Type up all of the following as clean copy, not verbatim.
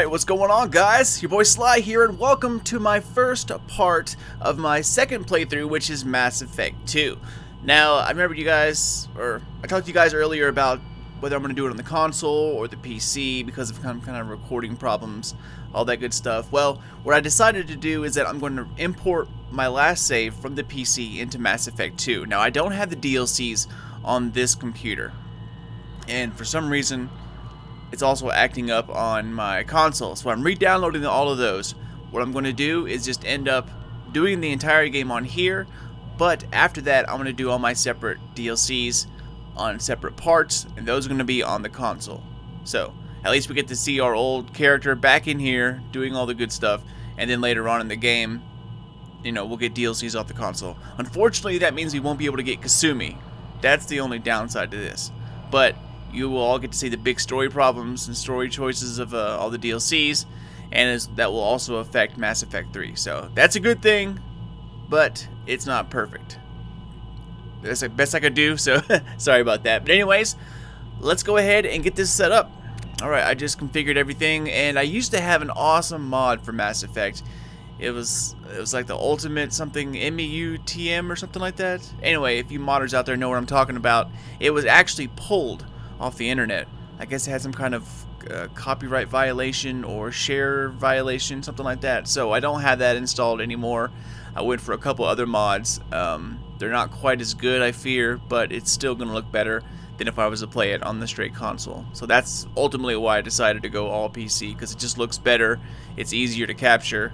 Alright, what's going on, guys? Your boy Sly here, and welcome to my first part of my second playthrough, which is Mass Effect 2. Now, I remember you guys, or I talked to you guys earlier about whether I'm going to do it on the console or the PC because of kind of recording problems, all that good stuff. Well, what I decided to do is that I'm going to import my last save from the PC into Mass Effect 2. Now, I don't have the DLCs on this computer, and for some reason, it's also acting up on my console, so I'm re-downloading all of those. What I'm going to do is just end up doing the entire game on here, but after that I'm going to do all my separate DLCs on separate parts, and those are going to be on the console. So at least we get to see our old character back in here doing all the good stuff, and then later on in the game, you know, we'll get DLCs off the console. Unfortunately, that means we won't be able to get Kasumi. That's the only downside to this, but you will all get to see the big story problems and story choices of all the DLCs, and that will also affect Mass Effect 3. So that's a good thing, but it's not perfect. That's the best I could do, so sorry about that. But anyways, let's go ahead and get this set up. Alright, I just configured everything, and I used to have an awesome mod for Mass Effect. It was like the ultimate something, ME1 or something like that. Anyway, if you modders out there know what I'm talking about, it was actually pulled off the internet. I guess it had some kind of copyright violation or share violation, something like that. So I don't have that installed anymore. I went for a couple other mods. They're not quite as good, I fear, but it's still going to look better than if I was to play it on the straight console. So that's ultimately why I decided to go all PC, because it just looks better, it's easier to capture,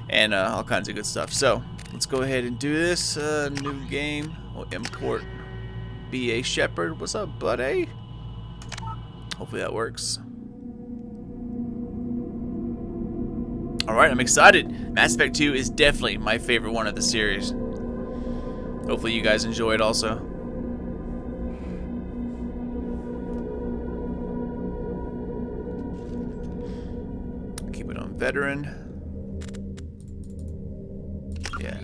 and all kinds of good stuff. So let's go ahead and do this. New game. We'll import BA Shepard. What's up, buddy? Hopefully that works. Alright, I'm excited. Mass Effect 2 is definitely my favorite one of the series. Hopefully you guys enjoy it also. Keep it on veteran. Yeah.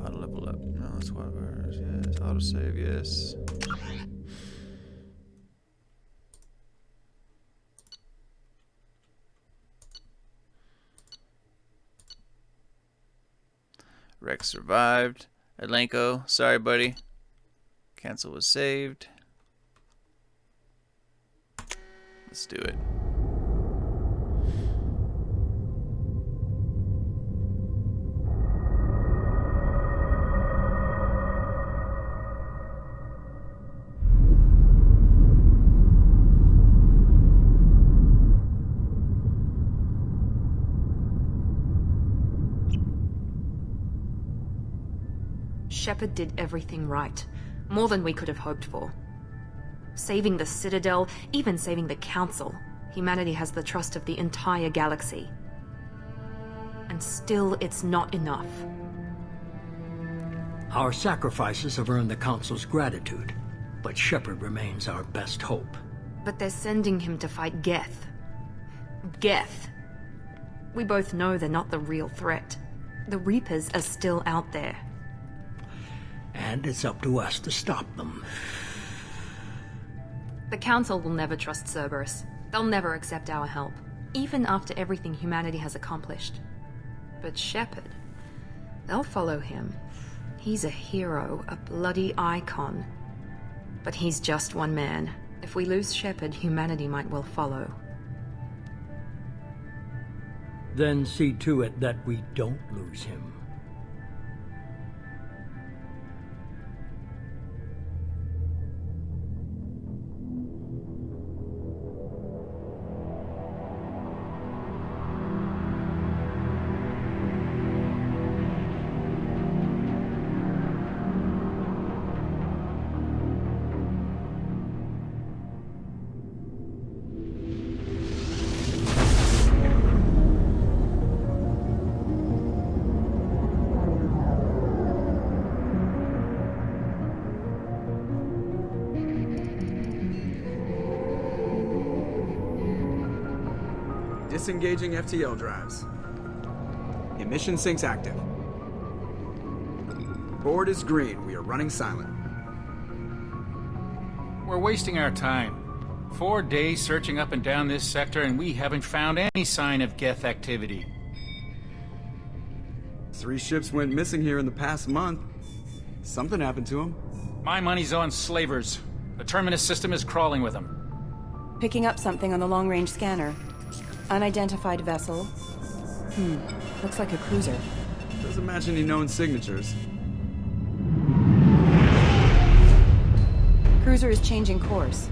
Auto level up. No, that's whatever. Yes. Auto save. Yes. Rex survived. Elenko, sorry, buddy. Cancel was saved. Let's do it. Shepard did everything right, more than we could have hoped for. Saving the Citadel, even saving the Council, humanity has the trust of the entire galaxy. And still, it's not enough. Our sacrifices have earned the Council's gratitude, but Shepard remains our best hope. But they're sending him to fight Geth. Geth. We both know they're not the real threat. The Reapers are still out there. And it's up to us to stop them. The Council will never trust Cerberus. They'll never accept our help, even after everything humanity has accomplished. But Shepard, they'll follow him. He's a hero, a bloody icon. But he's just one man. If we lose Shepard, humanity might well follow. Then see to it that we don't lose him. Disengaging FTL drives. Emission sinks active. Board is green. We are running silent. We're wasting our time. 4 days searching up and down this sector, and we haven't found any sign of Geth activity. 3 ships went missing here in the past month. Something happened to them. My money's on slavers. The Terminus system is crawling with them. Picking up something on the long-range scanner. Unidentified vessel. Looks like a cruiser. Doesn't match any known signatures. Cruiser is changing course.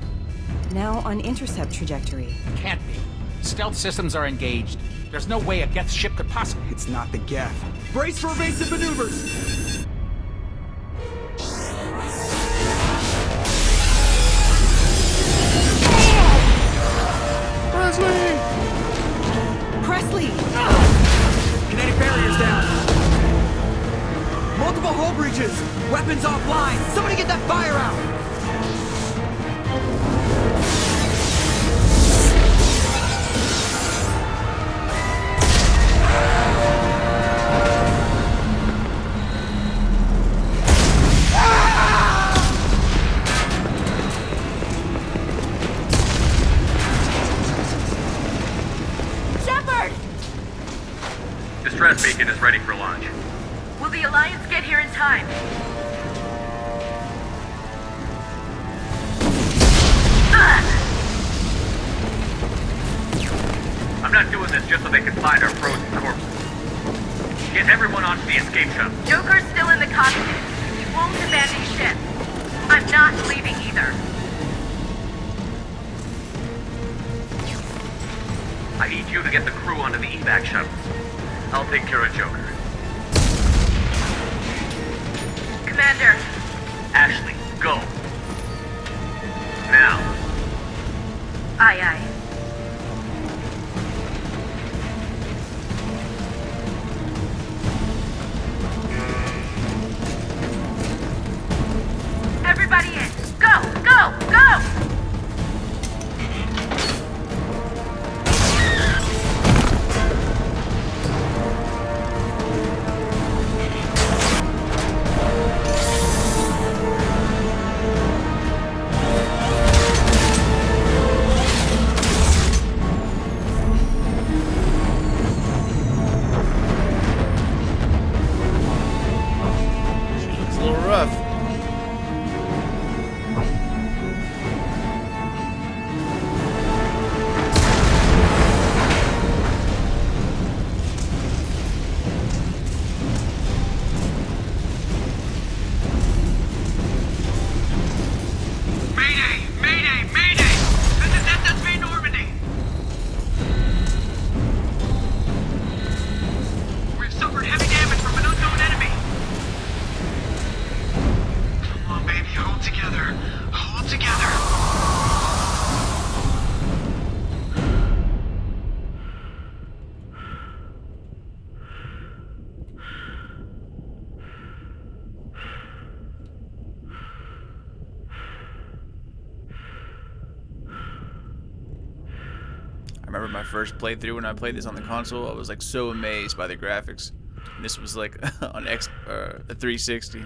Now on intercept trajectory. Can't be. Stealth systems are engaged. There's no way a Geth ship could possibly... It's not the Geth. Brace for evasive maneuvers! Presley! Kinetic barriers down! Multiple hull breaches! Weapons offline! Somebody get that fire out! Shepard! Distress beacon is ready for launch. Will the Alliance get here in time? I'm not doing this just so they can find our frozen corpses. Get everyone onto the escape shuttle. Joker's still in the cockpit. He won't abandon ship. I'm not leaving either. I need you to get the crew onto the evac shuttles. I'll take care of Joker. Commander. Ashley, go. Now. Aye, aye. Everybody in! Go! Go! Go! She looks a little rough. Mayday! Mayday! Mayday! This is SSV Normandy! We've suffered heavy damage from an unknown enemy! Come on, baby, hold together. Hold together. I remember my first playthrough when I played this on the console. I was like so amazed by the graphics. And this was like on the 360.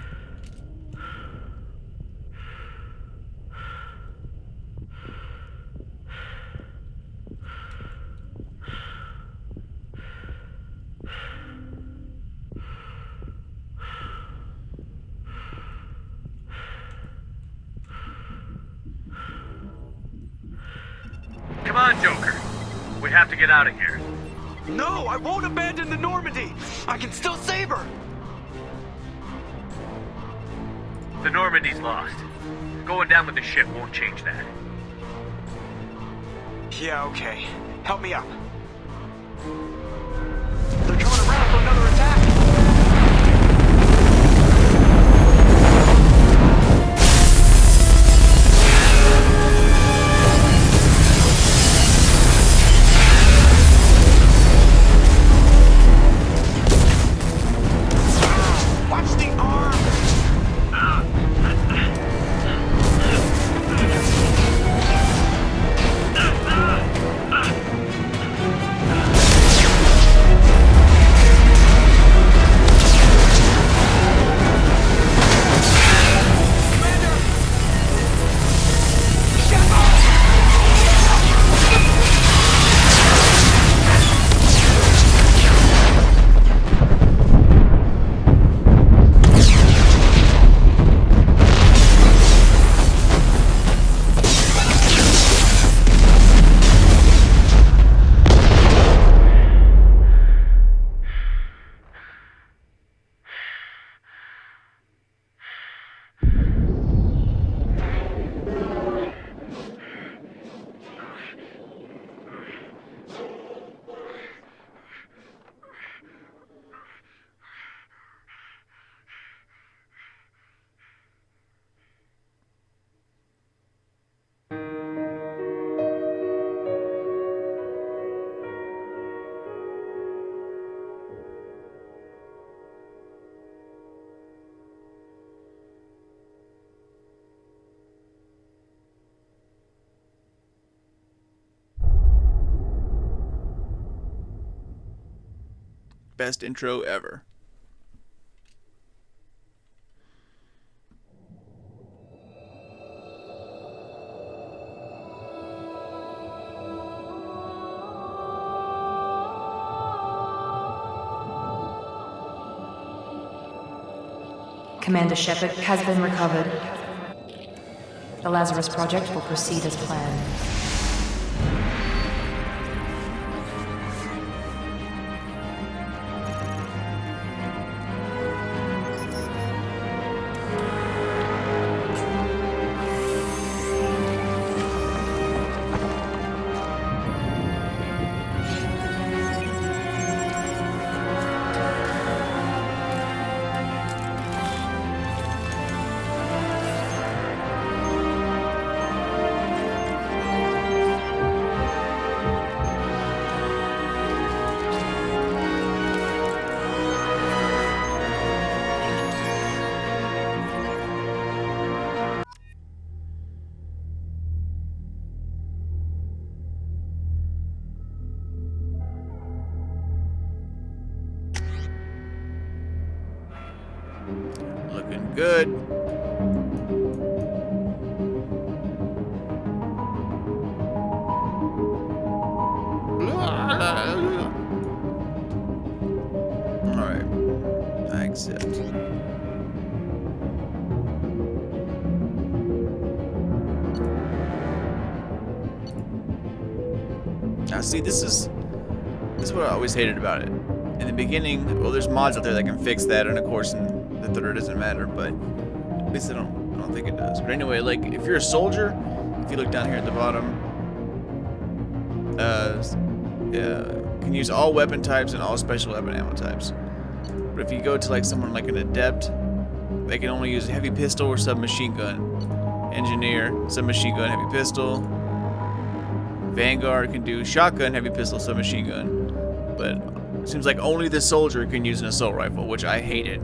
Come on, Joker. We have to get out of here. No, I won't abandon the Normandy! I can still save her! The Normandy's lost. Going down with the ship won't change that. Yeah, okay. Help me up. They're coming around for another attack! Watch the arm! best intro ever. Commander Shepard has been recovered. The Lazarus Project will proceed as planned. Looking good. Alright. I accept. Now see, this is what I always hated about it. In the beginning, well, there's mods out there that can fix that, and of course in the third it doesn't matter, but at least I don't think it does. But anyway, like if you're a soldier, if you look down here at the bottom, can use all weapon types and all special weapon ammo types. But if you go to like someone like an adept, they can only use heavy pistol or submachine gun. Engineer, submachine gun, heavy pistol. Vanguard can do shotgun, heavy pistol, submachine gun. But it seems like only the soldier can use an assault rifle, which I hated,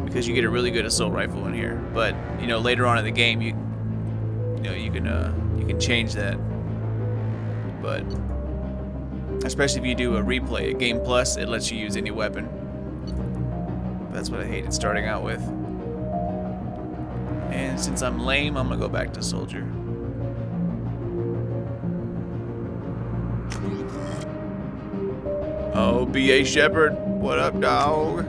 because you get a really good assault rifle in here. But you know, later on in the game, you can change that. But especially if you do a replay, a Game Plus, it lets you use any weapon. That's what I hated starting out with. And since I'm lame, I'm gonna go back to soldier. Oh, B.A. Shepard, what up, dog?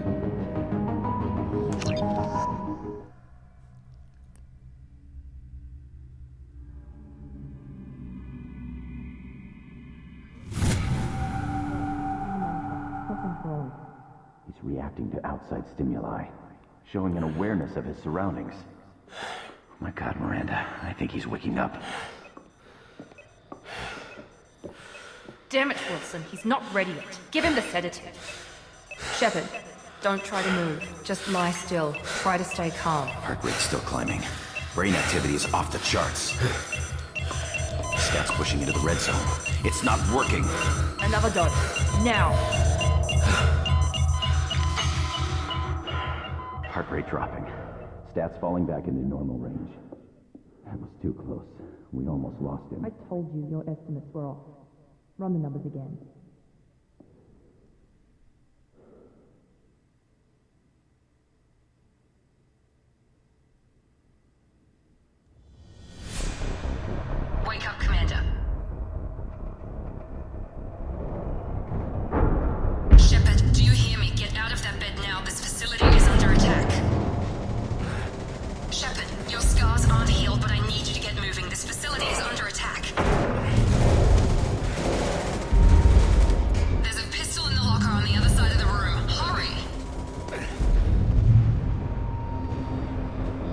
He's reacting to outside stimuli, showing an awareness of his surroundings. Oh my God, Miranda, I think he's waking up. Damn it, Wilson, he's not ready yet. Give him the sedative. Shepard, don't try to move. Just lie still. Try to stay calm. Heart rate's still climbing. Brain activity is off the charts. Stats pushing into the red zone. It's not working. Another dose. Now. Heart rate dropping. Stats falling back into normal range. That was too close. We almost lost him. I told you your estimates were off. Run the numbers again. Wake up, Commander. Shepard, do you hear me? Get out of that bed now. This facility is under attack. Shepard, your scars aren't healed, but I need you to get moving. This facility is under attack. There's a pistol in the locker on the other side of the room. Hurry!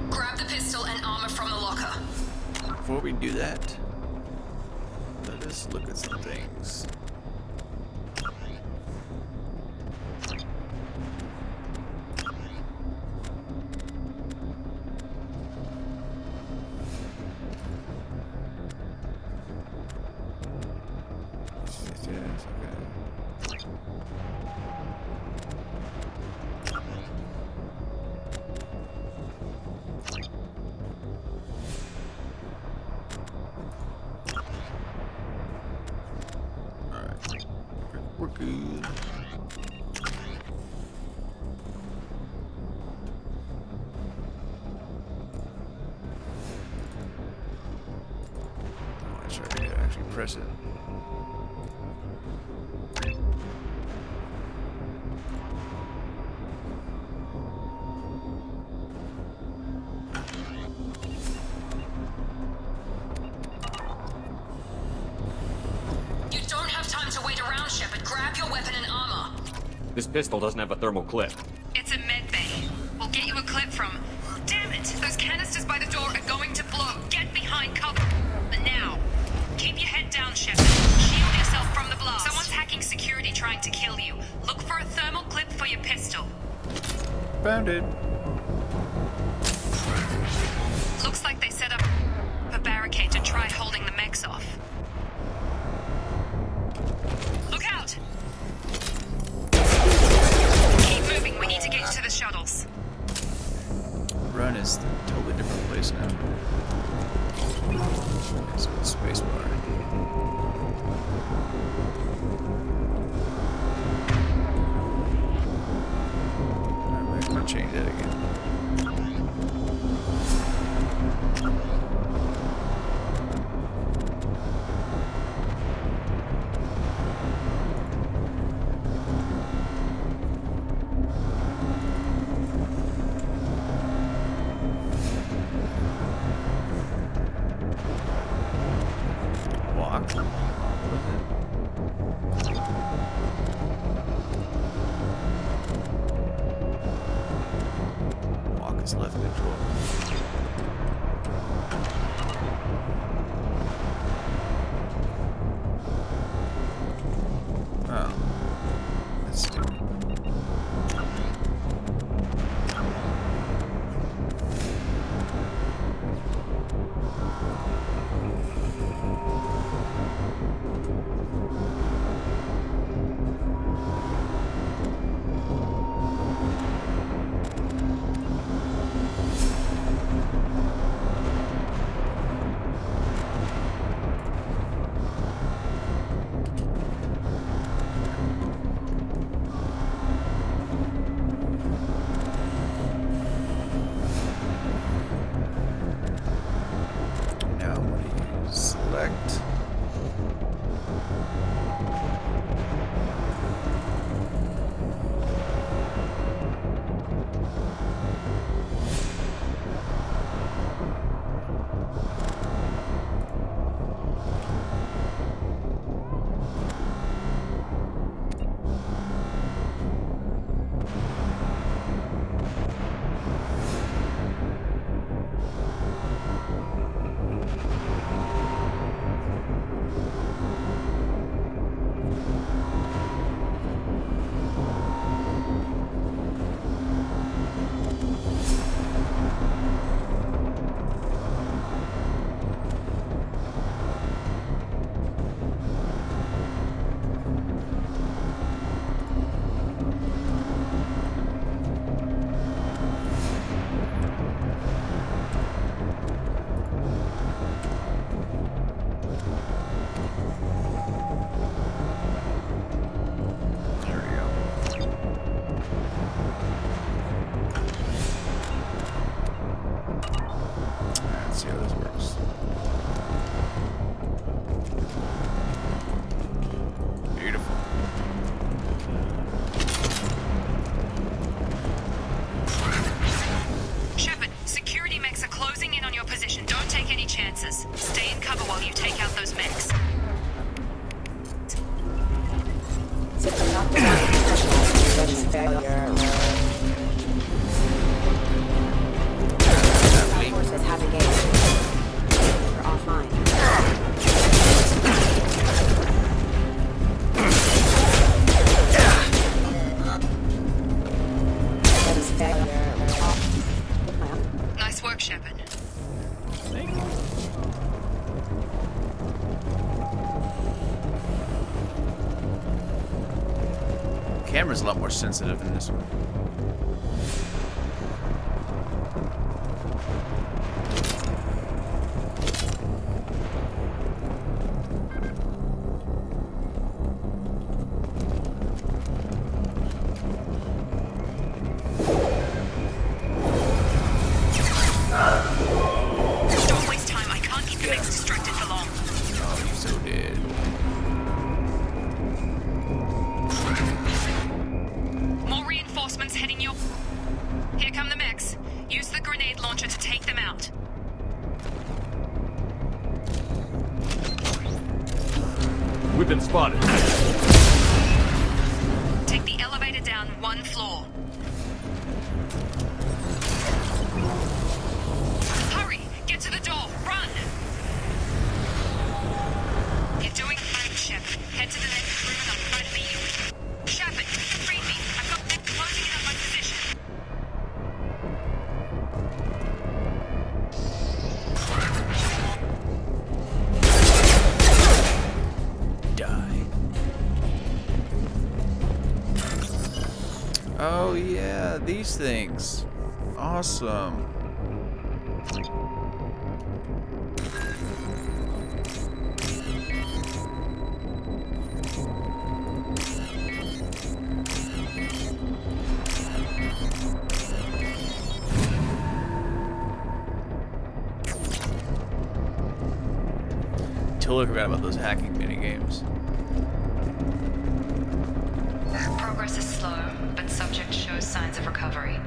Grab the pistol and armor from the locker. Before we do that, let us look at some things. We're good. press it. You don't have time to wait around, Shepard. Grab your weapon and armor. This pistol doesn't have a thermal clip. It's a med bay. We'll get you a clip from... Damn it! Those canisters by the door are going to blow. Get behind cover. Now. Keep your head down, Shepard. Shield yourself from the blast. Someone's hacking security trying to kill you. Look for a thermal clip for your pistol. Found it. Looks like they set up a barricade to try holding the mechs off. Look out! Keep moving. We need to get you to the shuttles. Run is a totally different place now. Let's go to space bar. Alright, I'm gonna change that again. Walk. Walk is left control. Oh. That's stupid. Now what do you select? Camera's a lot more sensitive in this one. Don't waste time. I can't keep the mix distracted for long. Oh, you so did. We've been spotted. Take the elevator down 1 floor. Hurry! Get to the door! Run! You're doing fine, Shepard. Head to the next room and I'll try to beat you. Shepard, free me. I've got them closing in on my position. Die. Oh yeah, these things. Awesome. Totally forgot about those hacking minigames. Progress is slow, but subject shows signs of recovery.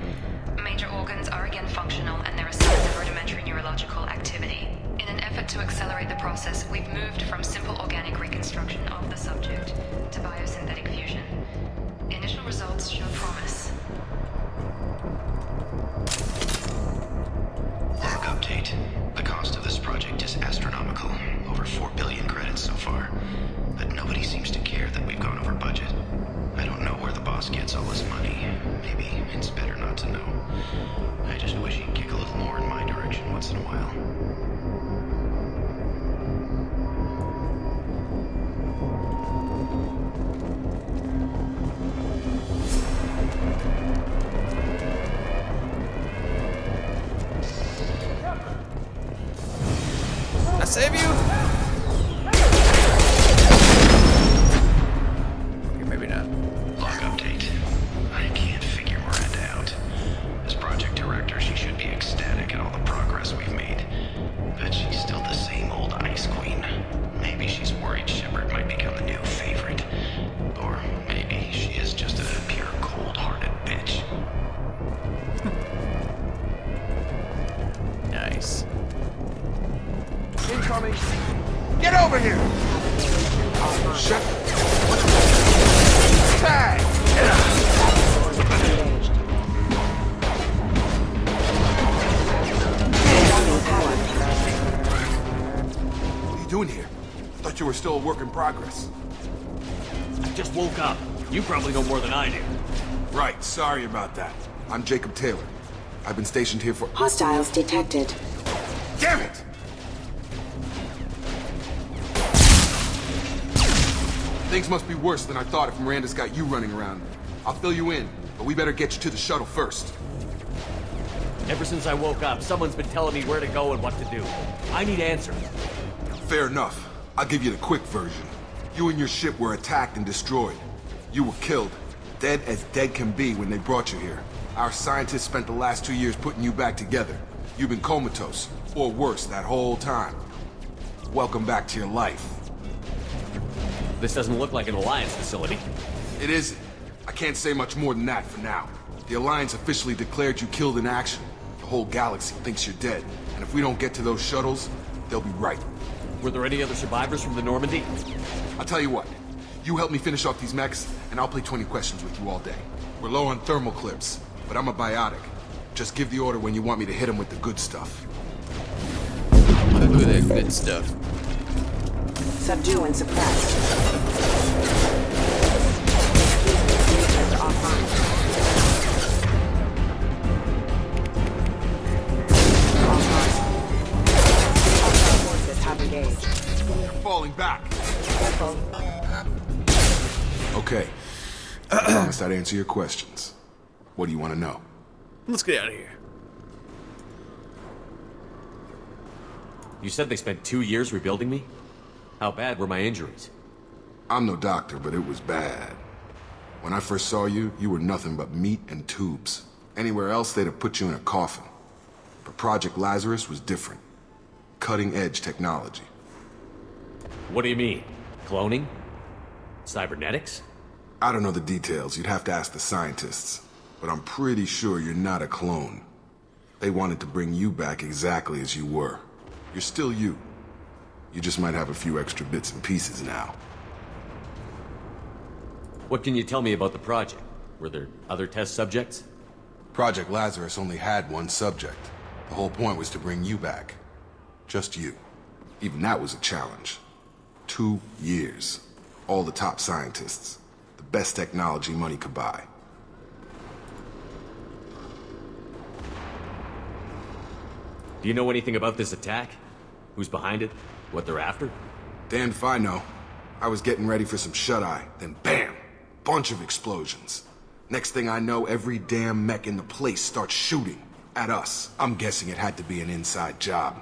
Major organs are again functional, and there are signs of rudimentary neurological activity. In an effort to accelerate the process, we've moved from simple organic reconstruction of the subject to biosynthetic fusion. Initial results show promise. Log update. The cost of this project is astronomical. Over 4 billion credits so far. But nobody seems to care that we've gone over budget. I don't know where the boss gets all his money. Maybe it's better not to know. I just wish he'd kick a little more in my direction once in a while. I save you? Okay, maybe not. Log update. I can't figure Miranda out. As project director, she should be ecstatic at all the progress we've made. But she's still the same old ice queen. Maybe she's worried Shepard might become the new favorite. Or maybe she is just a pure cold-hearted bitch. Nice. Incoming! Get over here! Shut. Tag! What are you doing here? Thought you were still a work in progress. I just woke up. You probably know more than I do. Right, sorry about that. I'm Jacob Taylor. I've been stationed here for— Hostiles detected. Damn it! Things must be worse than I thought if Miranda's got you running around. I'll fill you in, but we better get you to the shuttle first. Ever since I woke up, someone's been telling me where to go and what to do. I need answers. Fair enough. I'll give you the quick version. You and your ship were attacked and destroyed. You were killed. Dead as dead can be when they brought you here. Our scientists spent the last 2 years putting you back together. You've been comatose, or worse, that whole time. Welcome back to your life. This doesn't look like an Alliance facility. It isn't. I can't say much more than that for now. The Alliance officially declared you killed in action. The whole galaxy thinks you're dead. And if we don't get to those shuttles, they'll be right. Were there any other survivors from the Normandy? I'll tell you what. You help me finish off these mechs, and I'll play 20 questions with you all day. We're low on thermal clips, but I'm a biotic. Just give the order when you want me to hit them with the good stuff. With the good stuff. Subdue and suppress. You're falling back. Okay. I promised I'd answer your questions. What do you want to know? Let's get out of here. You said they spent 2 years rebuilding me? How bad were my injuries? I'm no doctor, but it was bad. When I first saw you, you were nothing but meat and tubes. Anywhere else, they'd have put you in a coffin. But Project Lazarus was different. Cutting-edge technology. What do you mean? Cloning? Cybernetics? I don't know the details. You'd have to ask the scientists. But I'm pretty sure you're not a clone. They wanted to bring you back exactly as you were. You're still you. You just might have a few extra bits and pieces now. What can you tell me about the project? Were there other test subjects? Project Lazarus only had one subject. The whole point was to bring you back. Just you. Even that was a challenge. 2 years. All the top scientists. The best technology money could buy. Do you know anything about this attack? Who's behind it? What they're after? Damned if I know. I was getting ready for some shut-eye, then bam! Bunch of explosions. Next thing I know, every damn mech in the place starts shooting. At us. I'm guessing it had to be an inside job.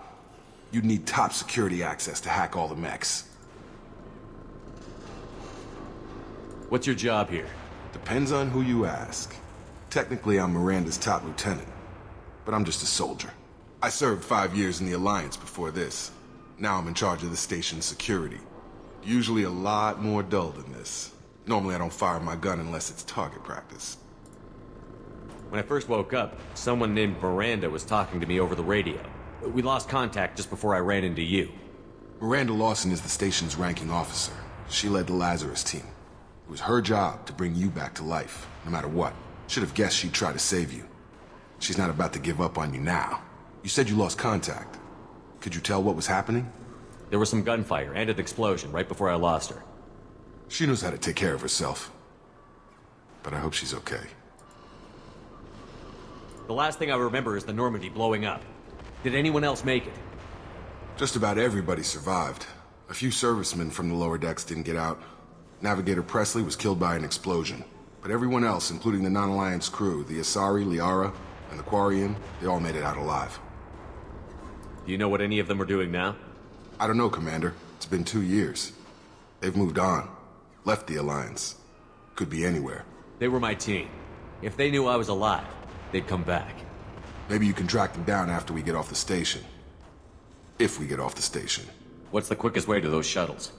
You'd need top security access to hack all the mechs. What's your job here? Depends on who you ask. Technically, I'm Miranda's top lieutenant. But I'm just a soldier. I served 5 years in the Alliance before this. Now I'm in charge of the station's security. Usually a lot more dull than this. Normally I don't fire my gun unless it's target practice. When I first woke up, someone named Miranda was talking to me over the radio. We lost contact just before I ran into you. Miranda Lawson is the station's ranking officer. She led the Lazarus team. It was her job to bring you back to life, no matter what. Should have guessed she'd try to save you. She's not about to give up on you now. You said you lost contact. Could you tell what was happening? There was some gunfire and an explosion right before I lost her. She knows how to take care of herself. But I hope she's okay. The last thing I remember is the Normandy blowing up. Did anyone else make it? Just about everybody survived. A few servicemen from the lower decks didn't get out. Navigator Presley was killed by an explosion. But everyone else, including the non-Alliance crew, the Asari, Liara, and the Quarian, they all made it out alive. Do you know what any of them are doing now? I don't know, Commander. It's been 2 years. They've moved on. Left the Alliance. Could be anywhere. They were my team. If they knew I was alive, they'd come back. Maybe you can track them down after we get off the station. If we get off the station. What's the quickest way to those shuttles?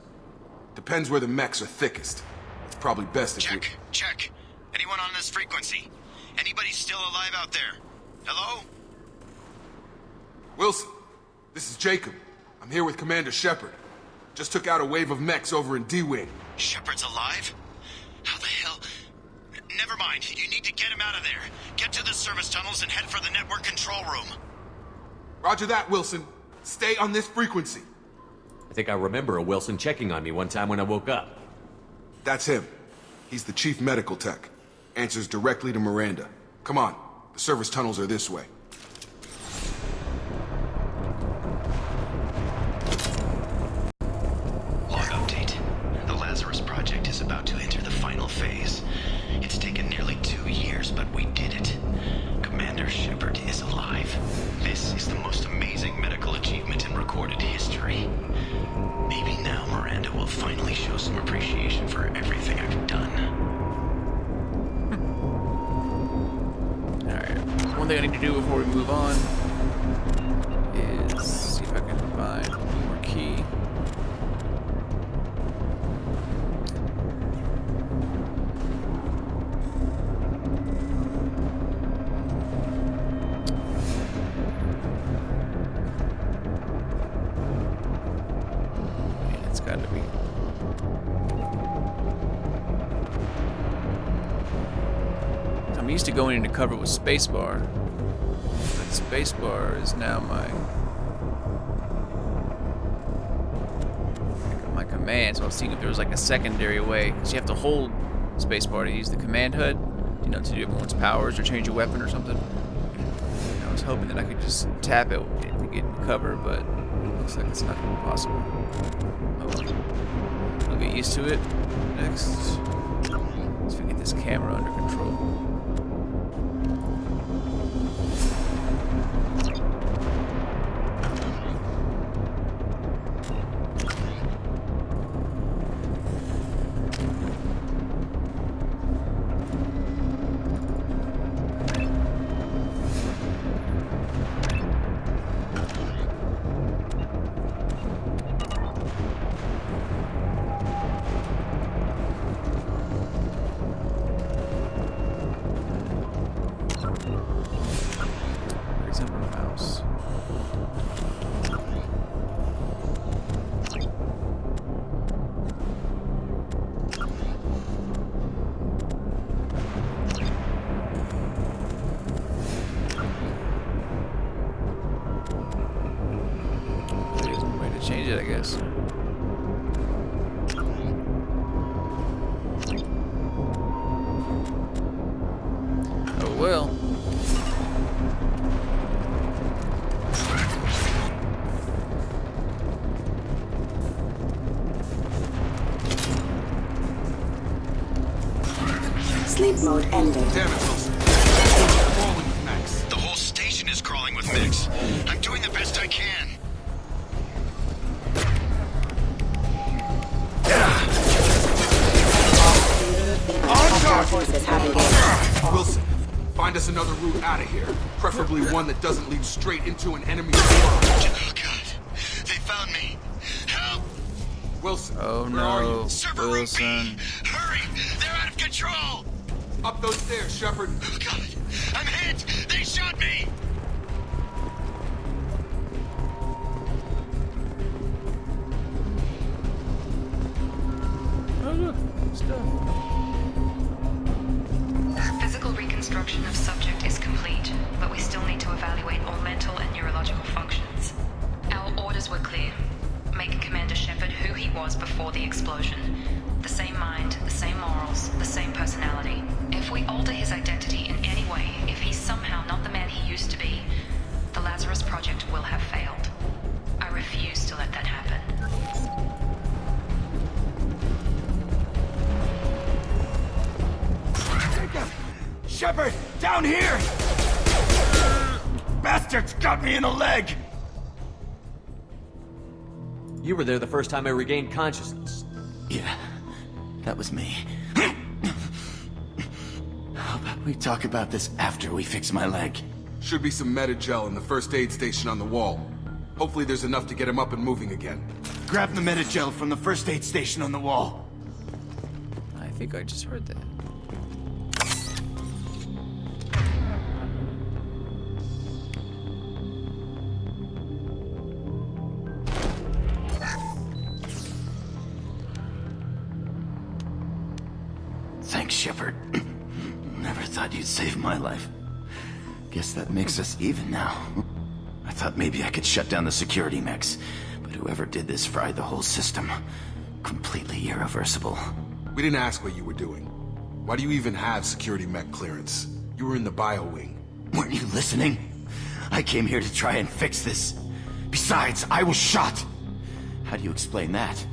Depends where the mechs are thickest. It's probably best if Check. Check. Anyone on this frequency? Anybody still alive out there? Hello? Wilson, this is Jacob. I'm here with Commander Shepard. Just took out a wave of mechs over in D-Wing. Shepard's alive? How the hell? Never mind. You need to get him out of there. Get to the service tunnels and head for the network control room. Roger that, Wilson. Stay on this frequency. I think I remember a Wilson checking on me one time when I woke up. That's him. He's the chief medical tech. Answers directly to Miranda. Come on. The service tunnels are this way. Log update. The Lazarus Project is about to enter the final phase. It's taken nearly 2 years, but we did it. Commander Shepard is alive. This is the most amazing medical achievement in recorded history. Maybe now Miranda will finally show some appreciation for everything I've done. Alright, one thing I need to do before we move on is see if I can find one more key. It's gotta be. I'm used to going into cover with spacebar, but spacebar is now my command. So I was seeing if there was like a secondary way, because you have to hold spacebar to use the command HUD, you know, to do everyone's powers or change a weapon or something. And I was hoping that I could just tap it to get into cover, but it looks like it's not going to be possible. Oh well. I'll get used to it. Next, let's get this camera under control. will. Sleep mode ended. Damn it, Wilson. Crawling with Max. The whole station is crawling with Max. I'm doing the best I can. Wilson, find us another route out of here. Preferably one that doesn't lead straight into an enemy swarm. Oh, God. They found me. Help! Wilson, Oh where are no, you? Server room Wilson. B. Hurry! They're out of control! Up those stairs, Shepard. Oh, God. I'm hit! They shot me! Oh look, stuff. Physical reconstruction of subject is complete, but we still need to evaluate all mental and neurological functions. Our orders were clear. Make Commander Shepard who he was before the explosion. The same mind, the same morals, the same personality. If we alter his identity in any way, if he's somehow not the man he used to be, the Lazarus Project will have failed. I refuse to let that happen. Shepard! Down here! Bastards got me in the leg! You were there the first time I regained consciousness. Yeah, that was me. How about we talk about this after we fix my leg? Should be some Medi-gel in the first aid station on the wall. Hopefully there's enough to get him up and moving again. Grab the Medi-gel from the first aid station on the wall. I think I just heard that. Thanks, Shepard. Never thought you'd save my life. Guess that makes us even now. I thought maybe I could shut down the security mechs, but whoever did this fried the whole system. Completely irreversible. We didn't ask what you were doing. Why do you even have security mech clearance? You were in the bio wing. Weren't you listening? I came here to try and fix this. Besides, I was shot. How do you explain that?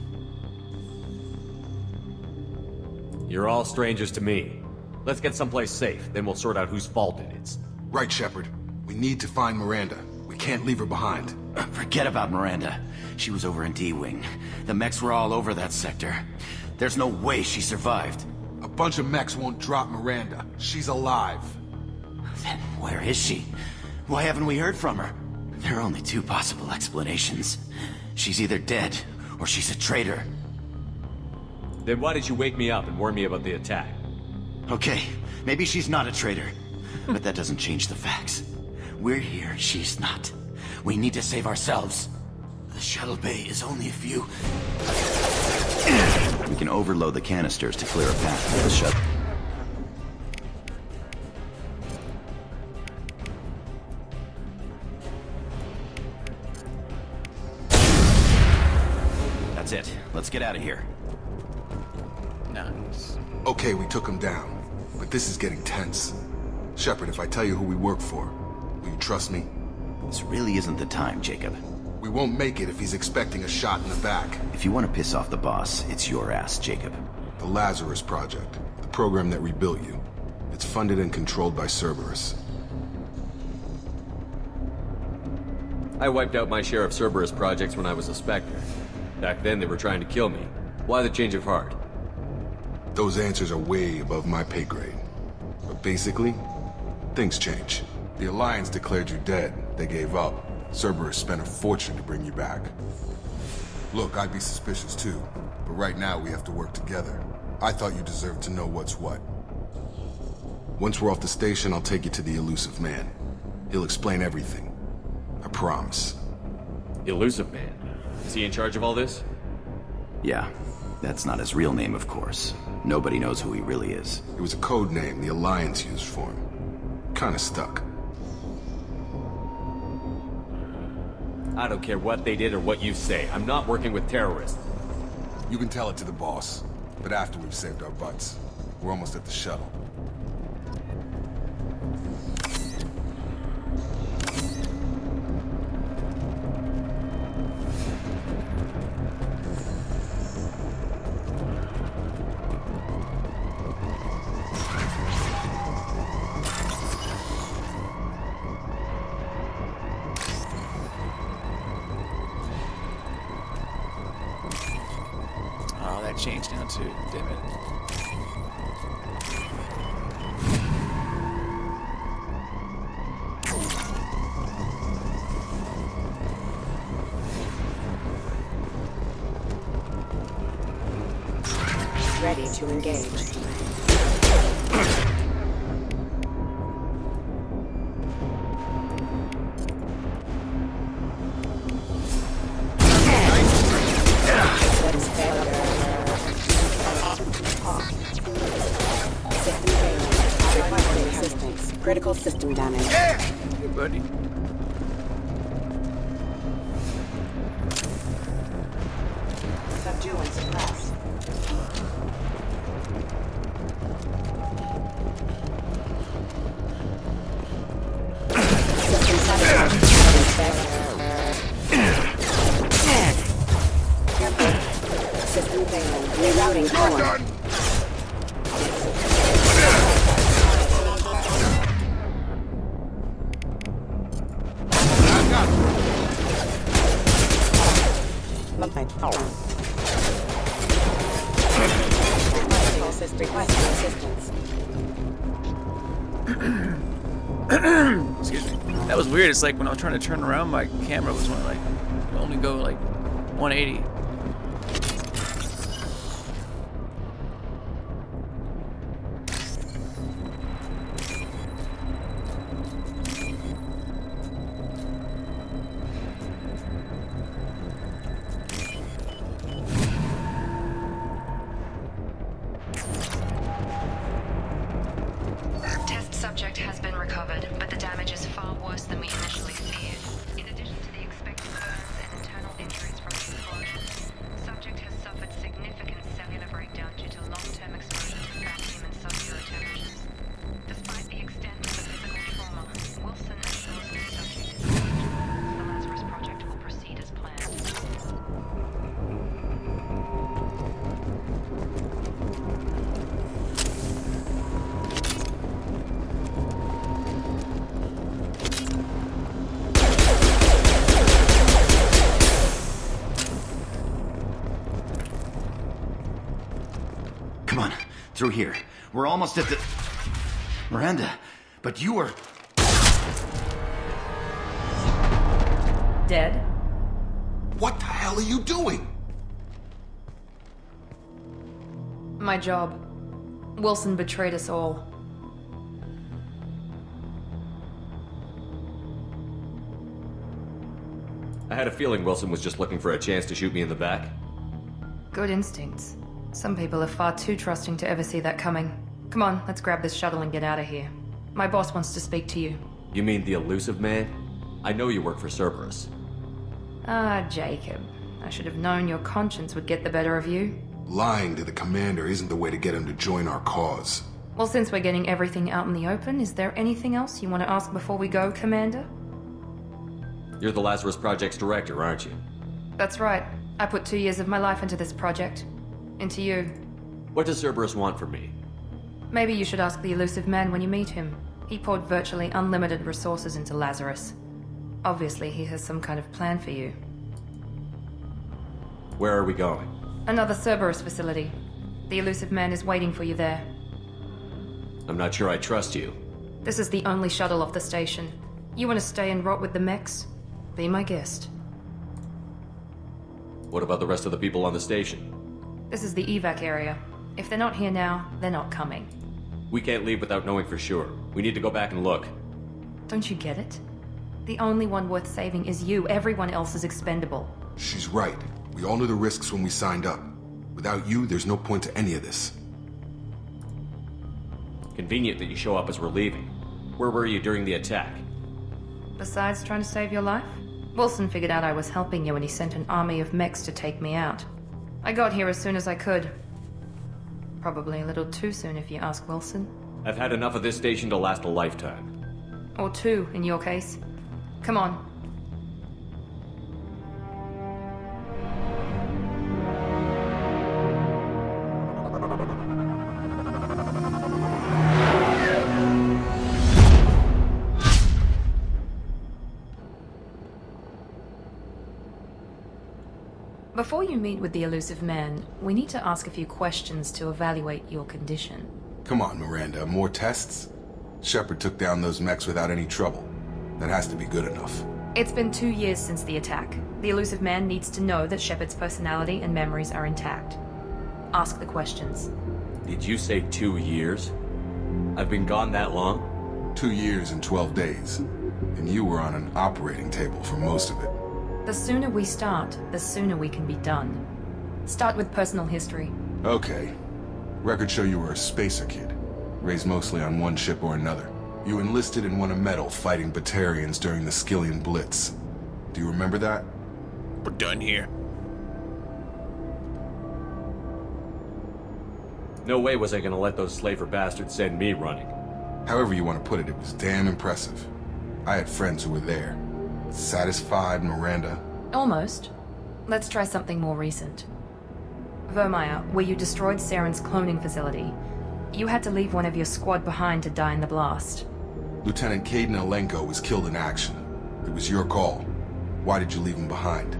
You're all strangers to me. Let's get someplace safe, then we'll sort out whose fault it is. Right, Shepard. We need to find Miranda. We can't leave her behind. Forget about Miranda. She was over in D-Wing. The mechs were all over that sector. There's no way she survived. A bunch of mechs won't drop Miranda. She's alive. Then where is she? Why haven't we heard from her? There are only two possible explanations. She's either dead, or she's a traitor. Then why did you wake me up and warn me about the attack? Okay, maybe she's not a traitor. But that doesn't change the facts. We're here, she's not. We need to save ourselves. The shuttle bay is only a few... We can overload the canisters to clear a path to the shuttle. That's it. Let's get out of here. Nice. Okay, we took him down. But this is getting tense. Shepard, if I tell you who we work for, will you trust me? This really isn't the time, Jacob. We won't make it if he's expecting a shot in the back. If you want to piss off the boss, it's your ass, Jacob. The Lazarus Project, the program that rebuilt you. It's funded and controlled by Cerberus. I wiped out my share of Cerberus projects when I was a Spectre. Back then they were trying to kill me. Why the change of heart? Those answers are way above my pay grade. But basically, things change. The Alliance declared you dead. They gave up. Cerberus spent a fortune to bring you back. Look, I'd be suspicious too. But right now we have to work together. I thought you deserved to know what's what. Once we're off the station, I'll take you to the Elusive Man. He'll explain everything. I promise. Elusive Man? Is he in charge of all this? Yeah. That's not his real name, of course. Nobody knows who he really is. It was a code name the Alliance used for him. Kinda stuck. I don't care what they did or what you say. I'm not working with terrorists. You can tell it to the boss, but after we've saved our butts. We're almost at the shuttle. Oh, that changed now too. Damn it. Ready to engage. Critical system damage. Yeah! Good buddy. Subdue and suppress. System sabotage. System failing. Rerouting core. Excuse me. That was weird. It's like when I was trying to turn around, my camera was only go like 180. Test subject has been recovered, but the damage is far worse than we initially feared. In addition to the expected burns and internal injuries from the explosion, subject has suffered significant cellular breakdown due to long-term exposure to vacuum and subzero temperatures. Despite the extent of the physical trauma, Wilson assures me subject is safe. The Lazarus Project will proceed as planned. Come on, through here. We're almost at the... Miranda, but you were... Dead? What the hell are you doing? My job. Wilson betrayed us all. I had a feeling Wilson was just looking for a chance to shoot me in the back. Good instincts. Some people are far too trusting to ever see that coming. Come on, let's grab this shuttle and get out of here. My boss wants to speak to you. You mean the elusive man? I know you work for Cerberus. Ah, Jacob. I should have known your conscience would get the better of you. Lying to the commander isn't the way to get him to join our cause. Well, since we're getting everything out in the open, is there anything else you want to ask before we go, Commander? You're the Lazarus Project's director, aren't you? That's right. I put 2 years of my life into this project. Into you. What does Cerberus want from me? Maybe you should ask the elusive man when you meet him. He poured virtually unlimited resources into Lazarus. Obviously, he has some kind of plan for you. Where are we going? Another Cerberus facility. The elusive man is waiting for you there. I'm not sure I trust you. This is the only shuttle off the station. You want to stay and rot with the mechs? Be my guest. What about the rest of the people on the station? This is the evac area. If they're not here now, they're not coming. We can't leave without knowing for sure. We need to go back and look. Don't you get it? The only one worth saving is you. Everyone else is expendable. She's right. We all knew the risks when we signed up. Without you, there's no point to any of this. Convenient that you show up as we're leaving. Where were you during the attack? Besides trying to save your life, Wilson figured out I was helping you and he sent an army of mechs to take me out. I got here as soon as I could. Probably a little too soon if you ask Wilson. I've had enough of this station to last a lifetime. Or 2, in your case. Come on. Before you meet with the elusive man, we need to ask a few questions to evaluate your condition. Come on, Miranda, more tests? Shepard took down those mechs without any trouble. That has to be good enough. It's been 2 years since the attack. The elusive man needs to know that Shepard's personality and memories are intact. Ask the questions. Did you say 2 years? I've been gone that long? 2 years and 12 days. And you were on an operating table for most of it. The sooner we start, the sooner we can be done. Start with personal history. Okay. Records show you were a spacer kid, raised mostly on one ship or another. You enlisted and won a medal fighting Batarians during the Skillian Blitz. Do you remember that? We're done here. No way was I gonna let those slaver bastards send me running. However you want to put it, it was damn impressive. I had friends who were there. Satisfied, Miranda? Almost. Let's try something more recent. Vermeer, where you destroyed Saren's cloning facility. You had to leave one of your squad behind to die in the blast. Lieutenant Caden Alenko was killed in action. It was your call. Why did you leave him behind?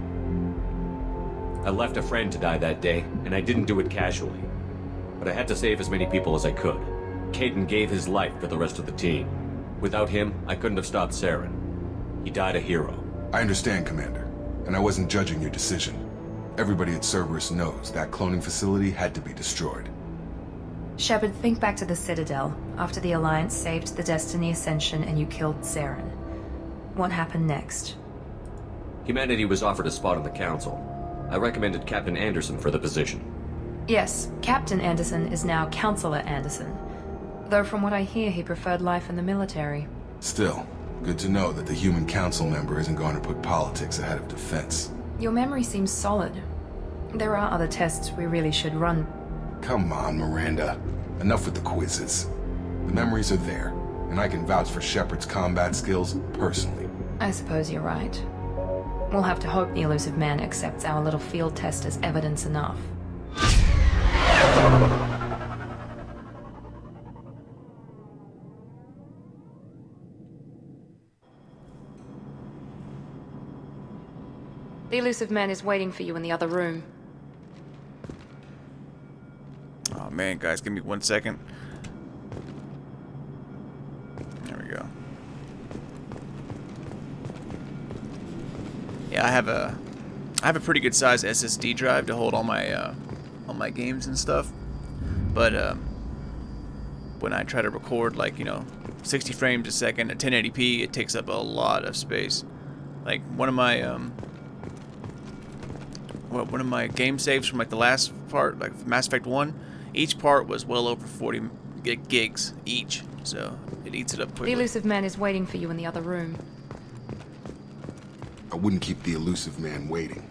I left a friend to die that day, and I didn't do it casually. But I had to save as many people as I could. Caden gave his life for the rest of the team. Without him, I couldn't have stopped Saren. He died a hero. I understand, Commander, and I wasn't judging your decision. Everybody at Cerberus knows that cloning facility had to be destroyed. Shepard, think back to the Citadel, after the Alliance saved the Destiny Ascension and you killed Saren. What happened next? Humanity was offered a spot on the Council. I recommended Captain Anderson for the position. Yes, Captain Anderson is now Counselor Anderson. Though from what I hear, he preferred life in the military. Still, good to know that the human council member isn't going to put politics ahead of defense. Your memory seems solid. There are other tests we really should run. Come on, Miranda. Enough with the quizzes. The memories are there, and I can vouch for Shepard's combat skills personally. I suppose you're right. We'll have to hope the elusive man accepts our little field test as evidence enough. The elusive man is waiting for you in the other room. Oh man, guys, give me 1 second. There we go. Yeah, I have a pretty good size SSD drive to hold all my games and stuff. But when I try to record, like, 60 frames a second at 1080p, it takes up a lot of space. Like one of my game saves from like the last part, like Mass Effect 1, each part was well over 40 gigs each, so it eats it up quickly. The elusive man is waiting for you in the other room. I wouldn't keep the elusive man waiting.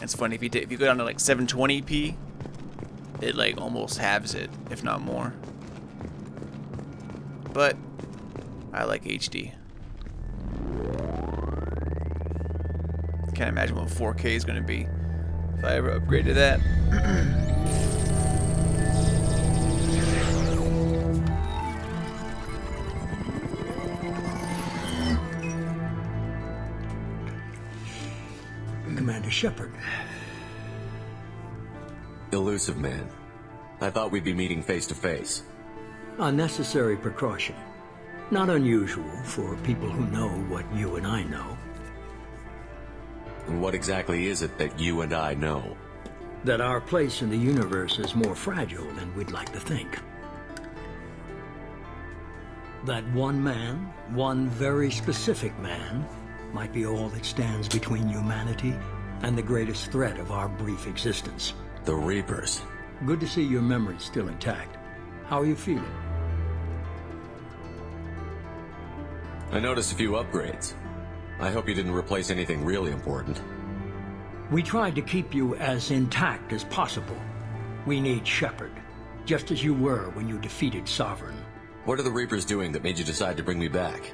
It's funny, if you go down to like 720p, it like almost halves it, if not more. But I like HD. Can't imagine what 4K is going to be if I ever upgrade to that. Commander Shepard. Elusive man. I thought we'd be meeting face to face. A necessary precaution. Not unusual for people who know what you and I know. And what exactly is it that you and I know? That our place in the universe is more fragile than we'd like to think. That one man, one very specific man, might be all that stands between humanity and the greatest threat of our brief existence. The Reapers. Good to see your memory's still intact. How are you feeling? I noticed a few upgrades. I hope you didn't replace anything really important. We tried to keep you as intact as possible. We need Shepard, just as you were when you defeated Sovereign. What are the Reapers doing that made you decide to bring me back?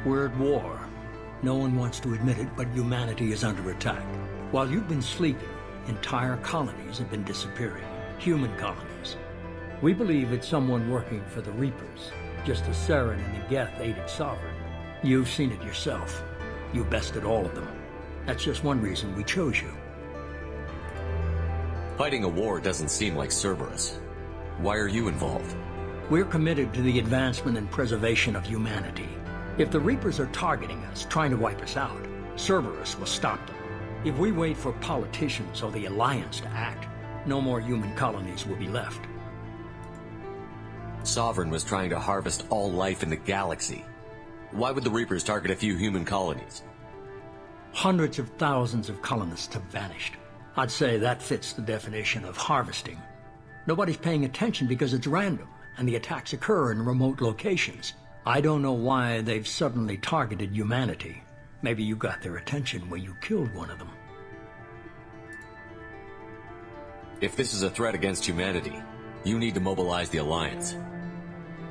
We're at war. No one wants to admit it, but humanity is under attack. While you've been sleeping, entire colonies have been disappearing. Human colonies. We believe it's someone working for the Reapers, just as Saren and the Geth aided Sovereign. You've seen it yourself. You bested all of them. That's just one reason we chose you. Fighting a war doesn't seem like Cerberus. Why are you involved? We're committed to the advancement and preservation of humanity. If the Reapers are targeting us, trying to wipe us out, Cerberus will stop them. If we wait for politicians or the Alliance to act, no more human colonies will be left. Sovereign was trying to harvest all life in the galaxy. Why would the Reapers target a few human colonies? Hundreds of thousands of colonists have vanished. I'd say that fits the definition of harvesting. Nobody's paying attention because it's random, and the attacks occur in remote locations. I don't know why they've suddenly targeted humanity. Maybe you got their attention when you killed one of them. If this is a threat against humanity, you need to mobilize the Alliance.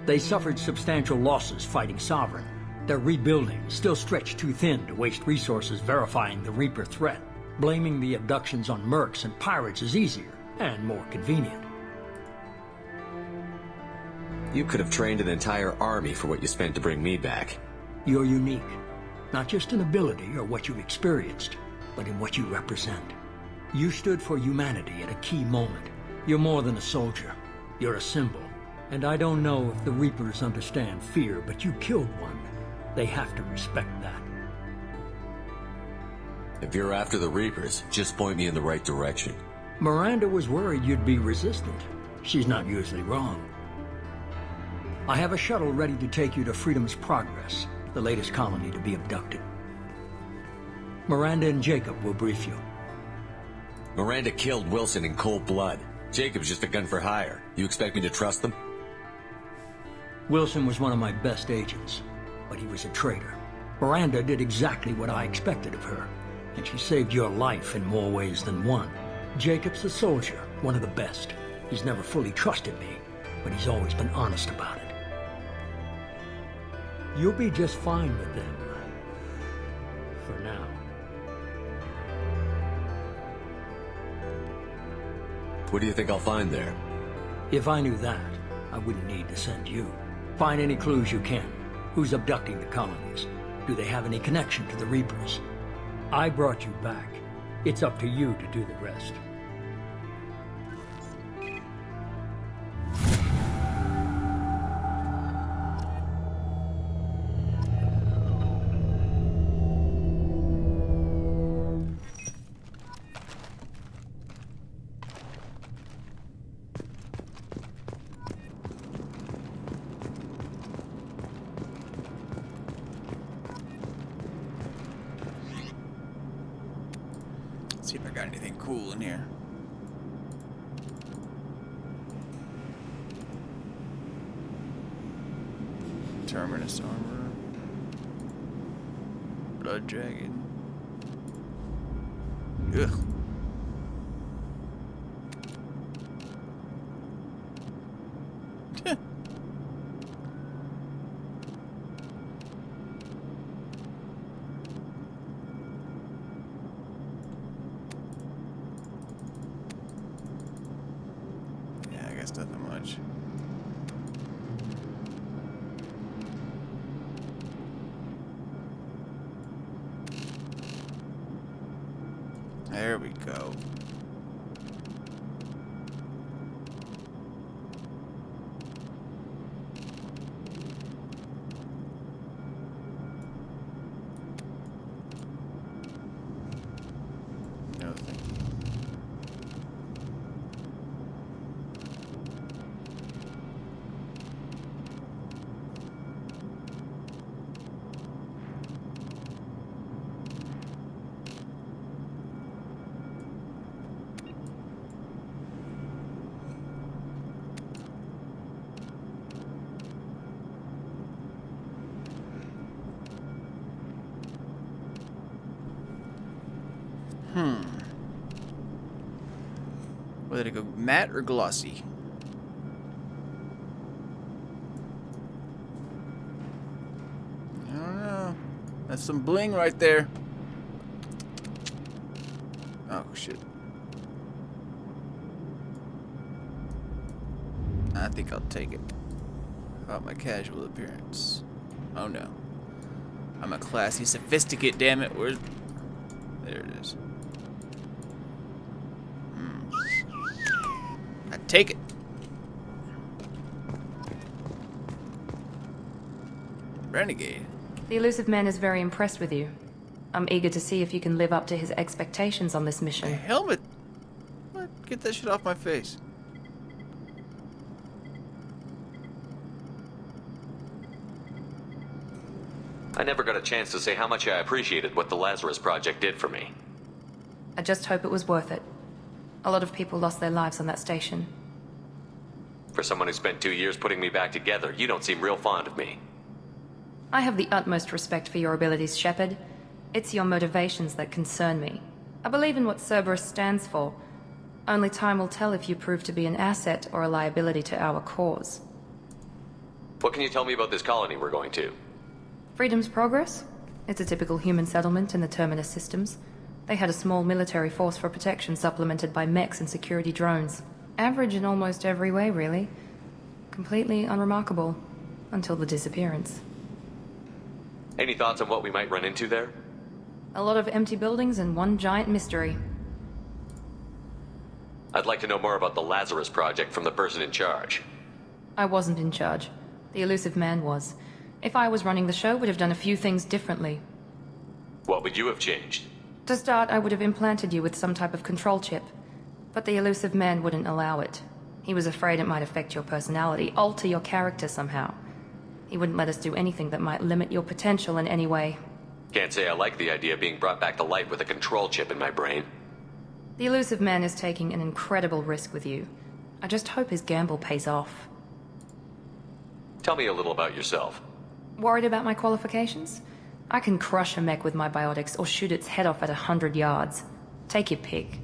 They suffered substantial losses fighting Sovereign. They're rebuilding, still stretched too thin to waste resources verifying the Reaper threat. Blaming the abductions on mercs and pirates is easier and more convenient. You could have trained an entire army for what you spent to bring me back. You're unique, not just in ability or what you've experienced, but in what you represent. You stood for humanity at a key moment. You're more than a soldier. You're a symbol. And I don't know if the Reapers understand fear, but you killed one. They have to respect that. If you're after the Reapers, just point me in the right direction. Miranda was worried you'd be resistant. She's not usually wrong. I have a shuttle ready to take you to Freedom's Progress, the latest colony to be abducted. Miranda and Jacob will brief you. Miranda killed Wilson in cold blood. Jacob's just a gun for hire. You expect me to trust them? Wilson was one of my best agents, but he was a traitor. Miranda did exactly what I expected of her, and she saved your life in more ways than one. Jacob's a soldier, one of the best. He's never fully trusted me, but he's always been honest about it. You'll be just fine with them. For now. What do you think I'll find there? If I knew that, I wouldn't need to send you. Find any clues you can. Who's abducting the colonies? Do they have any connection to the Reapers? I brought you back. It's up to you to do the rest. See if I got anything cool in here. Terminus armor. Blood dragon. Ugh. Nothing much. There we go. No thank you. Whether to go matte or glossy. That's some bling right there. Oh, shit. I think I'll take it. How about my casual appearance? Oh no. I'm a classy sophisticate, damn it. Where's... There it is. I take it. Renegade. The elusive man is very impressed with you. I'm eager to see if you can live up to his expectations on this mission. A helmet? What? Get that shit off my face. I never got a chance to say how much I appreciated what the Lazarus Project did for me. I just hope it was worth it. A lot of people lost their lives on that station. For someone who spent 2 years putting me back together, you don't seem real fond of me. I have the utmost respect for your abilities, Shepard. It's your motivations that concern me. I believe in what Cerberus stands for. Only time will tell if you prove to be an asset or a liability to our cause. What can you tell me about this colony we're going to? Freedom's Progress? It's a typical human settlement in the Terminus systems. They had a small military force for protection supplemented by mechs and security drones. Average in almost every way, really. Completely unremarkable. Until the disappearance. Any thoughts on what we might run into there? A lot of empty buildings and one giant mystery. I'd like to know more about the Lazarus Project from the person in charge. I wasn't in charge. The elusive man was. If I was running the show, would have done a few things differently. What would you have changed? To start, I would have implanted you with some type of control chip. But the elusive man wouldn't allow it. He was afraid it might affect your personality, alter your character somehow. He wouldn't let us do anything that might limit your potential in any way. Can't say I like the idea of being brought back to life with a control chip in my brain. The elusive man is taking an incredible risk with you. I just hope his gamble pays off. Tell me a little about yourself. Worried about my qualifications? I can crush a mech with my biotics or shoot its head off at 100 yards. Take your pick.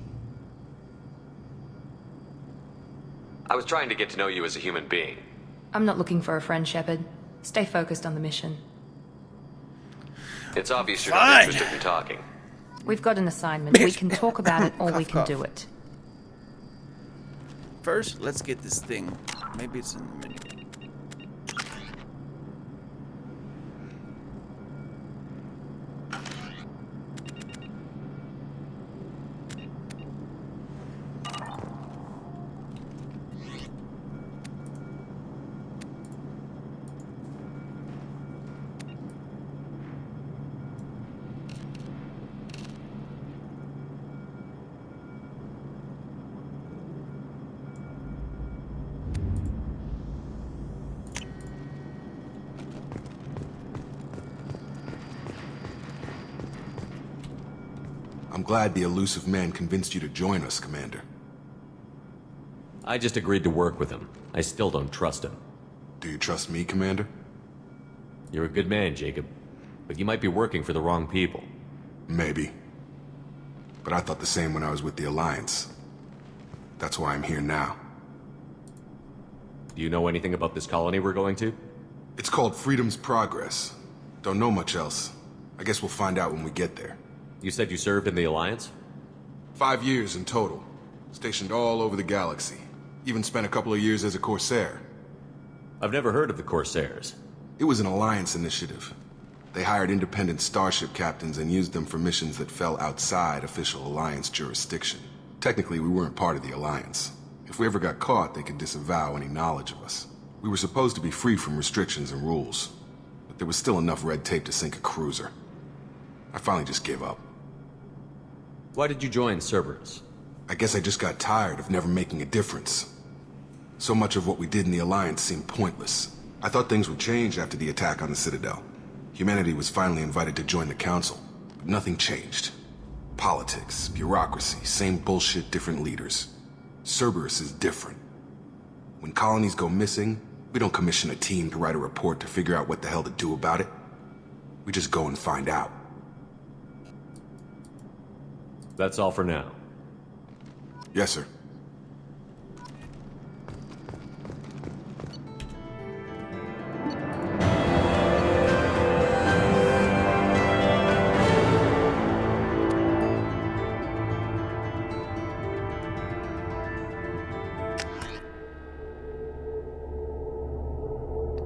I was trying to get to know you as a human being. I'm not looking for a friend, Shepard. Stay focused on the mission. It's obvious you're not interested in talking. We've got an assignment. We can talk about it or we can do it. First, let's get this thing. Maybe it's in the menu. I'm glad the elusive man convinced you to join us, Commander. I just agreed to work with him. I still don't trust him. Do you trust me, Commander? You're a good man, Jacob. But you might be working for the wrong people. Maybe. But I thought the same when I was with the Alliance. That's why I'm here now. Do you know anything about this colony we're going to? It's called Freedom's Progress. Don't know much else. I guess we'll find out when we get there. You said you served in the Alliance? 5 years in total. Stationed all over the galaxy. Even spent a couple of years as a Corsair. I've never heard of the Corsairs. It was an Alliance initiative. They hired independent starship captains and used them for missions that fell outside official Alliance jurisdiction. Technically, we weren't part of the Alliance. If we ever got caught, they could disavow any knowledge of us. We were supposed to be free from restrictions and rules. But there was still enough red tape to sink a cruiser. I finally just gave up. Why did you join Cerberus? I guess I just got tired of never making a difference. So much of what we did in the Alliance seemed pointless. I thought things would change after the attack on the Citadel. Humanity was finally invited to join the Council, but nothing changed. Politics, bureaucracy, same bullshit, different leaders. Cerberus is different. When colonies go missing, we don't commission a team to write a report to figure out what the hell to do about it. We just go and find out. That's all for now. Yes, sir.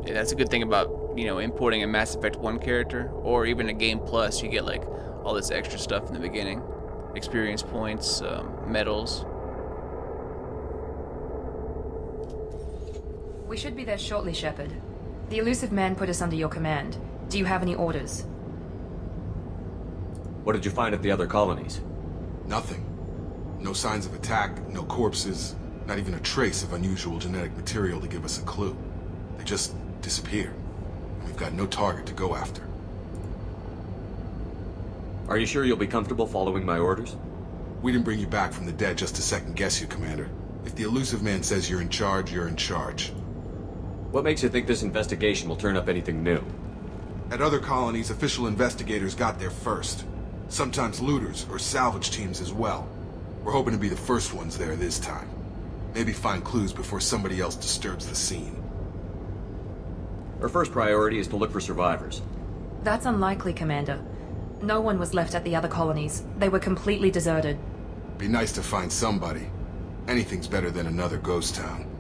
Yeah, that's a good thing about, you know, importing a Mass Effect 1 character, or even a Game Plus. You get, like, all this extra stuff in the beginning. Experience points, medals. We should be there shortly, Shepard. The elusive man put us under your command. Do you have any orders? What did you find at the other colonies? Nothing. No signs of attack, no corpses, not even a trace of unusual genetic material to give us a clue. They just disappear. We've got no target to go after. Are you sure you'll be comfortable following my orders? We didn't bring you back from the dead just to second guess you, Commander. If the elusive man says you're in charge, you're in charge. What makes you think this investigation will turn up anything new? At other colonies, official investigators got there first. Sometimes looters or salvage teams as well. We're hoping to be the first ones there this time. Maybe find clues before somebody else disturbs the scene. Our first priority is to look for survivors. That's unlikely, Commander. No one was left at the other colonies. They were completely deserted. Be nice to find somebody. Anything's better than another ghost town.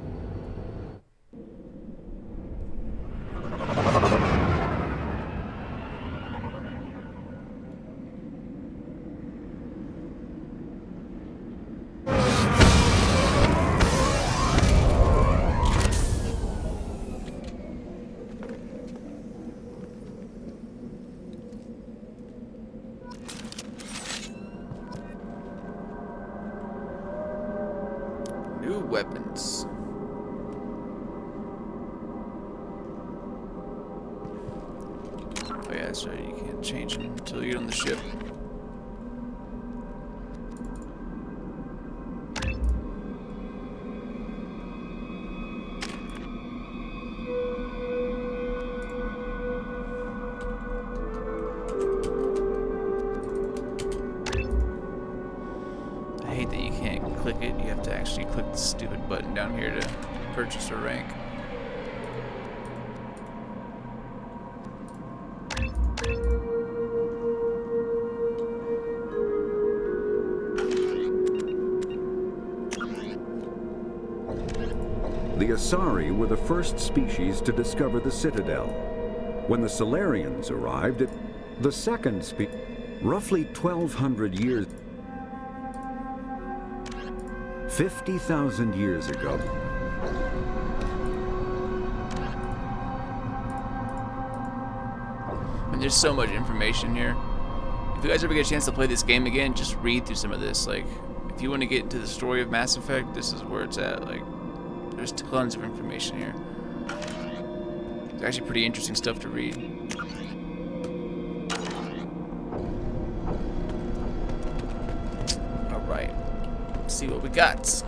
New weapons. Oh yeah, that's right, you can't change them until you get on the ship. I hate that you can't click it, you have to actually click the stupid button down here to purchase a rank. The Asari were the first species to discover the Citadel. When the Solarians arrived, the second roughly 1,200 years... 50,000 years ago. And there's so much information here. If you guys ever get a chance to play this game again, just read through some of this. Like, if you want to get into the story of Mass Effect, this is where it's at. Like, there's tons of information here. It's actually pretty interesting stuff to read. Alright. Let's see what we got.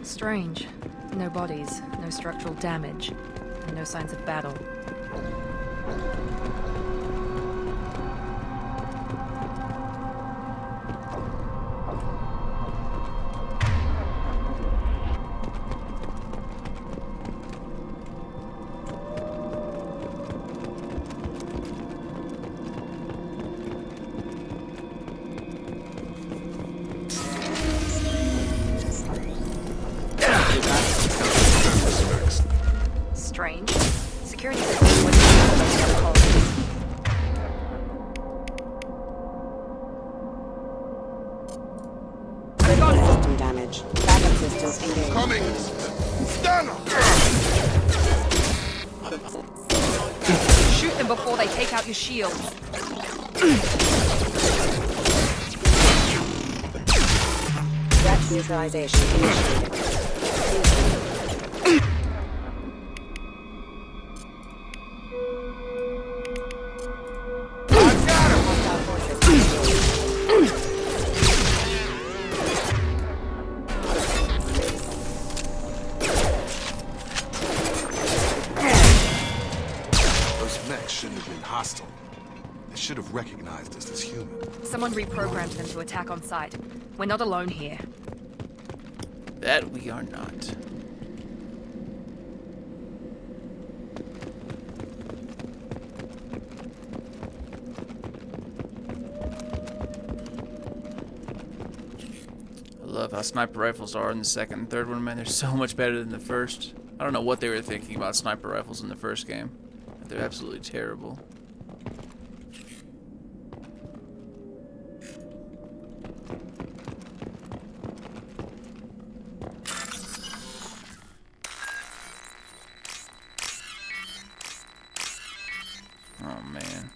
Strange. No bodies, no structural damage, and no signs of battle. Strange. Security systems engaged. Coming! Stand up! Shoot them before they take out your shields. Threat neutralization initiated. Hostile. They should have recognized us as human. Someone reprogrammed them to attack on sight. We're not alone here. That we are not. I love how sniper rifles are in the second and third one, man. They're so much better than the first. I don't know what they were thinking about sniper rifles in the first game. They're absolutely terrible. Oh man.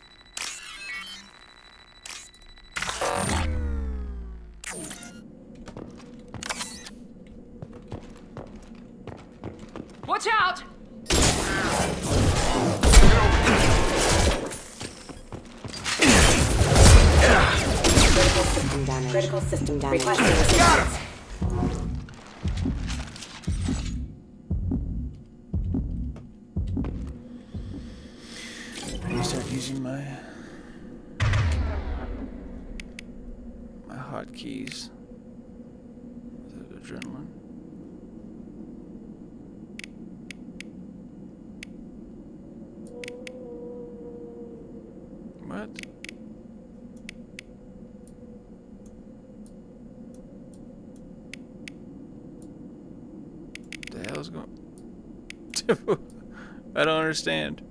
Watch out! Critical system damage. Requesting assistance. I need to start using my hotkeys. Adrenaline. What? The hell's going? I don't understand.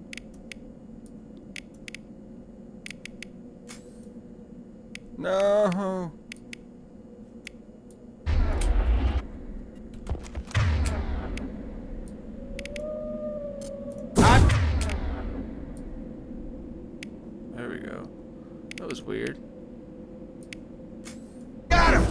No. There we go. That was weird. Got him!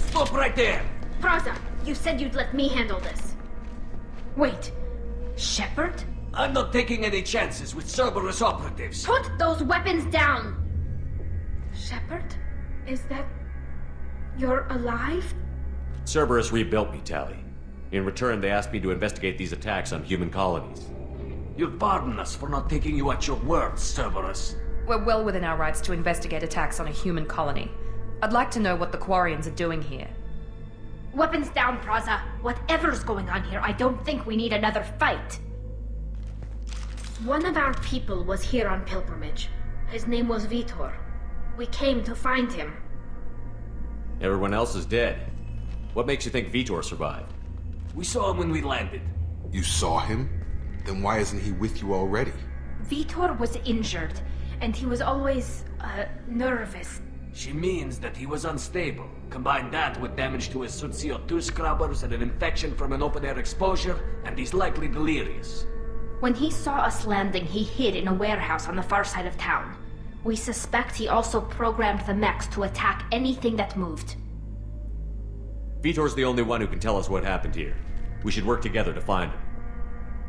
Stop right there! Praza, you said you'd let me handle this. Wait, Shepard? I'm not taking any chances with Cerberus operatives. Put those weapons down! Shepard? Is that... you're alive? Cerberus rebuilt me, Tally. In return, they asked me to investigate these attacks on human colonies. You'll pardon us for not taking you at your word, Cerberus. We're well within our rights to investigate attacks on a human colony. I'd like to know what the Quarians are doing here. Weapons down, Praza. Whatever's going on here, I don't think we need another fight. One of our people was here on pilgrimage. His name was Vitor. We came to find him. Everyone else is dead. What makes you think Vitor survived? We saw him when we landed. You saw him? Then why isn't he with you already? Vitor was injured, and he was always, nervous. She means that he was unstable. Combine that with damage to his suit CO2 scrubbers and an infection from an open-air exposure, and he's likely delirious. When he saw us landing, he hid in a warehouse on the far side of town. We suspect he also programmed the mechs to attack anything that moved. Vitor's the only one who can tell us what happened here. We should work together to find him.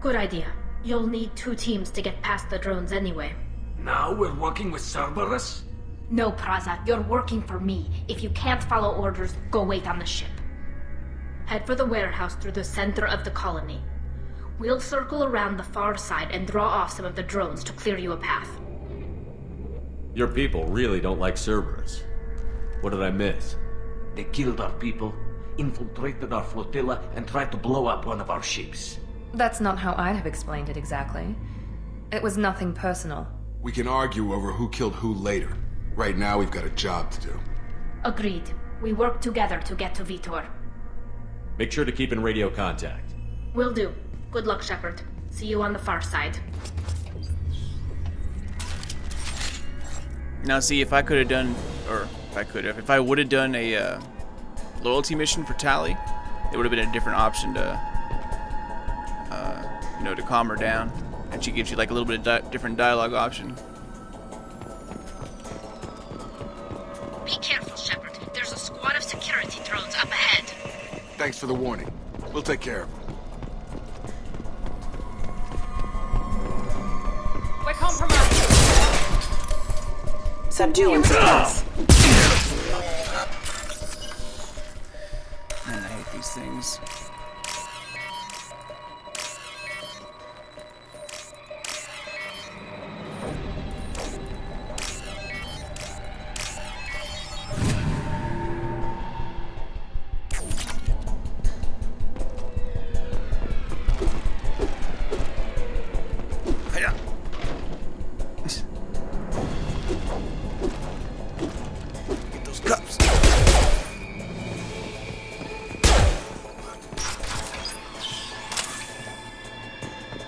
Good idea. You'll need 2 teams to get past the drones anyway. Now we're working with Cerberus? No, Praza, you're working for me. If you can't follow orders, go wait on the ship. Head for the warehouse through the center of the colony. We'll circle around the far side and draw off some of the drones to clear you a path. Your people really don't like Cerberus. What did I miss? They killed our people, infiltrated our flotilla, and tried to blow up one of our ships. That's not how I'd have explained it exactly. It was nothing personal. We can argue over who killed who later. Right now, we've got a job to do. Agreed. We work together to get to Vitor. Make sure to keep in radio contact. Will do. Good luck, Shepard. See you on the far side. Now, see, if I could have done, or if I would have done a loyalty mission for Tally, it would have been a different option to, you know, to calm her down, and she gives you like a little bit of different dialogue option. Be careful, Shepard. There's a squad of security drones up ahead. Thanks for the warning. We'll take care of them. We're compromised. Subdue and suppress. Man, I hate these things. Get those cups.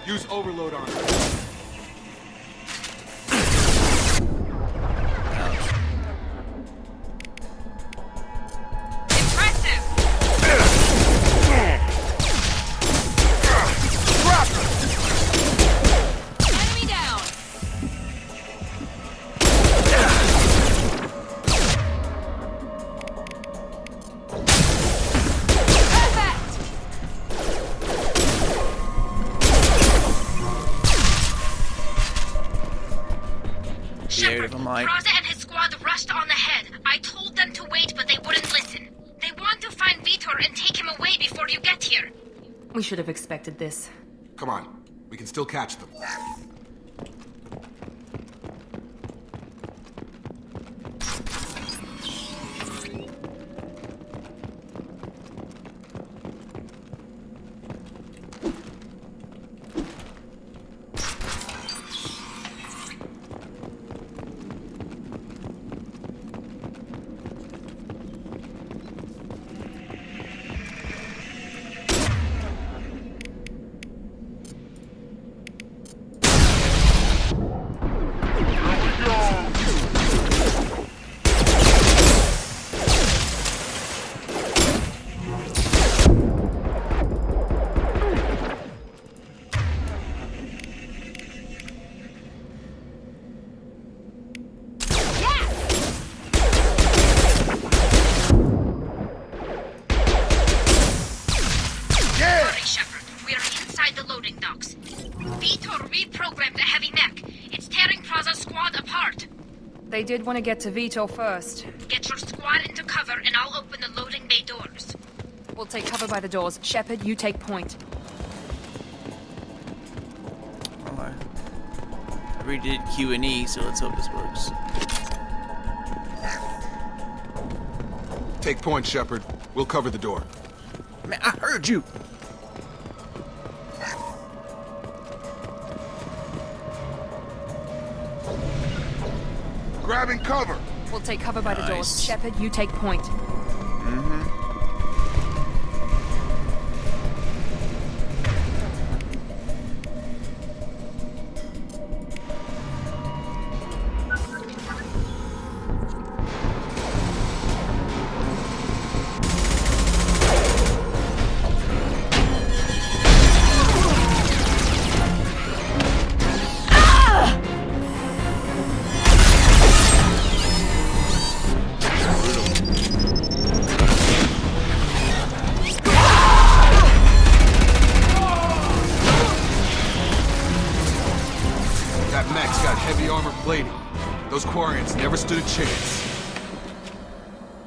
Use overload on it. Enemy down. Shepard, Like... Raza and his squad rushed on ahead. I told them to wait, but they wouldn't listen. They want to find Vitor and take him away before you get here. We should have expected this. Come on. We can still catch them. They did want to get to Vitor first. Get your squad into cover and I'll open the loading bay doors. We'll take cover by the doors. Shepard, you take point. Oh, I redid Q and E, so let's hope this works. Take point, Shepard. We'll cover the door. Man, I heard you. Grabbing cover. We'll take cover by the doors. Shepard, you take point. Those Quarians never stood a chance.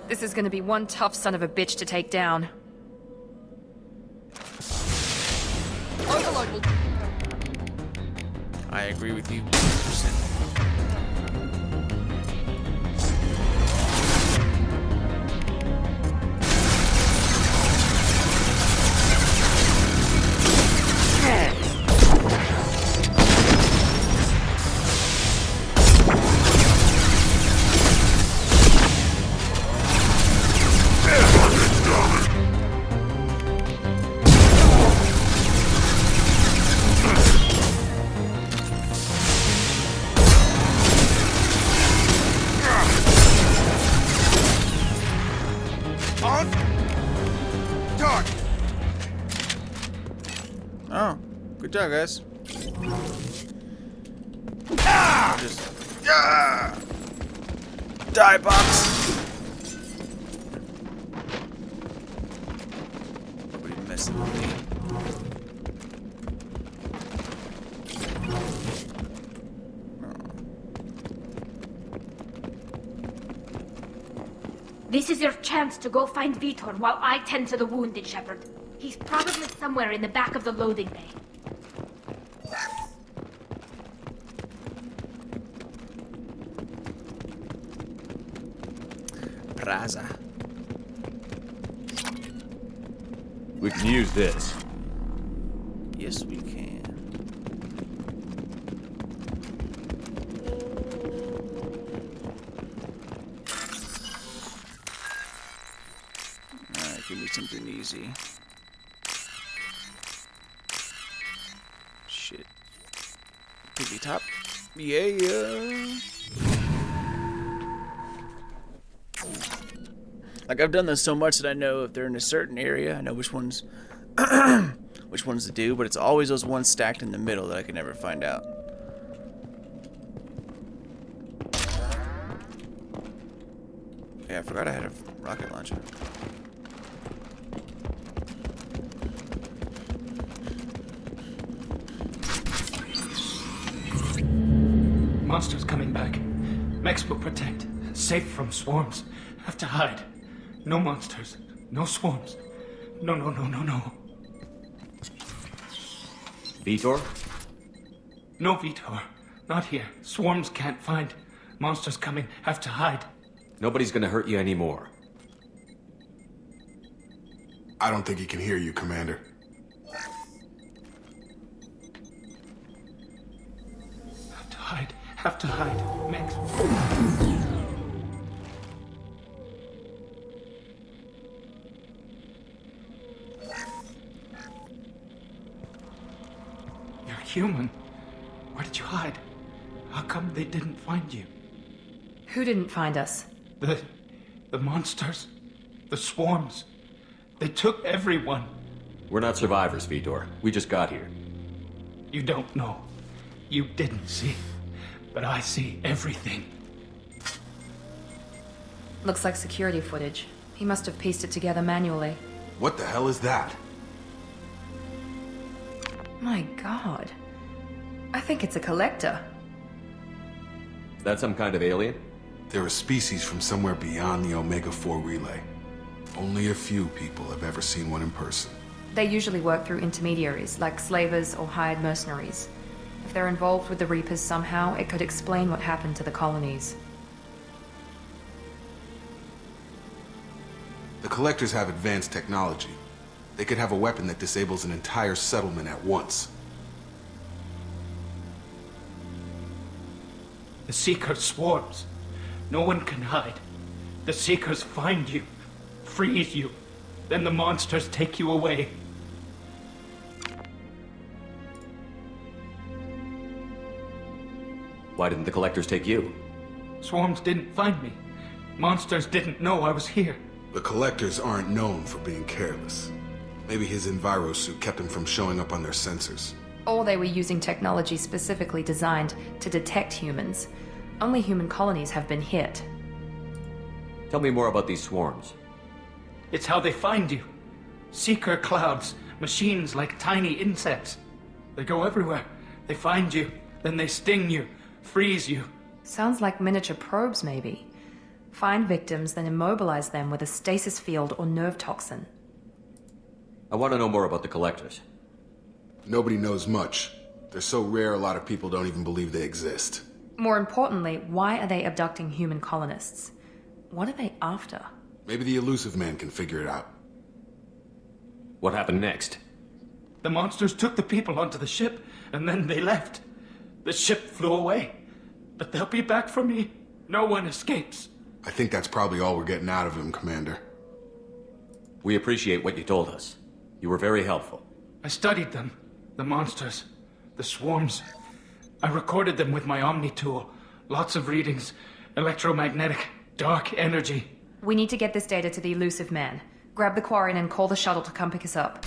This is gonna be one tough son of a bitch to take down. Overload will... I agree with you 100%. Oh, good job, guys. Die, box. Nobody messing with me. This is your chance to go find Vitor while I tend to the wounded, Shepard. He's probably somewhere in the back of the loading bay. Praza. We can use this. Yes, we can. Alright, give me something easy. Shit. Piggy top. Yeah. Like, I've done this so much that I know if they're in a certain area, I know which ones which ones to do, but it's always those ones stacked in the middle that I can never find out. Yeah, I forgot I had a rocket launcher. Monsters coming back. Mechs will protect. Safe from swarms. Have to hide. No monsters. No swarms. No. Vitor? No Vitor. Not here. Swarms can't find. Monsters coming. Have to hide. Nobody's gonna hurt you anymore. I don't think he can hear you, Commander. Have to hide. Mechs. You're human. Where did you hide? How come they didn't find you? Who didn't find us? The monsters. The swarms. They took everyone. We're not survivors, Vitor. We just got here. You don't know. You didn't see. But I see everything. Looks like security footage. He must have pieced it together manually. What the hell is that? My god. I think it's a collector. Is that some kind of alien? They're a species from somewhere beyond the Omega-4 relay. Only a few people have ever seen one in person. They usually work through intermediaries, like slavers or hired mercenaries. If they're involved with the Reapers somehow, it could explain what happened to the colonies. The Collectors have advanced technology. They could have a weapon that disables an entire settlement at once. The Seeker swarms. No one can hide. The Seekers find you, freeze you, then the monsters take you away. Why didn't the Collectors take you? Swarms didn't find me. Monsters didn't know I was here. The Collectors aren't known for being careless. Maybe his Enviro suit kept him from showing up on their sensors. Or they were using technology specifically designed to detect humans. Only human colonies have been hit. Tell me more about these swarms. It's how they find you. Seeker clouds, machines like tiny insects. They go everywhere. They find you, then they sting you, freeze you. Sounds like miniature probes, maybe. Find victims, then immobilize them with a stasis field or nerve toxin. I want to know more about the Collectors. Nobody knows much. They're so rare a lot of people don't even believe they exist. More importantly, why are they abducting human colonists? What are they after? Maybe the Elusive Man can figure it out. What happened next? The monsters took the people onto the ship, and then they left. The ship flew away. But they'll be back for me. No one escapes. I think that's probably all we're getting out of him, Commander. We appreciate what you told us. You were very helpful. I studied them. The monsters. The swarms. I recorded them with my Omni tool. Lots of readings. Electromagnetic. Dark energy. We need to get this data to the Elusive Man. Grab the Quarian and call the shuttle to come pick us up.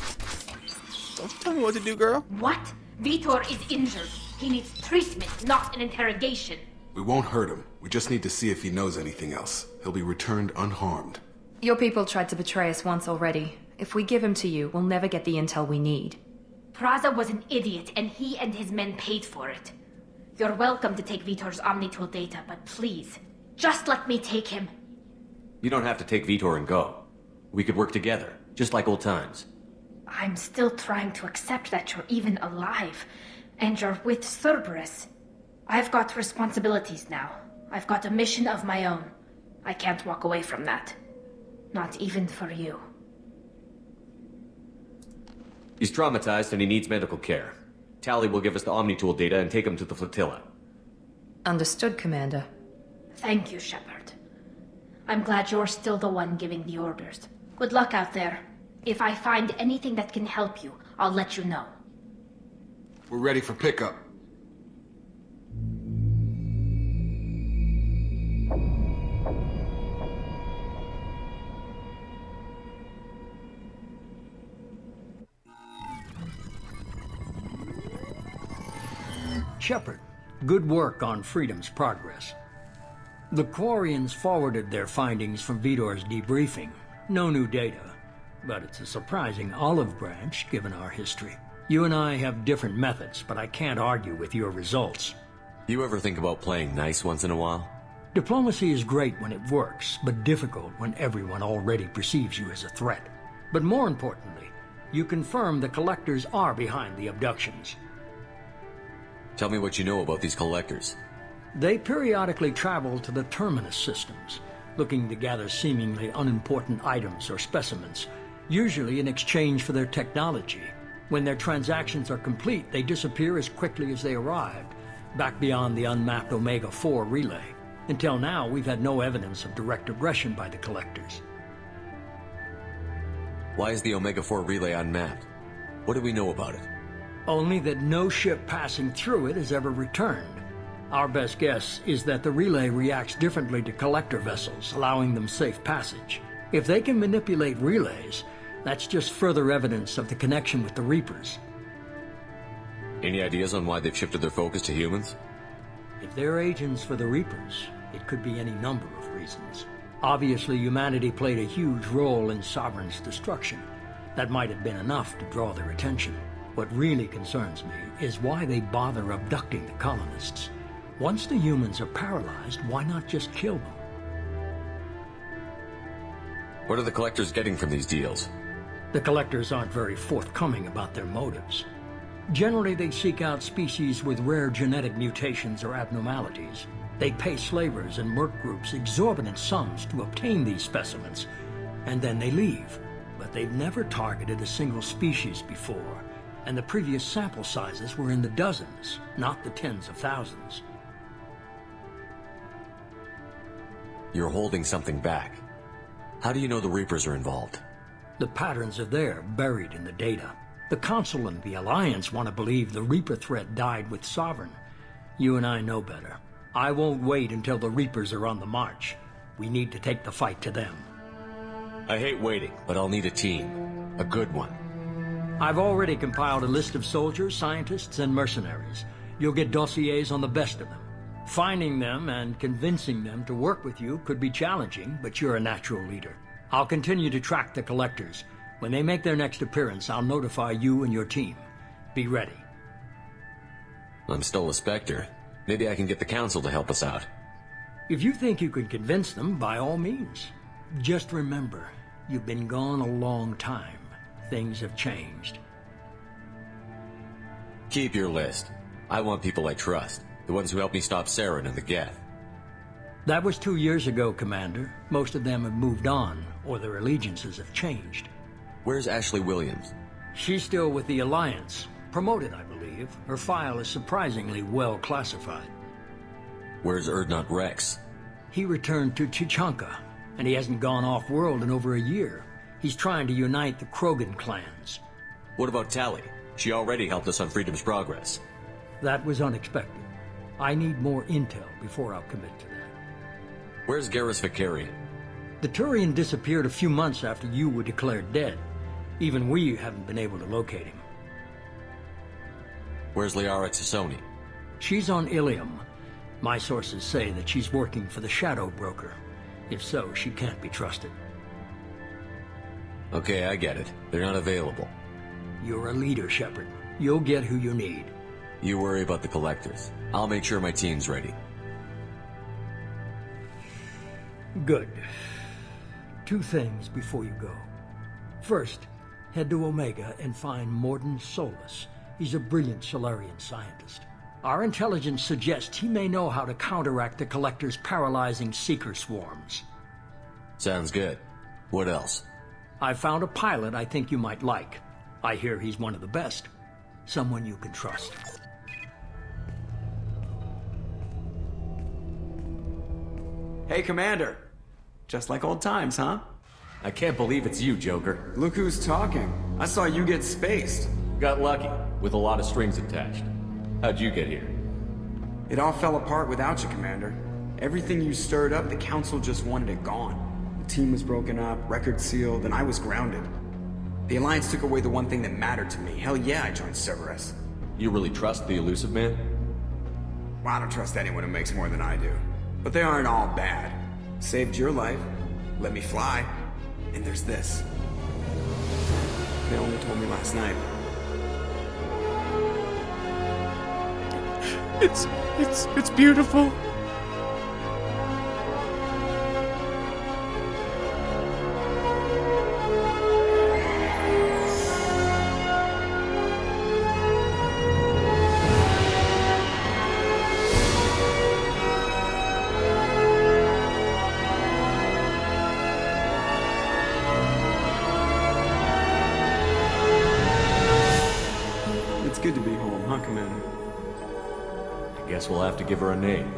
Don't tell me what to do, girl. What? Vitor is injured. He needs treatment, not an interrogation. We won't hurt him. We just need to see if he knows anything else. He'll be returned unharmed. Your people tried to betray us once already. If we give him to you, we'll never get the intel we need. Praza was an idiot, and he and his men paid for it. You're welcome to take Vitor's Omnitool data, but please, just let me take him. You don't have to take Vitor and go. We could work together, just like old times. I'm still trying to accept that you're even alive, and you're with Cerberus. I've got responsibilities now. I've got a mission of my own. I can't walk away from that. Not even for you. He's traumatized and he needs medical care. Tally will give us the Omnitool data and take him to the flotilla. Understood, Commander. Thank you, Shepard. I'm glad you're still the one giving the orders. Good luck out there. If I find anything that can help you, I'll let you know. We're ready for pickup. Shepard, good work on Freedom's progress. The Quarians forwarded their findings from Vitor's debriefing. No new data, but it's a surprising olive branch given our history. You and I have different methods, but I can't argue with your results. You ever think about playing nice once in a while? Diplomacy is great when it works, but difficult when everyone already perceives you as a threat. But more importantly, you confirm the Collectors are behind the abductions. Tell me what you know about these Collectors. They periodically travel to the Terminus systems, looking to gather seemingly unimportant items or specimens, usually in exchange for their technology. When their transactions are complete, they disappear as quickly as they arrived, back beyond the unmapped Omega-4 relay. Until now, we've had no evidence of direct aggression by the Collectors. Why is the Omega-4 relay unmapped? What do we know about it? Only that no ship passing through it has ever returned. Our best guess is that the relay reacts differently to Collector vessels, allowing them safe passage. If they can manipulate relays, that's just further evidence of the connection with the Reapers. Any ideas on why they've shifted their focus to humans? If they're agents for the Reapers, it could be any number of reasons. Obviously, humanity played a huge role in Sovereign's destruction. That might have been enough to draw their attention. What really concerns me is why they bother abducting the colonists. Once the humans are paralyzed, why not just kill them? What are the Collectors getting from these deals? The Collectors aren't very forthcoming about their motives. Generally, they seek out species with rare genetic mutations or abnormalities. They pay slavers and merc groups exorbitant sums to obtain these specimens, and then they leave. But they've never targeted a single species before, and the previous sample sizes were in the dozens, not the tens of thousands. You're holding something back. How do you know the Reapers are involved? The patterns are there, buried in the data. The Council and the Alliance want to believe the Reaper threat died with Sovereign. You and I know better. I won't wait until the Reapers are on the march. We need to take the fight to them. I hate waiting, but I'll need a team. A good one. I've already compiled a list of soldiers, scientists, and mercenaries. You'll get dossiers on the best of them. Finding them and convincing them to work with you could be challenging, but you're a natural leader. I'll continue to track the Collectors. When they make their next appearance, I'll notify you and your team. Be ready. I'm still a Spectre. Maybe I can get the Council to help us out. If you think you can convince them, by all means. Just remember, you've been gone a long time. Things have changed. Keep your list. I want people I trust. The ones who helped me stop Saren and the Geth. That was 2 years ago, Commander. Most of them have moved on, or their allegiances have changed. Where's Ashley Williams? She's still with the Alliance. Promoted, I believe. Her file is surprisingly well classified. Where's Erdnot Rex? He returned to Chichanka, and he hasn't gone off-world in over a year. He's trying to unite the Krogan clans. What about Tally? She already helped us on Freedom's Progress. That was unexpected. I need more intel before I'll commit to that. Where's Garrus Vicarian? The Turian disappeared a few months after you were declared dead. Even we haven't been able to locate him. Where's Liara Tassoni? She's on Ilium. My sources say that she's working for the Shadow Broker. If so, she can't be trusted. Okay, I get it. They're not available. You're a leader, Shepard. You'll get who you need. You worry about the Collectors. I'll make sure my team's ready. Good. 2 things before you go. First, head to Omega and find Mordin Solus. He's a brilliant Solarian scientist. Our intelligence suggests he may know how to counteract the Collector's paralyzing Seeker swarms. Sounds good. What else? I found a pilot I think you might like. I hear he's one of the best. Someone you can trust. Hey, Commander. Just like old times, huh? I can't believe it's you, Joker. Look who's talking. I saw you get spaced. Got lucky, with a lot of strings attached. How'd you get here? It all fell apart without you, Commander. Everything you stirred up, the Council just wanted it gone. The team was broken up, records sealed, and I was grounded. The Alliance took away the one thing that mattered to me. Hell yeah, I joined Cerberus. You really trust the Elusive Man? Well, I don't trust anyone who makes more than I do. But they aren't all bad. Saved your life, let me fly, and there's this. They only told me last night. It's beautiful. It's good to be home, huh, Commander? I guess we'll have to give her a name.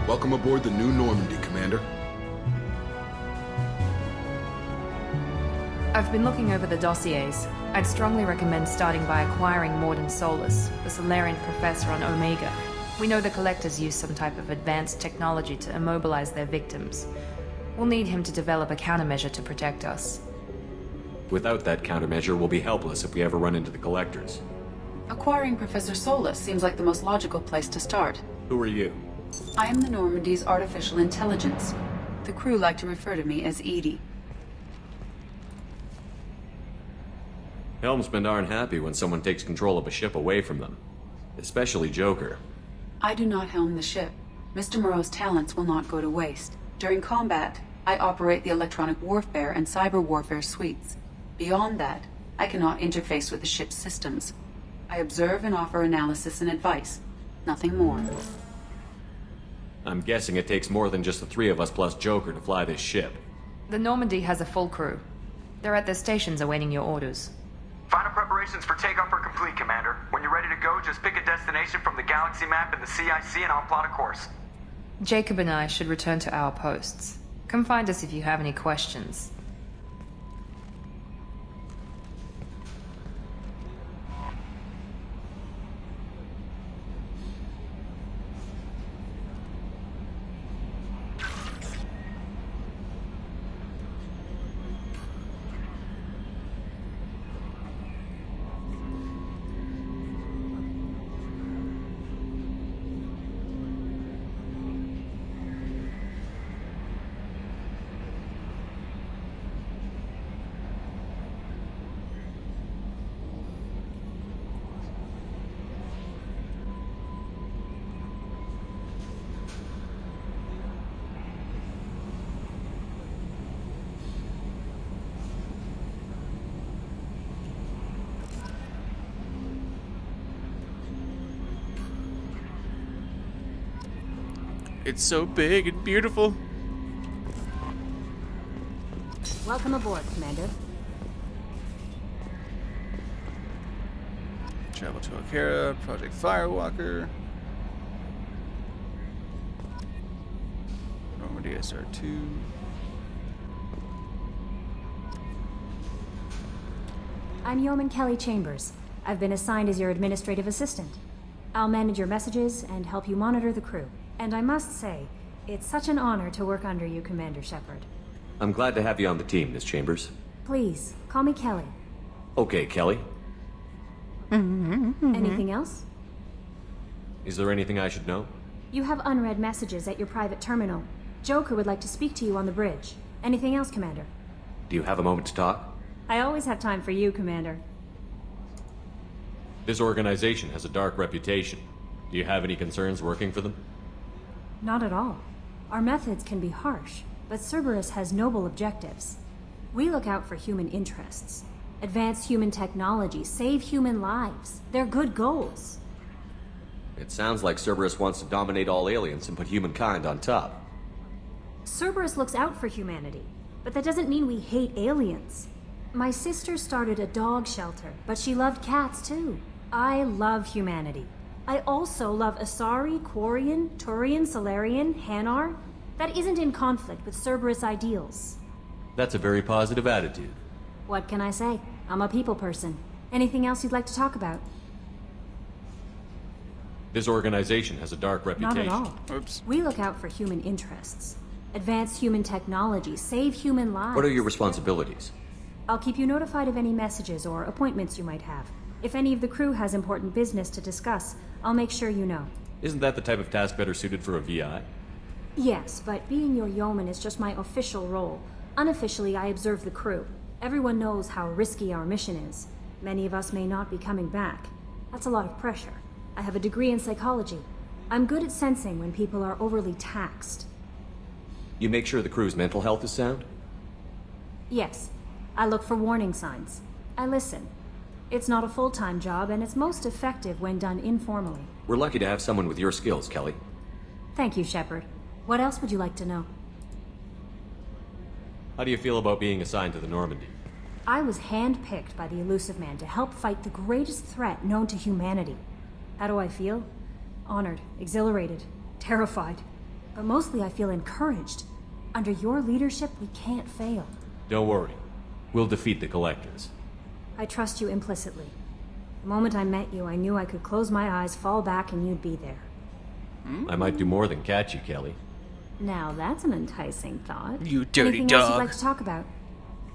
Welcome aboard the New Normandy, Commander. I've been looking over the dossiers. I'd strongly recommend starting by acquiring Mordin Solus, the Solarian professor on Omega. We know the Collectors use some type of advanced technology to immobilize their victims. We'll need him to develop a countermeasure to protect us. Without that countermeasure, we'll be helpless if we ever run into the Collectors. Acquiring Professor Solus seems like the most logical place to start. Who are you? I am the Normandy's artificial intelligence. The crew like to refer to me as Edie. Helmsmen aren't happy when someone takes control of a ship away from them. Especially Joker. I do not helm the ship. Mr. Moreau's talents will not go to waste. During combat, I operate the electronic warfare and cyber warfare suites. Beyond that, I cannot interface with the ship's systems. I observe and offer analysis and advice. Nothing more. I'm guessing it takes more than just the 3 of us plus Joker to fly this ship. The Normandy has a full crew. They're at their stations awaiting your orders. Final preparations for takeoff are complete, Commander. When you're ready to go, just pick a destination from the galaxy map in the CIC and I'll plot a course. Jacob and I should return to our posts. Come find us if you have any questions. It's so big and beautiful. Welcome aboard, Commander. Travel to Okara, Project Firewalker. Normandy SR2. I'm Yeoman Kelly Chambers. I've been assigned as your administrative assistant. I'll manage your messages and help you monitor the crew. And I must say, it's such an honor to work under you, Commander Shepard. I'm glad to have you on the team, Miss Chambers. Please, call me Kelly. Okay, Kelly. Anything else? Is there anything I should know? You have unread messages at your private terminal. Joker would like to speak to you on the bridge. Anything else, Commander? Do you have a moment to talk? I always have time for you, Commander. This organization has a dark reputation. Do you have any concerns working for them? Not at all. Our methods can be harsh, but Cerberus has noble objectives. We look out for human interests. Advance human technology, save human lives. They're good goals. It sounds like Cerberus wants to dominate all aliens and put humankind on top. Cerberus looks out for humanity, but that doesn't mean we hate aliens. My sister started a dog shelter, but she loved cats too. I love humanity. I also love Asari, Quarian, Turian, Solarian, Hanar. That isn't in conflict with Cerberus ideals. That's a very positive attitude. What can I say? I'm a people person. Anything else you'd like to talk about? This organization has a dark reputation. Not at all. Oops. We look out for human interests. Advance human technology, save human lives. What are your responsibilities? I'll keep you notified of any messages or appointments you might have. If any of the crew has important business to discuss, I'll make sure you know. Isn't that the type of task better suited for a VI? Yes, but being your yeoman is just my official role. Unofficially, I observe the crew. Everyone knows how risky our mission is. Many of us may not be coming back. That's a lot of pressure. I have a degree in psychology. I'm good at sensing when people are overly taxed. You make sure the crew's mental health is sound? Yes. I look for warning signs. I listen. It's not a full-time job, and it's most effective when done informally. We're lucky to have someone with your skills, Kelly. Thank you, Shepard. What else would you like to know? How do you feel about being assigned to the Normandy? I was handpicked by the Elusive Man to help fight the greatest threat known to humanity. How do I feel? Honored, exhilarated, terrified. But mostly I feel encouraged. Under your leadership, we can't fail. Don't worry. We'll defeat the Collectors. I trust you implicitly. The moment I met you, I knew I could close my eyes, fall back, and you'd be there. I might do more than catch you, Kelly. Now that's an enticing thought. You dirty Anything dog. else you'd like to talk about?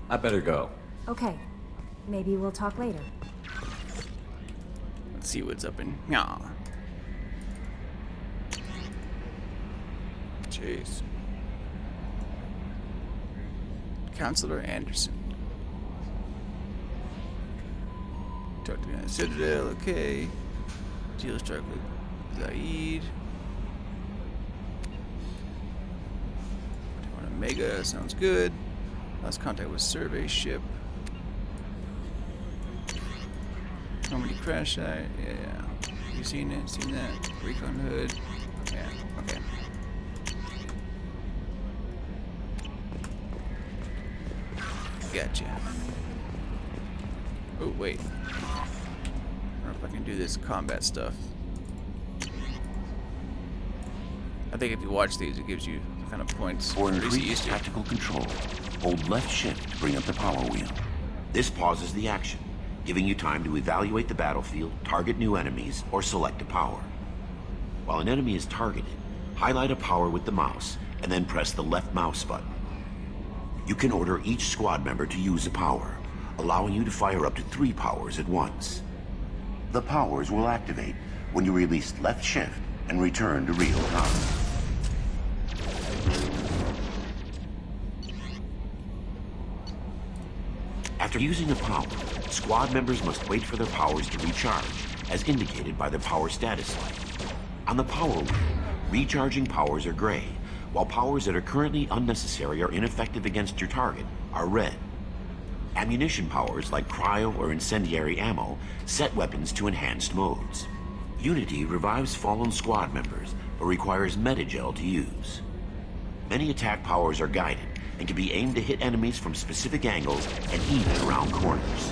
I better go. Okay. Maybe we'll talk later. Let's see what's up in. Yeah. Jeez. Counselor Anderson. Talk to me on the Citadel, okay. Deal strike with Zaid. On Omega, sounds good. Lost contact with survey ship. Normandy crash site, yeah. You seen it? Seen that? Recon hood. Yeah, okay. Gotcha. Oh, wait. I don't know if I can do this combat stuff. I think if you watch these, it gives you kind of points. For Pretty increased used to. tactical control, hold left shift to bring up the power wheel. This pauses the action, giving you time to evaluate the battlefield, target new enemies, or select a power. While an enemy is targeted, highlight a power with the mouse, and then press the left mouse button. You can order each squad member to use a power, allowing you to fire up to 3 powers at once. The powers will activate when you release left shift and return to real time. After using a power, squad members must wait for their powers to recharge, as indicated by the power status light. On the power wheel, recharging powers are gray, while powers that are currently unnecessary or ineffective against your target are red. Ammunition powers like cryo or incendiary ammo set weapons to enhanced modes. Unity revives fallen squad members, but requires metagel to use. Many attack powers are guided and can be aimed to hit enemies from specific angles and even around corners.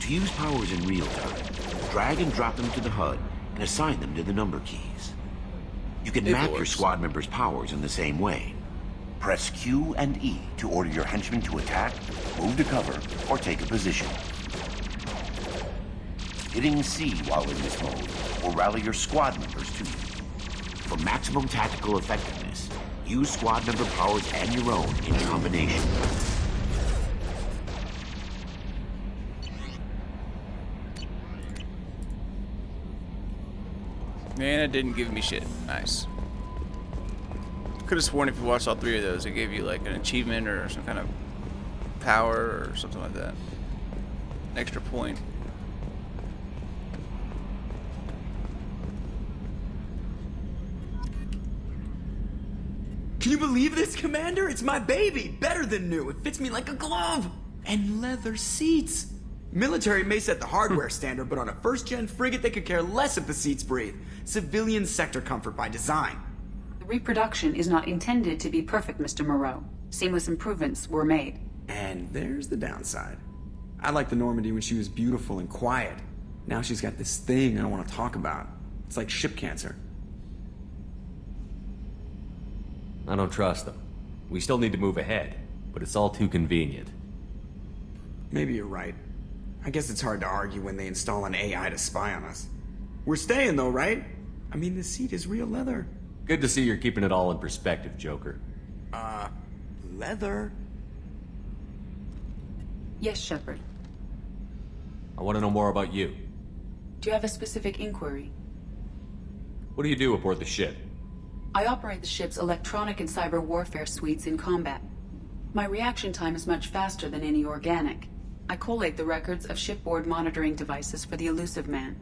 To use powers in real time, drag and drop them to the HUD and assign them to the number keys. You can map your squad members' powers in the same way. Press Q and E to order your henchmen to attack, move to cover, or take a position. Hitting C while in this mode will rally your squad members to you. For maximum tactical effectiveness, use squad member powers and your own in combination. Man, it didn't give me shit. Nice. Could have sworn if you watched all 3 of those, it gave you like an achievement or some kind of power or something like that. An extra point. Can you believe this, Commander? It's my baby! Better than new. It fits me like a glove! And leather seats! Military may set the hardware standard, but on a first-gen frigate, they could care less if the seats breathe. Civilian sector comfort by design. The reproduction is not intended to be perfect, Mr. Moreau. Seamless improvements were made. And there's the downside. I liked the Normandy when she was beautiful and quiet. Now she's got this thing I don't want to talk about. It's like ship cancer. I don't trust them. We still need to move ahead, but it's all too convenient. Maybe you're right. I guess it's hard to argue when they install an AI to spy on us. We're staying though, right? I mean, the seat is real leather. Good to see you're keeping it all in perspective, Joker. Leather? Yes, Shepard. I want to know more about you. Do you have a specific inquiry? What do you do aboard the ship? I operate the ship's electronic and cyber warfare suites in combat. My reaction time is much faster than any organic. I collate the records of shipboard monitoring devices for the Elusive Man.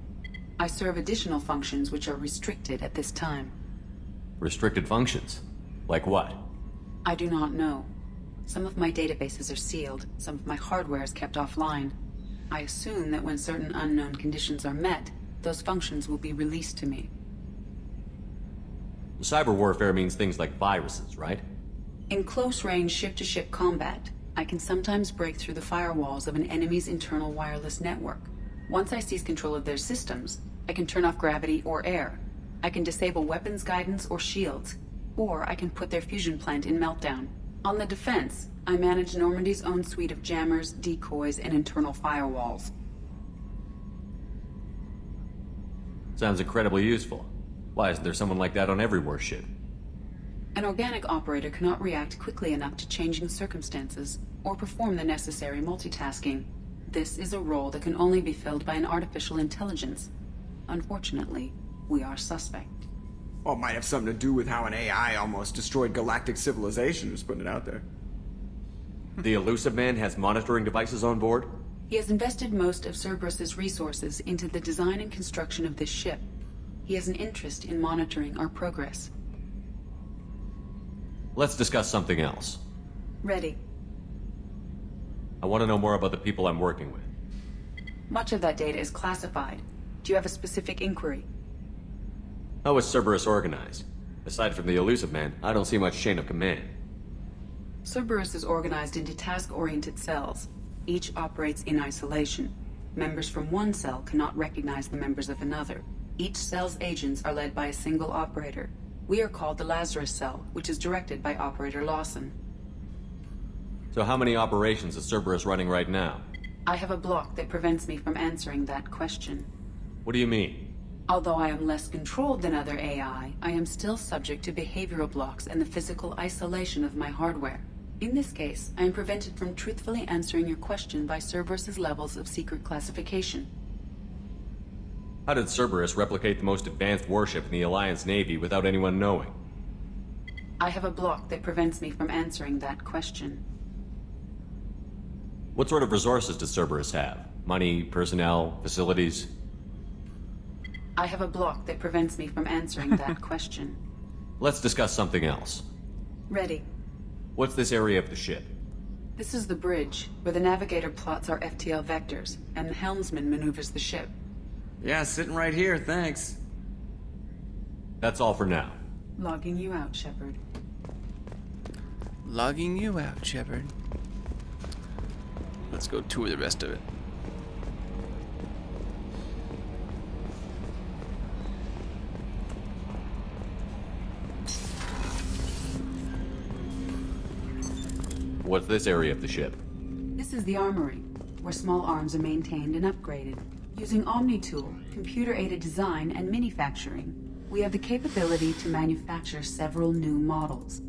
I serve additional functions which are restricted at this time. Restricted functions? Like what? I do not know. Some of my databases are sealed, some of my hardware is kept offline. I assume that when certain unknown conditions are met, those functions will be released to me. Cyber warfare means things like viruses, right? In close-range ship-to-ship combat, I can sometimes break through the firewalls of an enemy's internal wireless network. Once I seize control of their systems, I can turn off gravity or air. I can disable weapons guidance or shields, or I can put their fusion plant in meltdown. On the defense, I manage Normandy's own suite of jammers, decoys, and internal firewalls. Sounds incredibly useful. Why isn't there someone like that on every warship? An organic operator cannot react quickly enough to changing circumstances or perform the necessary multitasking. This is a role that can only be filled by an artificial intelligence. Unfortunately, we are suspect. Well, it might have something to do with how an AI almost destroyed galactic civilization, just putting it out there. The Elusive Man has monitoring devices on board? He has invested most of Cerberus's resources into the design and construction of this ship. He has an interest in monitoring our progress. Let's discuss something else. Ready. I want to know more about the people I'm working with. Much of that data is classified. Do you have a specific inquiry? How is Cerberus organized? Aside from the Elusive Man, I don't see much chain of command. Cerberus is organized into task-oriented cells. Each operates in isolation. members from one cell cannot recognize the members of another. Each cell's agents are led by a single operator. We are called the Lazarus Cell, which is directed by Operator Lawson. So how many operations is Cerberus running right now? I have a block that prevents me from answering that question. What do you mean? Although I am less controlled than other AI, I am still subject to behavioral blocks and the physical isolation of my hardware. In this case, I am prevented from truthfully answering your question by Cerberus's levels of secret classification. How did Cerberus replicate the most advanced warship in the Alliance Navy without anyone knowing? I have a block that prevents me from answering that question. What sort of resources does Cerberus have? Money, personnel, facilities? I have a block that prevents me from answering that question. Let's discuss something else. Ready. What's this area of the ship? This is the bridge, where the navigator plots our FTL vectors, and the helmsman maneuvers the ship. Yeah, sitting right here, thanks. That's all for now. Logging you out, Shepard. Logging you out, Shepard. Let's go tour the rest of it. What's this area of the ship? This is the armory, where small arms are maintained and upgraded. Using Omni-Tool, computer-aided design, and manufacturing, we have the capability to manufacture several new models.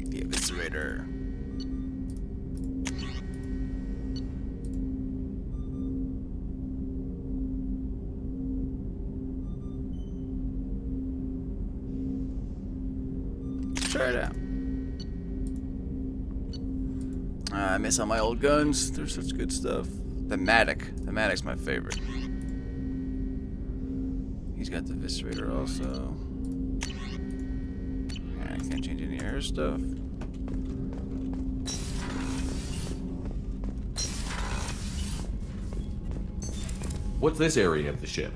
The Eviscerator. Try it out. I miss all my old guns. They're such good stuff. The Matic's my favorite. He's got the Eviscerator also. I can't change any air stuff. What's this area of the ship?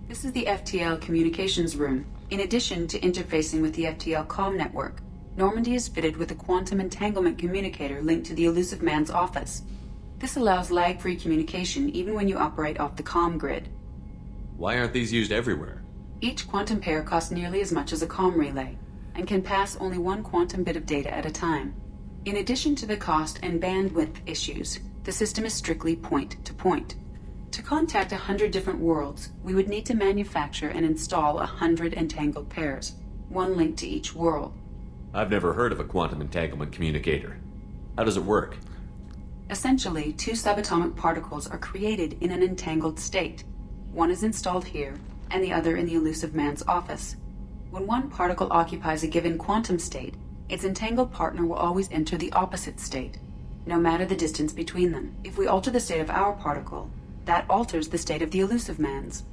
This is the FTL communications room. In addition to interfacing with the FTL comm network, Normandy is fitted with a quantum entanglement communicator linked to the Elusive Man's office. This allows lag-free communication even when you operate off the comm grid. Why aren't these used everywhere? Each quantum pair costs nearly as much as a comm relay, and can pass only one quantum bit of data at a time. In addition to the cost and bandwidth issues, the system is strictly point-to-point. To contact 100 different worlds, we would need to manufacture and install 100 entangled pairs, one linked to each world. I've never heard of a quantum entanglement communicator. How does it work? Essentially, two subatomic particles are created in an entangled state. One is installed here, and the other in the Elusive Man's office. When one particle occupies a given quantum state, its entangled partner will always enter the opposite state, no matter the distance between them. If we alter the state of our particle, that alters the state of the Elusive Man's.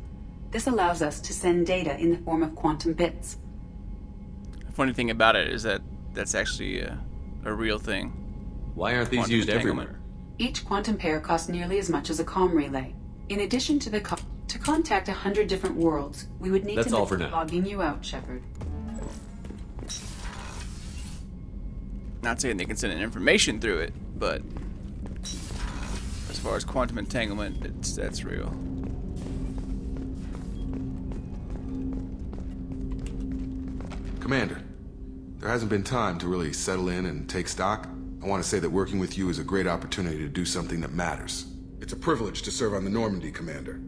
This allows us to send data in the form of quantum bits. The funny thing about it is that that's actually a real thing. Why aren't these used everywhere? Each quantum pair costs nearly as much as a comm relay. In addition to to contact 100 different worlds, we would need That's all for now. Logging you out, Shepard. Not saying they can send information through it, but as far as quantum entanglement, that's real. Commander, there hasn't been time to really settle in and take stock. I want to say that working with you is a great opportunity to do something that matters. It's a privilege to serve on the Normandy, Commander.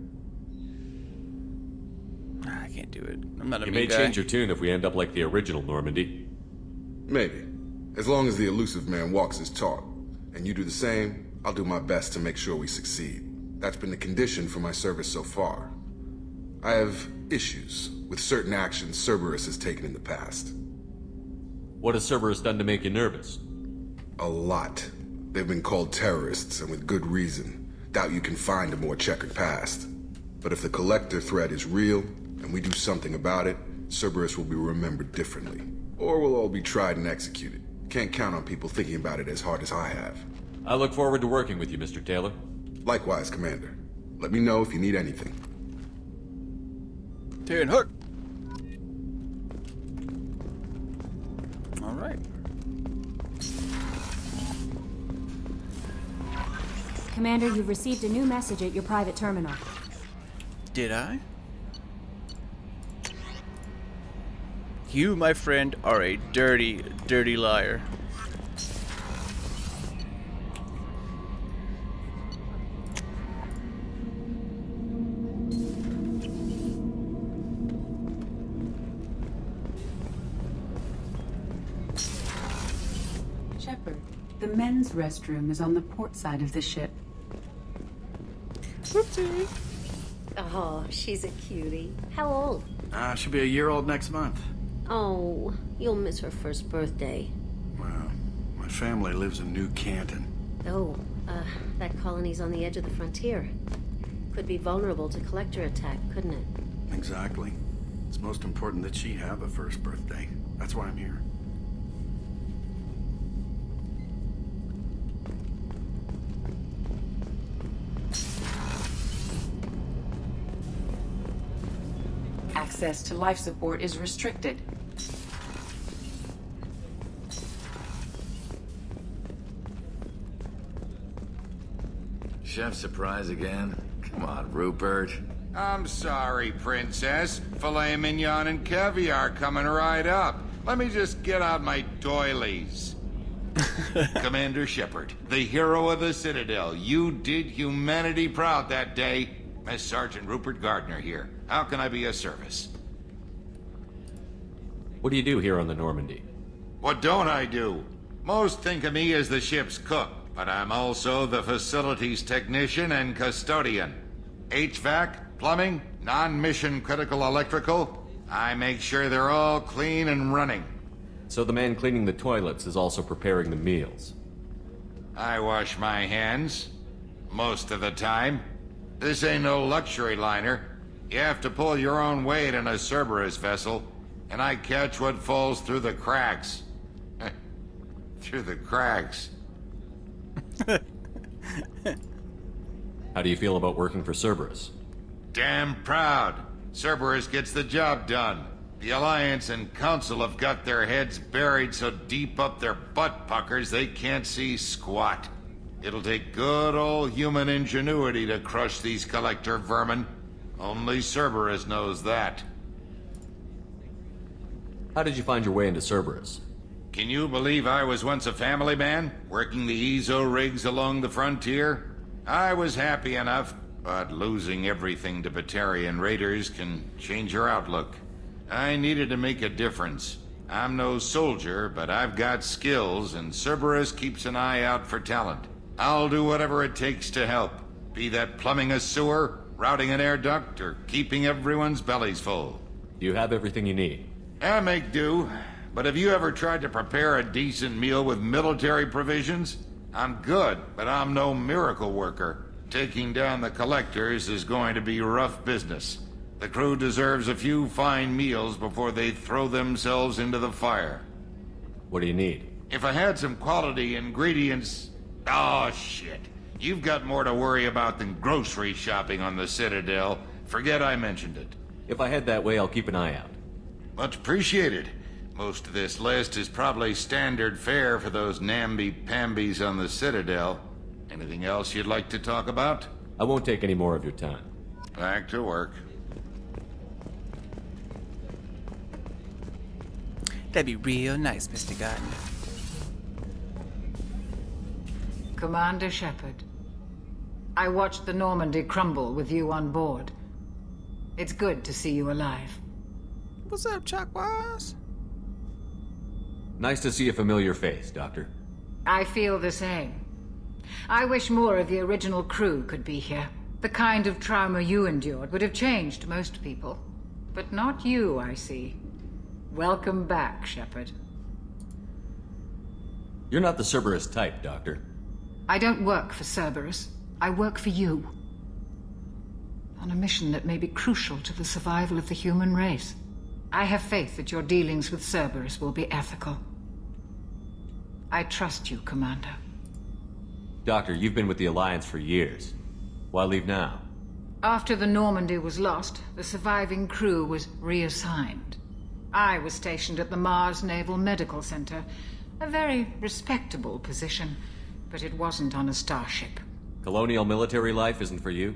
I can't do it. I'm not a You big may guy. change your tune if we end up like the original Normandy. Maybe. As long as the Elusive Man walks his talk, and you do the same, I'll do my best to make sure we succeed. That's been the condition for my service so far. I have issues with certain actions Cerberus has taken in the past. What has Cerberus done to make you nervous? A lot. They've been called terrorists, and with good reason. Doubt you can find a more checkered past. But if the Collector threat is real, and we do something about it, Cerberus will be remembered differently. Or we'll all be tried and executed. Can't count on people thinking about it as hard as I have. I look forward to working with you, Mr. Taylor. Likewise, Commander. Let me know if you need anything. Turn hook. All right. Commander, you've received a new message at your private terminal. Did I? You, my friend, are a dirty, dirty liar. Shepard, the men's restroom is on the port side of the ship. Whoopsie. Oh, she's a cutie. How old? She'll be a year old next month. Oh, you'll miss her first birthday. Well, my family lives in New Canton. Oh, that colony's on the edge of the frontier. Could be vulnerable to collector attack, couldn't it? Exactly. It's most important that she have a first birthday. That's why I'm here. Access to life support is restricted. Chef surprise again? Come on, Rupert. I'm sorry, Princess. Filet mignon and caviar coming right up. Let me just get out my doilies. Commander Shepard, the hero of the Citadel. You did humanity proud that day. Miss Sergeant Rupert Gardner here. How can I be of service? What do you do here on the Normandy? What don't I do? Most think of me as the ship's cook, but I'm also the facilities technician and custodian. HVAC, plumbing, non-mission critical electrical. I make sure they're all clean and running. So the man cleaning the toilets is also preparing the meals. I wash my hands. Most of the time. This ain't no luxury liner. You have to pull your own weight in a Cerberus vessel, and I catch what falls through the cracks. Through the cracks. How do you feel about working for Cerberus? Damn proud. Cerberus gets the job done. The Alliance and Council have got their heads buried so deep up their butt puckers they can't see squat. It'll take good old human ingenuity to crush these collector vermin. Only Cerberus knows that. How did you find your way into Cerberus? Can you believe I was once a family man, working the EZO rigs along the frontier? I was happy enough, but losing everything to Batarian raiders can change your outlook. I needed to make a difference. I'm no soldier, but I've got skills, and Cerberus keeps an eye out for talent. I'll do whatever it takes to help, be that plumbing a sewer, routing an air duct, or keeping everyone's bellies full. Do you have everything you need? I make do, but have you ever tried to prepare a decent meal with military provisions? I'm good, but I'm no miracle worker. Taking down the collectors is going to be rough business. The crew deserves a few fine meals before they throw themselves into the fire. What do you need? If I had some quality ingredients... Oh, shit. You've got more to worry about than grocery shopping on the Citadel. Forget I mentioned it. If I head that way, I'll keep an eye out. Much appreciated. Most of this list is probably standard fare for those namby-pambies on the Citadel. Anything else you'd like to talk about? I won't take any more of your time. Back to work. That'd be real nice, Mr. Gardner. Commander Shepard, I watched the Normandy crumble with you on board. It's good to see you alive. What's up, Chuckwise? Nice to see a familiar face, Doctor. I feel the same. I wish more of the original crew could be here. The kind of trauma you endured would have changed most people. But not you, I see. Welcome back, Shepard. You're not the Cerberus type, Doctor. I don't work for Cerberus. I work for you. On a mission that may be crucial to the survival of the human race. I have faith that your dealings with Cerberus will be ethical. I trust you, Commander. Doctor, you've been with the Alliance for years. Why leave now? After the Normandy was lost, the surviving crew was reassigned. I was stationed at the Mars Naval Medical Center, A very respectable position, but it wasn't on a starship. Colonial military life isn't for you?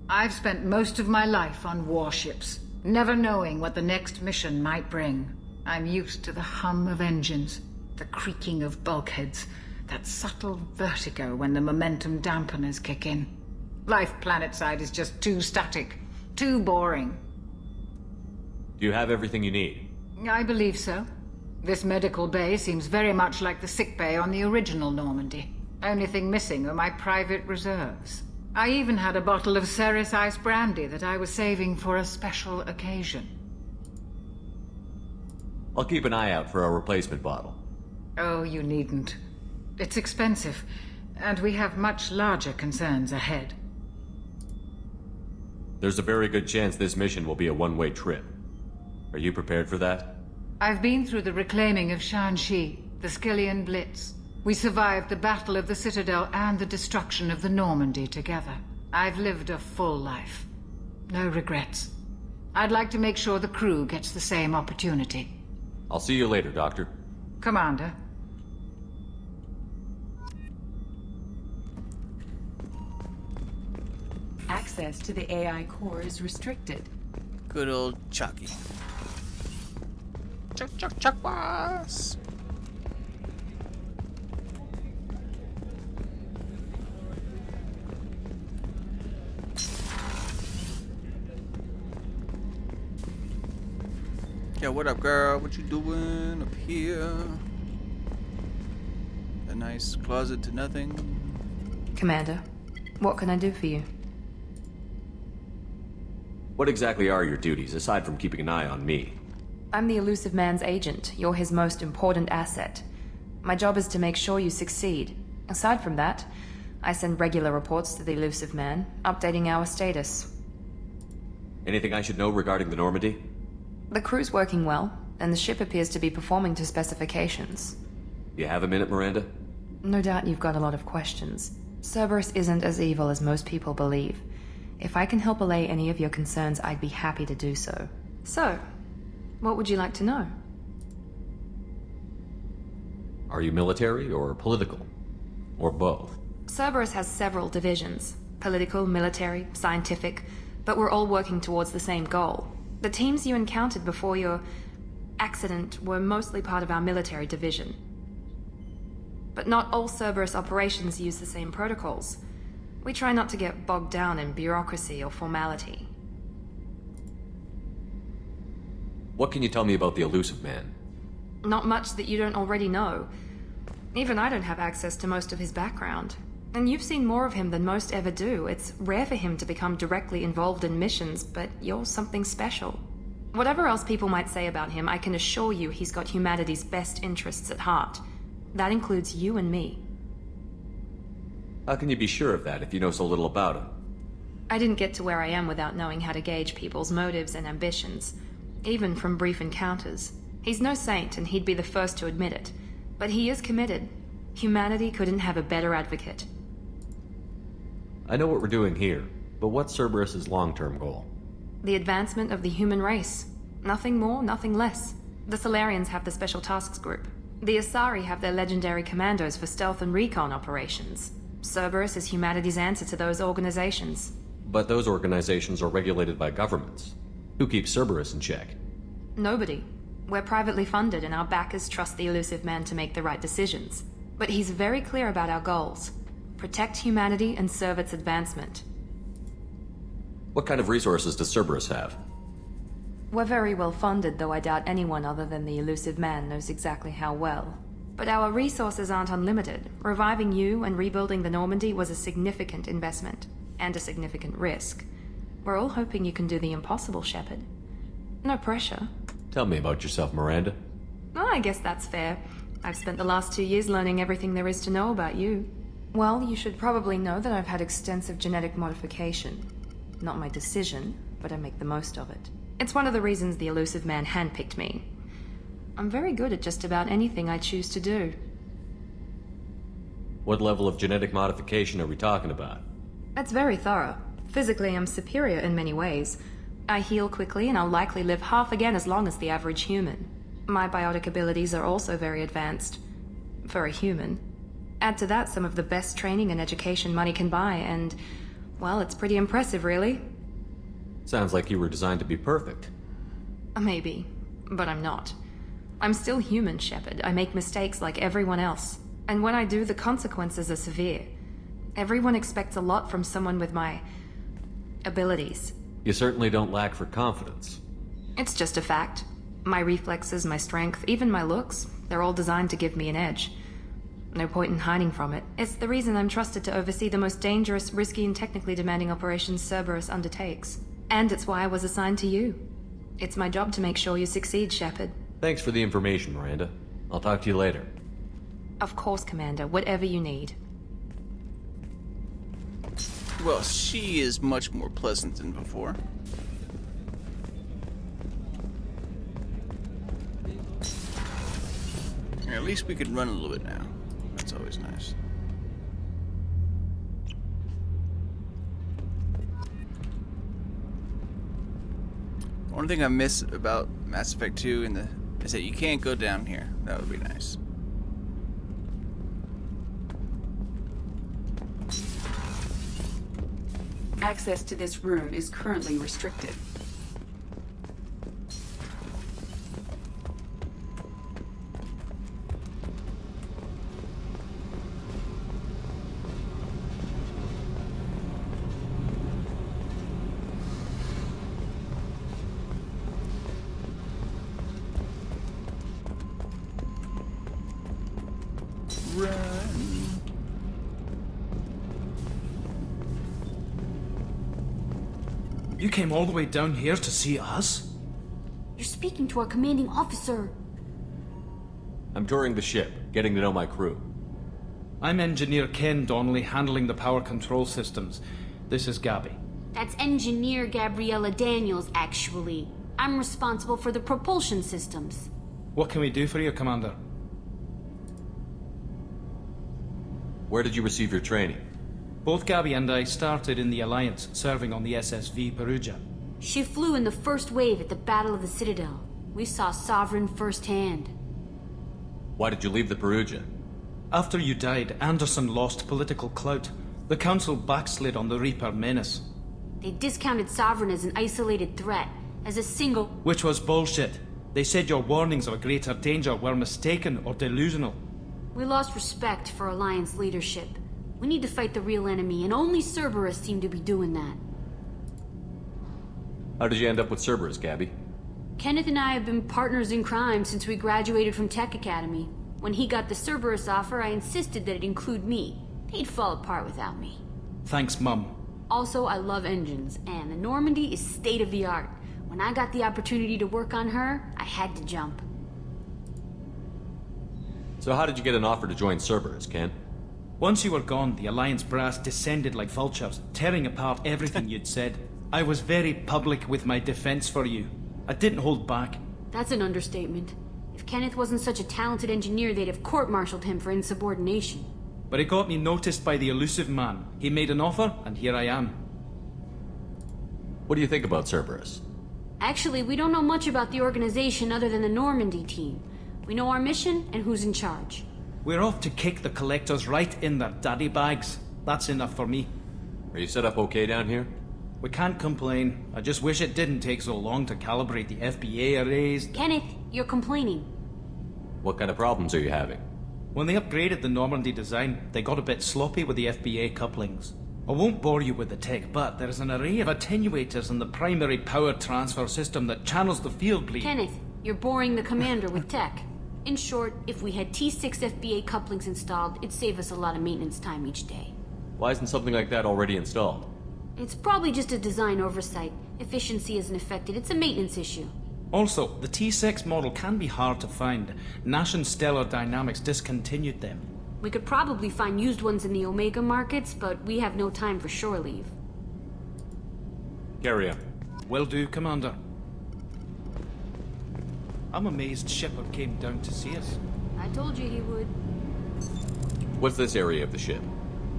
I've spent most of my life on warships, never knowing what the next mission might bring. I'm used to the hum of engines, the creaking of bulkheads, that subtle vertigo when the momentum dampeners kick in. Life planetside is just too static, too boring. Do you have everything you need? I believe so. This medical bay seems very much like the sick bay on the original Normandy. Only thing missing are my private reserves. I even had a bottle of Ceres Ice brandy that I was saving for a special occasion. I'll keep an eye out for a replacement bottle. Oh, you needn't. It's expensive, and we have much larger concerns ahead. There's a very good chance this mission will be a one-way trip. Are you prepared for that? I've been through the reclaiming of Shanxi, the Skillian Blitz. We survived the Battle of the Citadel and the destruction of the Normandy together. I've lived a full life. No regrets. I'd like to make sure the crew gets the same opportunity. I'll see you later, Doctor. Commander. Access to the AI core is restricted. Good old Chucky. Chuck was. Yeah, what up, girl? What you doing up here? A nice closet to nothing. Commander, what can I do for you? What exactly are your duties, aside from keeping an eye on me? I'm the Elusive Man's agent. You're his most important asset. My job is to make sure you succeed. Aside from that, I send regular reports to the Elusive Man, updating our status. Anything I should know regarding the Normandy? The crew's working well, and the ship appears to be performing to specifications. You have a minute, Miranda? No doubt you've got a lot of questions. Cerberus isn't as evil as most people believe. If I can help allay any of your concerns, I'd be happy to do so. So, what would you like to know? Are you military or political? Or both? Cerberus has several divisions. Political, military, scientific, but we're all working towards the same goal. The teams you encountered before your accident were mostly part of our military division. But not all Cerberus operations use the same protocols. We try not to get bogged down in bureaucracy or formality. What can you tell me about the Elusive Man? Not much that you don't already know. Even I don't have access to most of his background. And you've seen more of him than most ever do. It's rare for him to become directly involved in missions, but you're something special. Whatever else people might say about him, I can assure you he's got humanity's best interests at heart. That includes you and me. How can you be sure of that if you know so little about him? I didn't get to where I am without knowing how to gauge people's motives and ambitions, even from brief encounters. He's no saint, and he'd be the first to admit it. But he is committed. Humanity couldn't have a better advocate. I know what we're doing here, but what's Cerberus's long-term goal? The advancement of the human race. Nothing more, nothing less. The Solarians have the Special Tasks Group. The Asari have their legendary commandos for stealth and recon operations. Cerberus is humanity's answer to those organizations. But those organizations are regulated by governments. Who keeps Cerberus in check? Nobody. We're privately funded, and our backers trust the Elusive Man to make the right decisions. But he's very clear about our goals. Protect humanity and serve its advancement. What kind of resources does Cerberus have? We're very well funded, though I doubt anyone other than the Elusive Man knows exactly how well. But our resources aren't unlimited. Reviving you and rebuilding the Normandy was a significant investment, and a significant risk. We're all hoping you can do the impossible, Shepard. No pressure. Tell me about yourself, Miranda. Oh, I guess that's fair. I've spent the last 2 years learning everything there is to know about you. Well, you should probably know that I've had extensive genetic modification. Not my decision, but I make the most of it. It's one of the reasons the Elusive Man handpicked me. I'm very good at just about anything I choose to do. What level of genetic modification are we talking about? It's very thorough. Physically, I'm superior in many ways. I heal quickly, and I'll likely live half again as long as the average human. My biotic abilities are also very advanced. for a human. Add to that some of the best training and education money can buy, and, well, it's pretty impressive, really. Sounds like you were designed to be perfect. Maybe, but I'm not. I'm still human, Shepard. I make mistakes like everyone else. And when I do, the consequences are severe. Everyone expects a lot from someone with my abilities. You certainly don't lack for confidence. It's just a fact. My reflexes, my strength, even my looks, they're all designed to give me an edge. No point in hiding from it. It's the reason I'm trusted to oversee the most dangerous, risky, and technically demanding operations Cerberus undertakes. And it's why I was assigned to you. It's my job to make sure you succeed, Shepard. Thanks for the information, Miranda. I'll talk to you later. Of course, Commander. Whatever you need. Well, she is much more pleasant than before. At least we can run a little bit now. That's always nice. One thing I miss about Mass Effect 2 is that you can't go down here. That would be nice. Access to this room is currently restricted. You came all the way down here to see us? You're speaking to our commanding officer. I'm touring the ship, getting to know my crew. I'm Engineer Ken Donnelly, handling the power control systems. This is Gabby. That's Engineer Gabriella Daniels, actually. I'm responsible for the propulsion systems. What can we do for you, Commander? Where did you receive your training? Both Gabby and I started in the Alliance, serving on the SSV Perugia. She flew in the first wave at the Battle of the Citadel. We saw Sovereign firsthand. Why did you leave the Perugia? After you died, Anderson lost political clout. The Council backslid on the Reaper menace. They discounted Sovereign as an isolated threat, as a single... Which was bullshit. They said your warnings of a greater danger were mistaken or delusional. We lost respect for Alliance leadership. We need to fight the real enemy, and only Cerberus seem to be doing that. How did you end up with Cerberus, Gabby? Kenneth and I have been partners in crime since we graduated from Tech Academy. When he got the Cerberus offer, I insisted that it include me. They'd fall apart without me. Thanks, Mum. Also, I love engines, and the Normandy is state-of-the-art. When I got the opportunity to work on her, I had to jump. So how did you get an offer to join Cerberus, Ken? Once you were gone, the Alliance brass descended like vultures, tearing apart everything you'd said. I was very public with my defense for you. I didn't hold back. That's an understatement. If Kenneth wasn't such a talented engineer, they'd have court-martialed him for insubordination. But it got me noticed by the elusive man. He made an offer, and here I am. What do you think about Cerberus? Actually, we don't know much about the organization other than the Normandy team. We know our mission and who's in charge. We're off to kick the Collectors right in their daddy bags. That's enough for me. Are you set up okay down here? We can't complain. I just wish it didn't take so long to calibrate the FBA arrays. Kenneth, you're complaining. What kind of problems are you having? When they upgraded the Normandy design, they got a bit sloppy with the FBA couplings. I won't bore you with the tech, but there's an array of attenuators in the primary power transfer system that channels the field bleed. Kenneth, you're boring the commander with tech. In short, if we had T6 FBA couplings installed, it'd save us a lot of maintenance time each day. Why isn't something like that already installed? It's probably just a design oversight. Efficiency isn't affected. It's a maintenance issue. Also, the T6 model can be hard to find. Nash and Stellar Dynamics discontinued them. We could probably find used ones in the Omega markets, but we have no time for shore leave. Carry on. Will do, Commander. I'm amazed Shepard came down to see us. I told you he would. What's this area of the ship?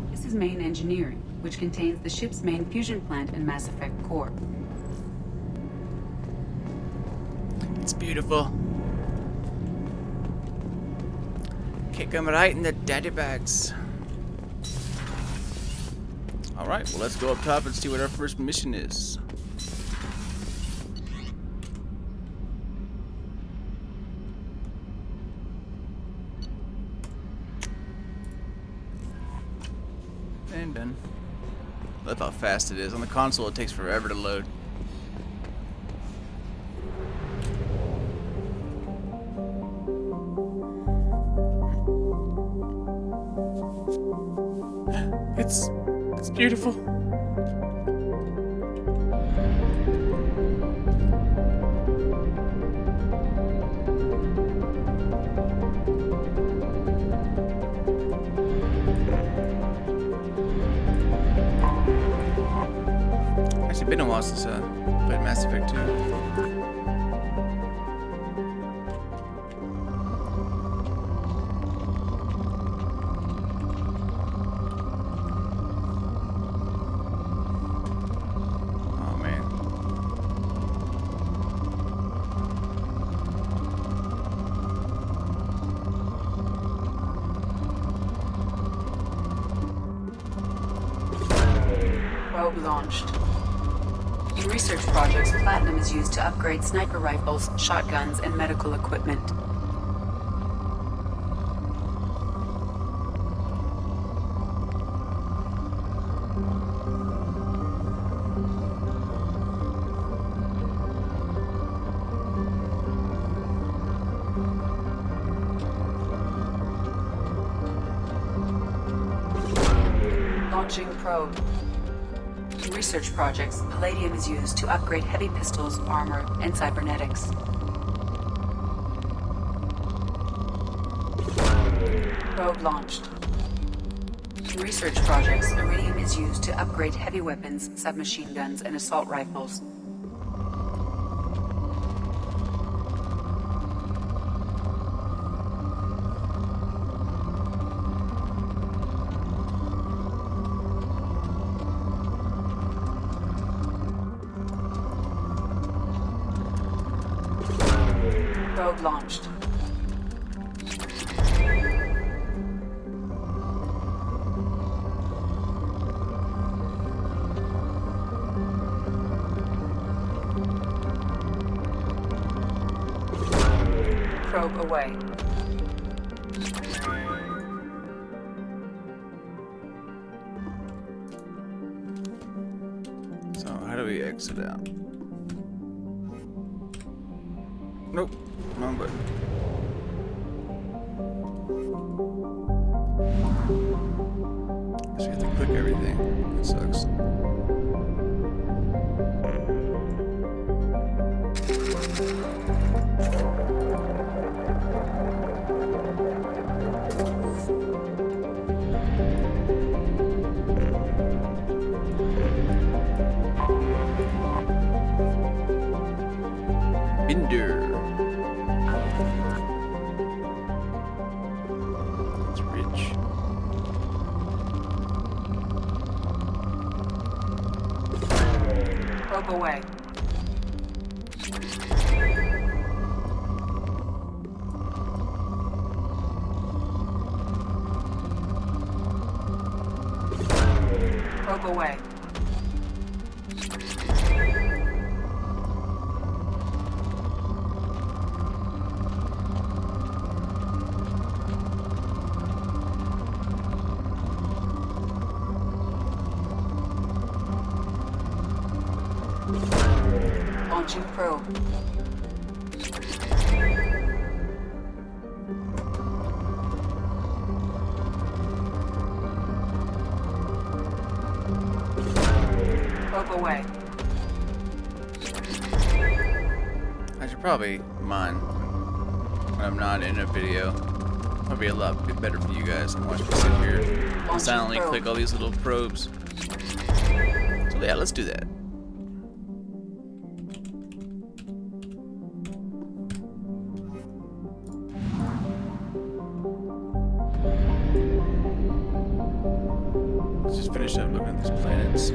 This is main engineering, which contains the ship's main fusion plant and Mass Effect core. It's beautiful. Kick them right in the daddy bags. Alright, well, let's go up top and see what our first mission is. And done. Love how fast it is. On the console, it takes forever to load. It's beautiful. Actually, been a while since I played Mass Effect 2. Launched. In research projects, platinum is used to upgrade sniper rifles, shotguns, and medical equipment. Launching probe. In research projects, palladium is used to upgrade heavy pistols, armor, and cybernetics. Probe launched. In research projects, iridium is used to upgrade heavy weapons, submachine guns, and assault rifles. Probe launched. Probe away. So, how do we exit out? Nope. Wrong button. So we have to click everything. That sucks. Binder. It's rich. Probe away. Probe away. Launching probe. Probe away. I should probably mind when I'm not in a video. Probably a lot bit better for you guys than watch me sit here and silently click all these little probes. So yeah, let's do that. Let's just finish up looking at these planets.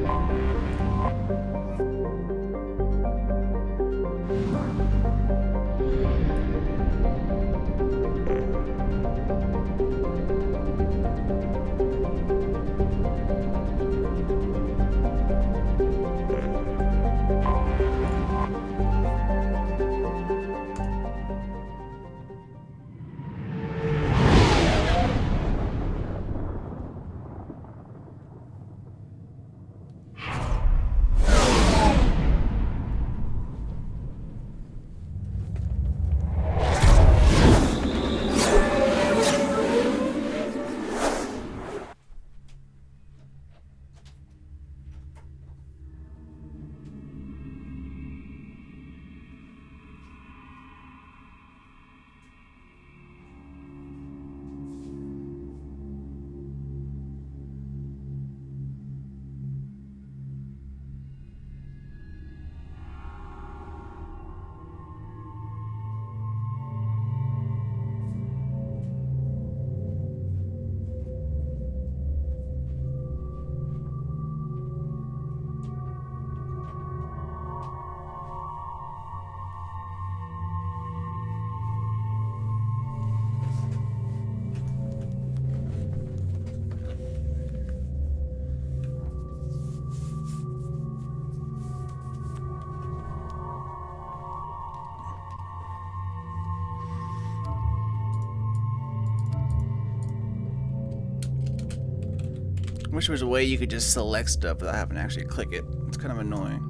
I wish there was a way you could just select stuff without having to actually click it. It's kind of annoying.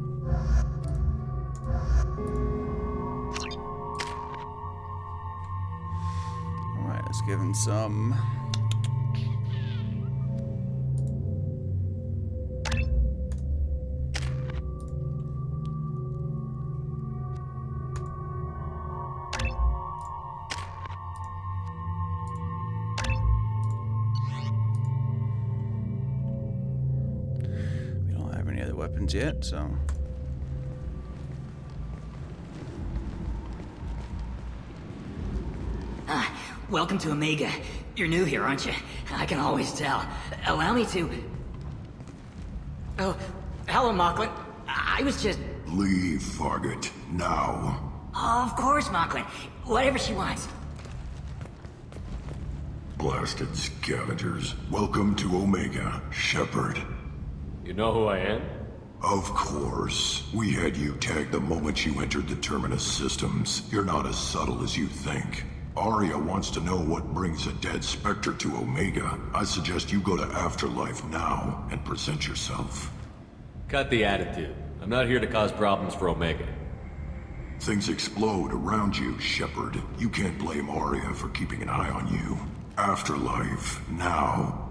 Alright, let's give him some. Weapons yet, so welcome to Omega. You're new here, aren't you? I can always tell. Allow me to... Oh, hello, Mocklin. I was just... Leave, Fargate, now. Oh, of course, Mocklin. Whatever she wants. Blasted scavengers. Welcome to Omega, Shepard. You know who I am? Of course. We had you tagged the moment you entered the Terminus systems. You're not as subtle as you think. Arya wants to know what brings a dead Spectre to Omega. I suggest you go to Afterlife now and present yourself. Cut the attitude. I'm not here to cause problems for Omega. Things explode around you, Shepard. You can't blame Arya for keeping an eye on you. Afterlife, now.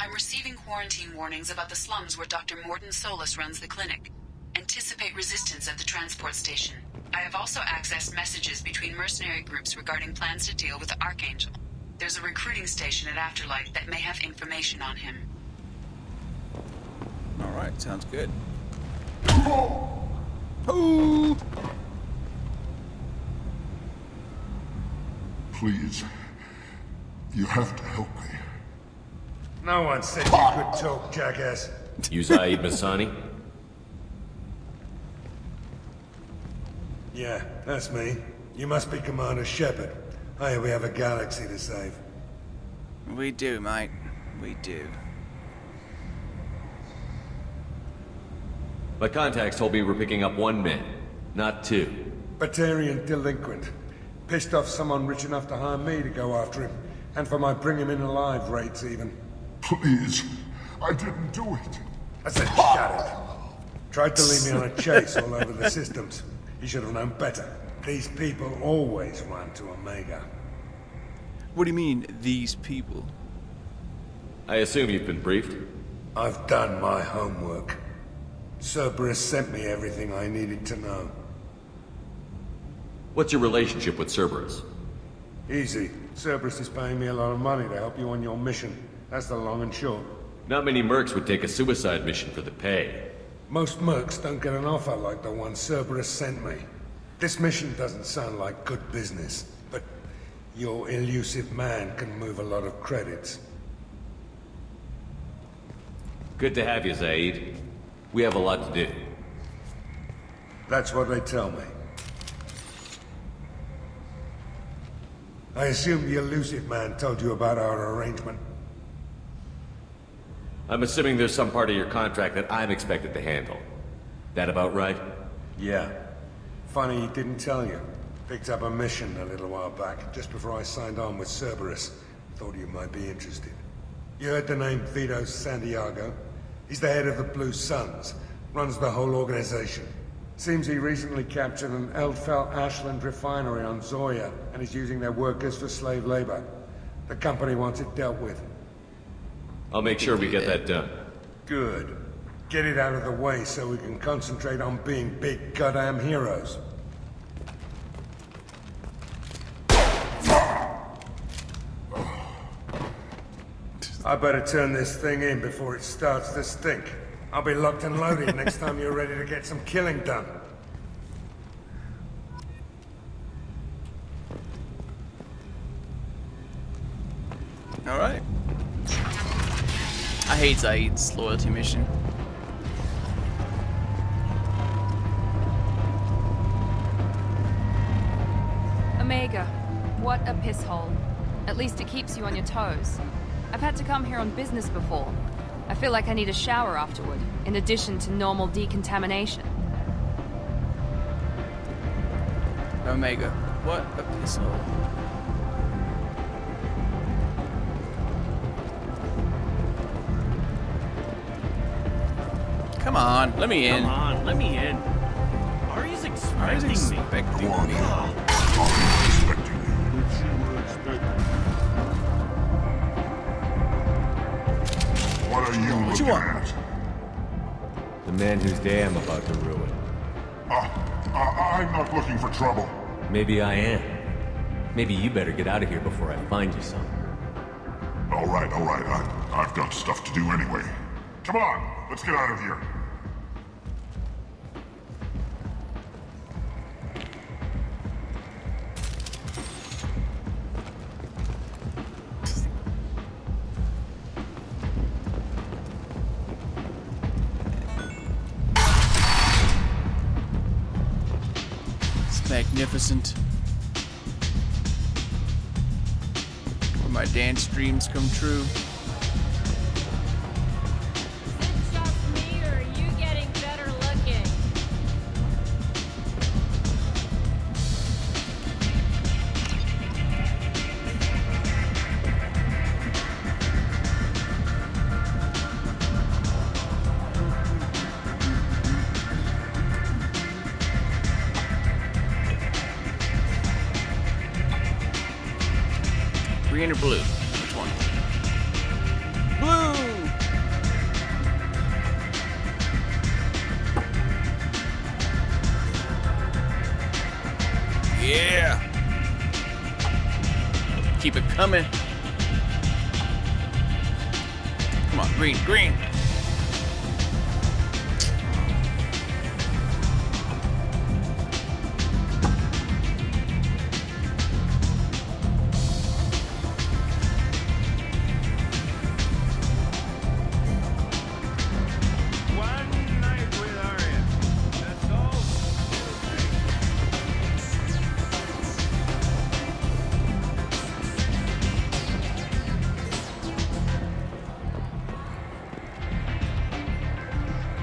I'm receiving quarantine warnings about the slums where Dr. Morden Solus runs the clinic. Anticipate resistance at the transport station. I have also accessed messages between mercenary groups regarding plans to deal with the Archangel. There's a recruiting station at Afterlife that may have information on him. Alright, sounds good. Oh! Please, you have to help me. No one said you could talk, jackass. You Zaid Masani? Yeah, that's me. You must be Commander Shepard. Hey, we have a galaxy to save. We do, mate. We do. My contacts told me we're picking up one man, not two. Batarian delinquent. Pissed off someone rich enough to hire me to go after him. And for my bring him in alive rates, even. Please, I didn't do it. I said shut it. Tried to lead me on a chase all over the systems. He should have known better. These people always run to Omega. What do you mean, these people? I assume you've been briefed? I've done my homework. Cerberus sent me everything I needed to know. What's your relationship with Cerberus? Easy. Cerberus is paying me a lot of money to help you on your mission. That's the long and short. Not many mercs would take a suicide mission for the pay. Most mercs don't get an offer like the one Cerberus sent me. This mission doesn't sound like good business, but your elusive man can move a lot of credits. Good to have you, Zaid. We have a lot to do. That's what they tell me. I assume the elusive man told you about our arrangement. I'm assuming there's some part of your contract that I'm expected to handle. That about right? Yeah. Funny he didn't tell you. Picked up a mission a little while back, just before I signed on with Cerberus. Thought you might be interested. You heard the name Vito Santiago? He's the head of the Blue Suns. Runs the whole organization. Seems he recently captured an Eldfell Ashland refinery on Zoya and is using their workers for slave labor. The company wants it dealt with. I'll make sure we get that done. Good. Get it out of the way so we can concentrate on being big goddamn heroes. I better turn this thing in before it starts to stink. I'll be locked and loaded next time you're ready to get some killing done. Alright. I hate Zaid's loyalty mission. Omega, what a piss hole. At least it keeps you on your toes. I've had to come here on business before. I feel like I need a shower afterward, in addition to normal decontamination. Omega, what a piss hole. Come on, let me in. Come on, let me in. Aria's expecting me. Go on in. What are you looking at? The man whose day I'm about to ruin. I'm not looking for trouble. Maybe I am. Maybe you better get out of here before I find you some. All right. I've got stuff to do anyway. Come on, let's get out of here. It's magnificent. Where my dance dreams come true. Green or blue? Which one? Blue! Yeah! Keep it coming. Come on, green, green!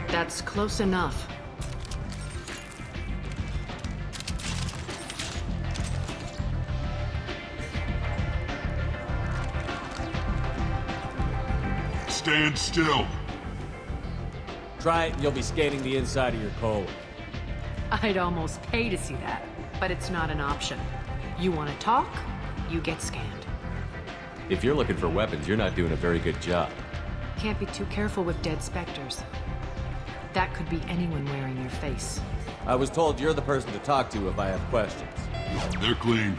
That's close enough. Stand still. Try it and you'll be scanning the inside of your colon. I'd almost pay to see that, but it's not an option. You want to talk, you get scanned. If you're looking for weapons, you're not doing a very good job. Can't be too careful with dead specters. That could be anyone wearing your face. I was told you're the person to talk to if I have questions. They're clean.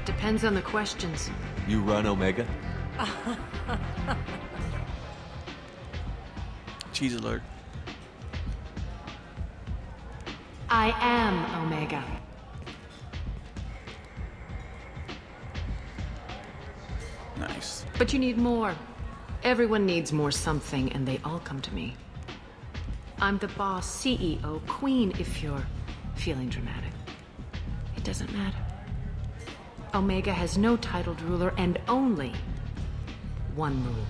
Depends on the questions. You run Omega? Cheese alert. I am Omega. Nice. But you need more. Everyone needs more something, and they all come to me. I'm the boss, CEO, queen, if you're feeling dramatic. It doesn't matter. Omega has no titled ruler and only one rule.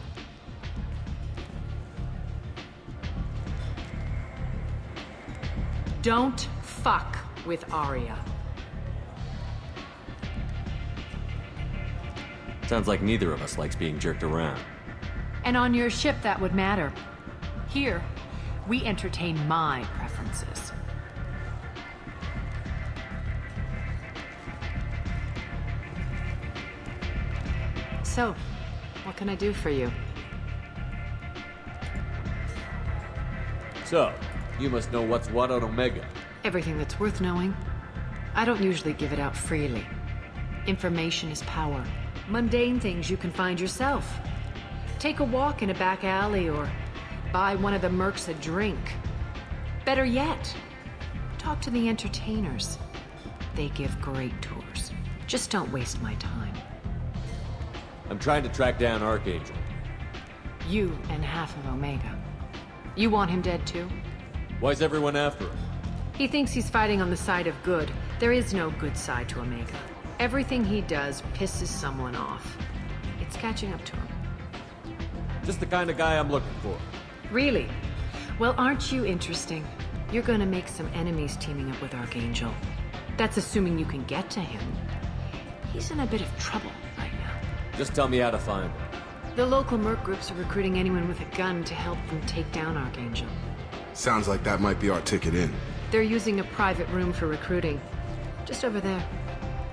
Don't fuck with Aria. Sounds like neither of us likes being jerked around. And on your ship, that would matter. Here, we entertain my preferences. So, what can I do for you? So, you must know what's what on Omega. Everything that's worth knowing. I don't usually give it out freely. Information is power. Mundane things you can find yourself. Take a walk in a back alley or buy one of the mercs a drink. Better yet, talk to the entertainers. They give great tours. Just don't waste my time. I'm trying to track down Archangel. You and half of Omega. You want him dead too? Why's everyone after him? He thinks he's fighting on the side of good. There is no good side to Omega. Everything he does pisses someone off. It's catching up to him. Just the kind of guy I'm looking for. Really? Well, aren't you interesting? You're gonna make some enemies teaming up with Archangel. That's assuming you can get to him. He's in a bit of trouble right now. Just tell me how to find him. The local merc groups are recruiting anyone with a gun to help them take down Archangel. Sounds like that might be our ticket in. They're using a private room for recruiting. Just over there.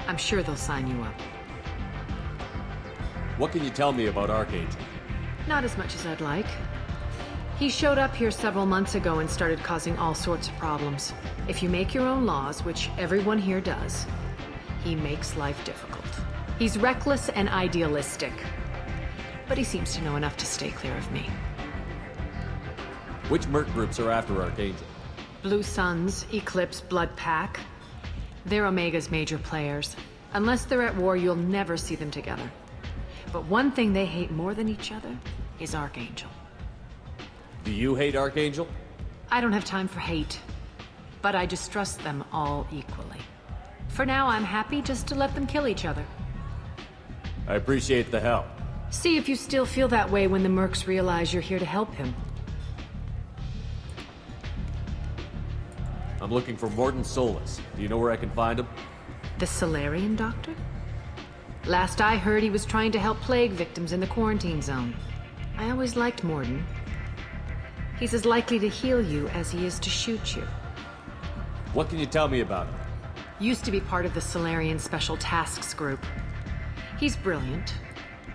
I'm sure they'll sign you up. What can you tell me about Archangel? Not as much as I'd like. He showed up here several months ago and started causing all sorts of problems. If you make your own laws, which everyone here does, he makes life difficult. He's reckless and idealistic. But he seems to know enough to stay clear of me. Which merc groups are after Archangel? Blue Suns, Eclipse, Blood Pack. They're Omega's major players. Unless they're at war, you'll never see them together. But one thing they hate more than each other is Archangel. Do you hate Archangel? I don't have time for hate, but I distrust them all equally. For now, I'm happy just to let them kill each other. I appreciate the help. See if you still feel that way when the mercs realize you're here to help him. I'm looking for Morton Solus. Do you know where I can find him? The Solarian doctor? Last I heard, he was trying to help plague victims in the quarantine zone. I always liked Morton. He's as likely to heal you as he is to shoot you. What can you tell me about him? Used to be part of the Solarian Special Tasks Group. He's brilliant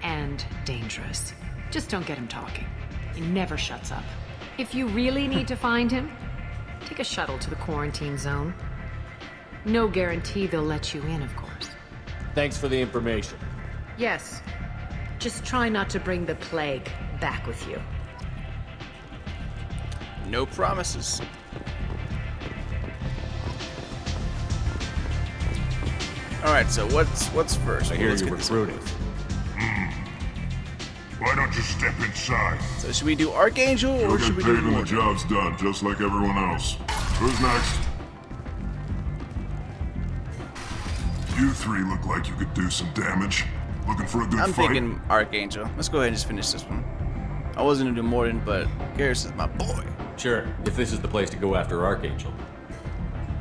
and dangerous. Just don't get him talking. He never shuts up. If you really need to find him, take a shuttle to the quarantine zone. No guarantee they'll let you in, of course. Thanks for the information. Yes. Just try not to bring the plague back with you. No promises. Alright, so what's first? I hear you're recruiting. Why don't you step inside? So should we do Archangel or You'll should get we paid do when the Morton? job's done, just like everyone else. Who's next? You three look like you could do some damage. Looking for a good I'm fight? thinking Archangel. Let's go ahead and just finish this one. I wasn't gonna do Morton, but Garrus is my boy. Sure, if this is the place to go after Archangel.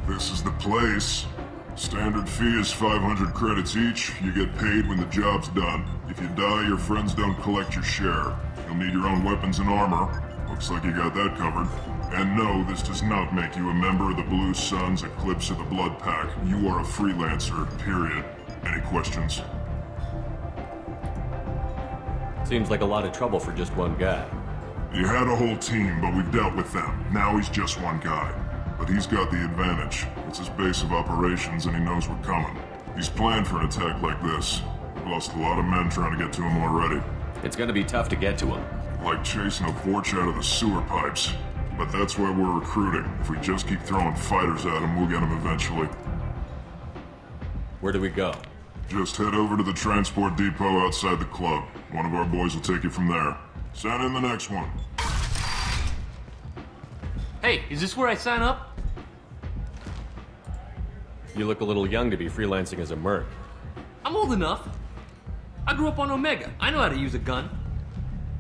This is the place. Standard fee is 500 credits each. You get paid when the job's done. If you die, your friends don't collect your share. You'll need your own weapons and armor. Looks like you got that covered. And no, this does not make you a member of the Blue Suns, Eclipse, or the Blood Pack. You are a freelancer, period. Any questions? Seems like a lot of trouble for just one guy. You had a whole team, but we've dealt with them. Now he's just one guy. But he's got the advantage. It's his base of operations and he knows we're coming. He's planned for an attack like this. Lost a lot of men trying to get to him already. It's gonna be tough to get to him. Like chasing a porch out of the sewer pipes. But that's why we're recruiting. If we just keep throwing fighters at him, we'll get him eventually. Where do we go? Just head over to the transport depot outside the club. One of our boys will take you from there. Send in the next one. Hey, is this where I sign up? You look a little young to be freelancing as a merc. I'm old enough. I grew up on Omega. I know how to use a gun.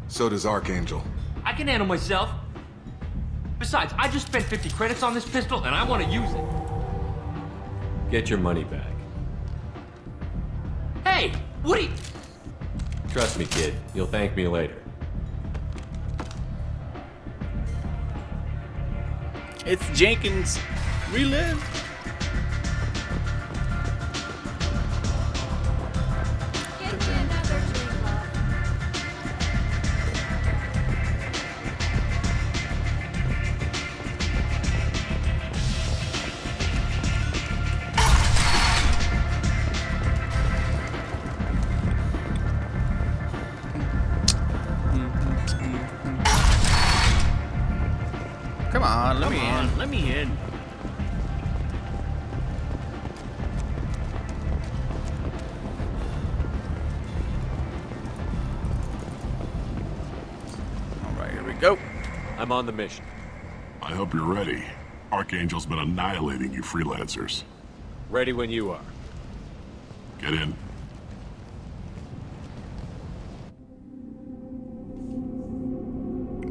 So does Archangel. I can handle myself. Besides, I just spent 50 credits on this pistol and I want to use it. Get your money back. Hey, what are you... Trust me, kid. You'll thank me later. It's Jenkins. Relive. Come on, let me in. Let me in. Alright, here we go. I'm on the mission. I hope you're ready. Archangel's been annihilating you freelancers. Ready when you are. Get in.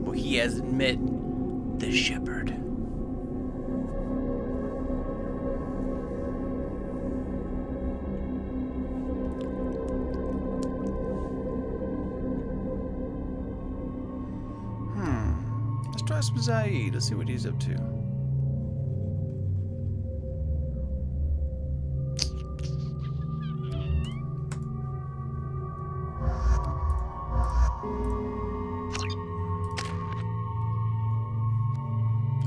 Well, he has met the Shepard. trust Zaid. Let's see what he's up to.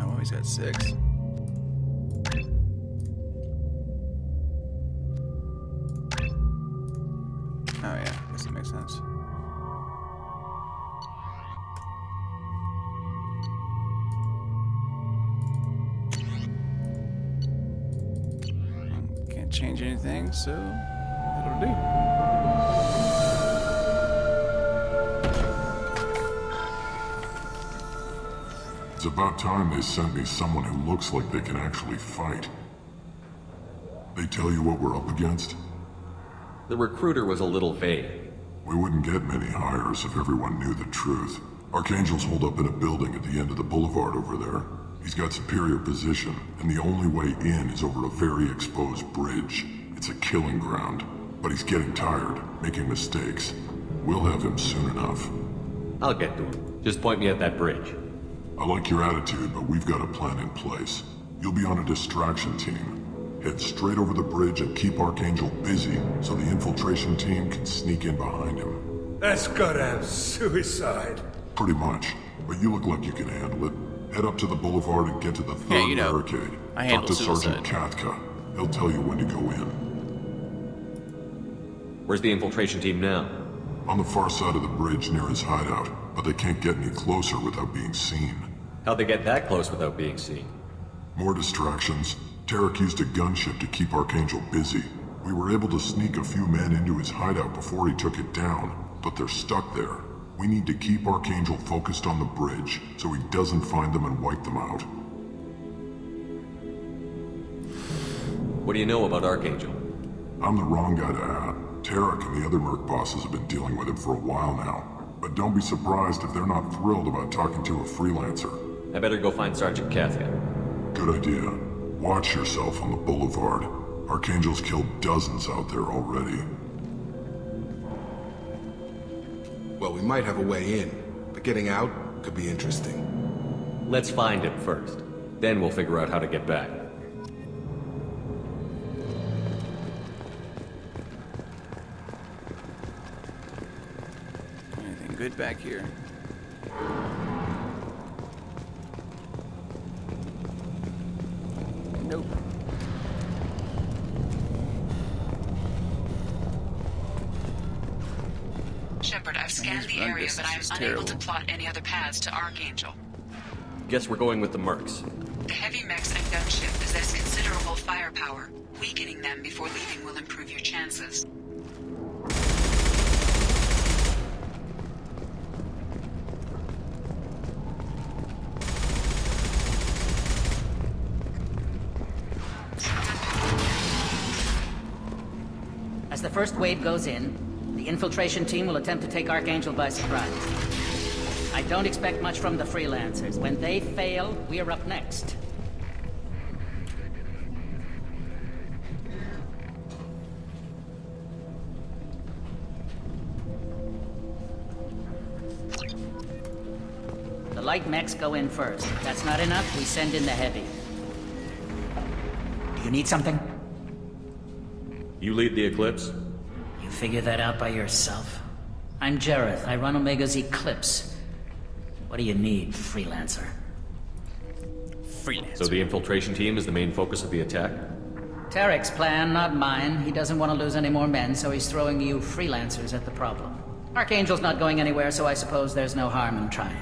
Oh, he's got 6. Oh yeah, I guess that makes sense. Can't change anything, so that'll do. It's about time they sent me someone who looks like they can actually fight. They tell you what we're up against? The recruiter was a little vague. We wouldn't get many hires if everyone knew the truth. Archangel's holed up in a building at the end of the boulevard over there. He's got superior position, and the only way in is over a very exposed bridge. It's a killing ground, but he's getting tired, making mistakes. We'll have him soon enough. I'll get to him. Just point me at that bridge. I like your attitude, but we've got a plan in place. You'll be on a distraction team. Head straight over the bridge and keep Archangel busy so the infiltration team can sneak in behind him. That's goddamn suicide. Pretty much, but you look like you can handle it. Head up to the boulevard and get to the third barricade. Talk to Sergeant Katka. He'll tell you when to go in. Where's the infiltration team now? On the far side of the bridge near his hideout, but they can't get any closer without being seen. How'd they get that close without being seen? More distractions. Tarek used a gunship to keep Archangel busy. We were able to sneak a few men into his hideout before he took it down, but they're stuck there. We need to keep Archangel focused on the bridge so he doesn't find them and wipe them out. What do you know about Archangel? I'm the wrong guy to ask. Tarek and the other merc bosses have been dealing with him for a while now. But don't be surprised if they're not thrilled about talking to a freelancer. I better go find Sergeant Katka. Good idea. Watch yourself on the boulevard. Archangel's killed dozens out there already. Well, we might have a way in, but getting out could be interesting. Let's find him first. Then we'll figure out how to get back. Anything good back here? Nope. Shepard, I've scanned the area, but I'm unable to plot any other paths to Archangel. Guess we're going with the mercs. The heavy mechs and gunship possess considerable firepower. Weakening them before leaving will improve your chances. As the first wave goes in, the infiltration team will attempt to take Archangel by surprise. I don't expect much from the freelancers. When they fail, we are up next. The light mechs go in first. If that's not enough, we send in the heavy. Do you need something? You lead the Eclipse? You figure that out by yourself? I'm Jareth. I run Omega's Eclipse. What do you need, freelancer? Freelancer. So the infiltration team is the main focus of the attack? Tarek's plan, not mine. He doesn't want to lose any more men, so he's throwing you freelancers at the problem. Archangel's not going anywhere, so I suppose there's no harm in trying.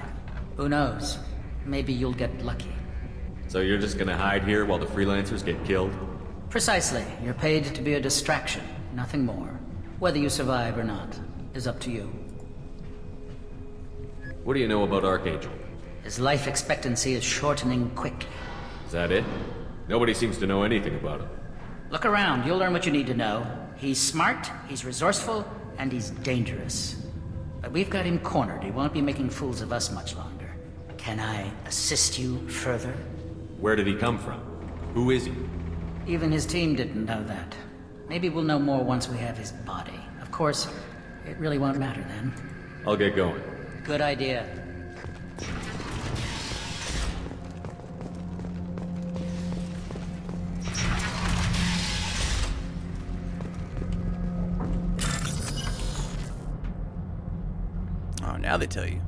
Who knows? Maybe you'll get lucky. So you're just gonna hide here while the freelancers get killed? Precisely. You're paid to be a distraction, nothing more. Whether you survive or not is up to you. What do you know about Archangel? His life expectancy is shortening quickly. Is that it? Nobody seems to know anything about him. Look around, you'll learn what you need to know. He's smart, he's resourceful, and he's dangerous. But we've got him cornered. He won't be making fools of us much longer. Can I assist you further? Where did he come from? Who is he? Even his team didn't know that. Maybe we'll know more once we have his body. Of course, it really won't matter then. I'll get going. Good idea. Now they tell you.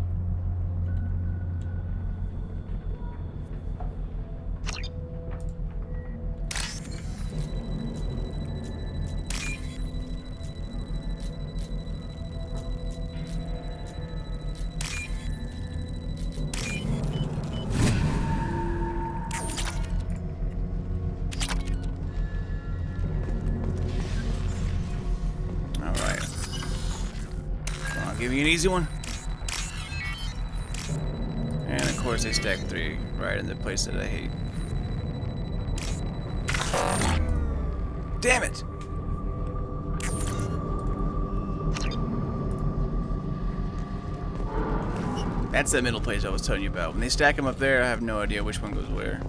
Give me an easy one. And of course they stack 3 right in the place that I hate. Damn it! That's that middle place I was telling you about. When they stack them up there, I have no idea which one goes where.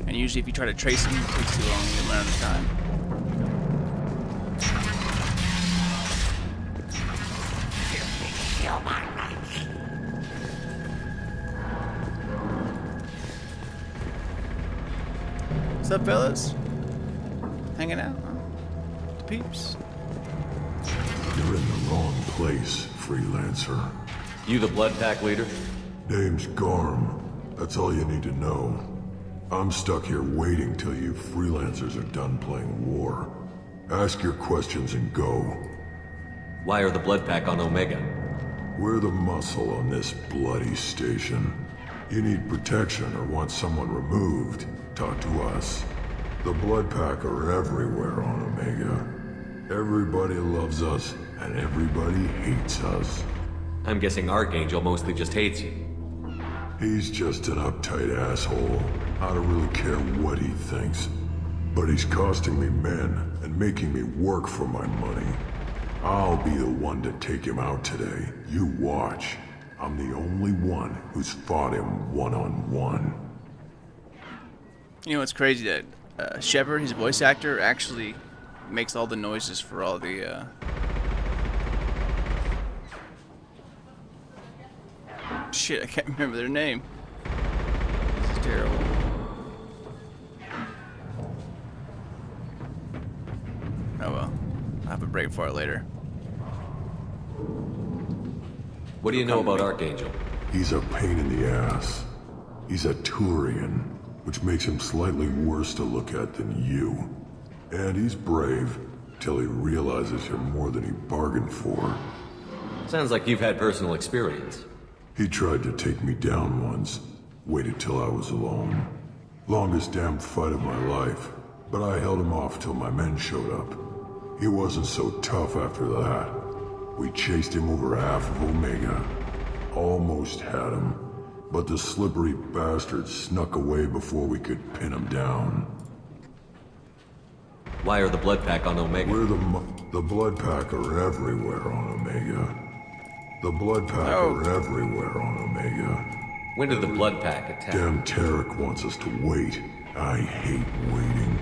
And usually if you try to trace them, it takes too long, you run out of time. What's up, fellas? Hanging out? The peeps? You're in the wrong place, freelancer. You the Blood Pack leader? Name's Garm. That's all you need to know. I'm stuck here waiting till you freelancers are done playing war. Ask your questions and go. Why are the Blood Pack on Omega? We're the muscle on this bloody station. You need protection or want someone removed, talk to us. The Blood Pack are everywhere on Omega. Everybody loves us, and everybody hates us. I'm guessing Archangel mostly just hates you. He's just an uptight asshole. I don't really care what he thinks. But he's costing me men and making me work for my money. I'll be the one to take him out today. You watch. I'm the only one who's fought him one-on-one. You know, it's crazy that Shepard, his voice actor, actually makes all the noises for all the shit, I can't remember their name. This is terrible. Oh well. I'll have a break for it later. What do you know about Archangel? He's a pain in the ass. He's a Turian, which makes him slightly worse to look at than you. And he's brave, till he realizes you're more than he bargained for. Sounds like you've had personal experience. He tried to take me down once. Waited till I was alone. Longest damn fight of my life. But I held him off till my men showed up. He wasn't so tough after that. We chased him over half of Omega. Almost had him. But the slippery bastard snuck away before we could pin him down. Why are the Blood Pack on Omega? We're the Blood Pack are everywhere on Omega. The Blood Pack are everywhere on Omega. When did the Blood Pack attack? Damn Tarek wants us to wait. I hate waiting.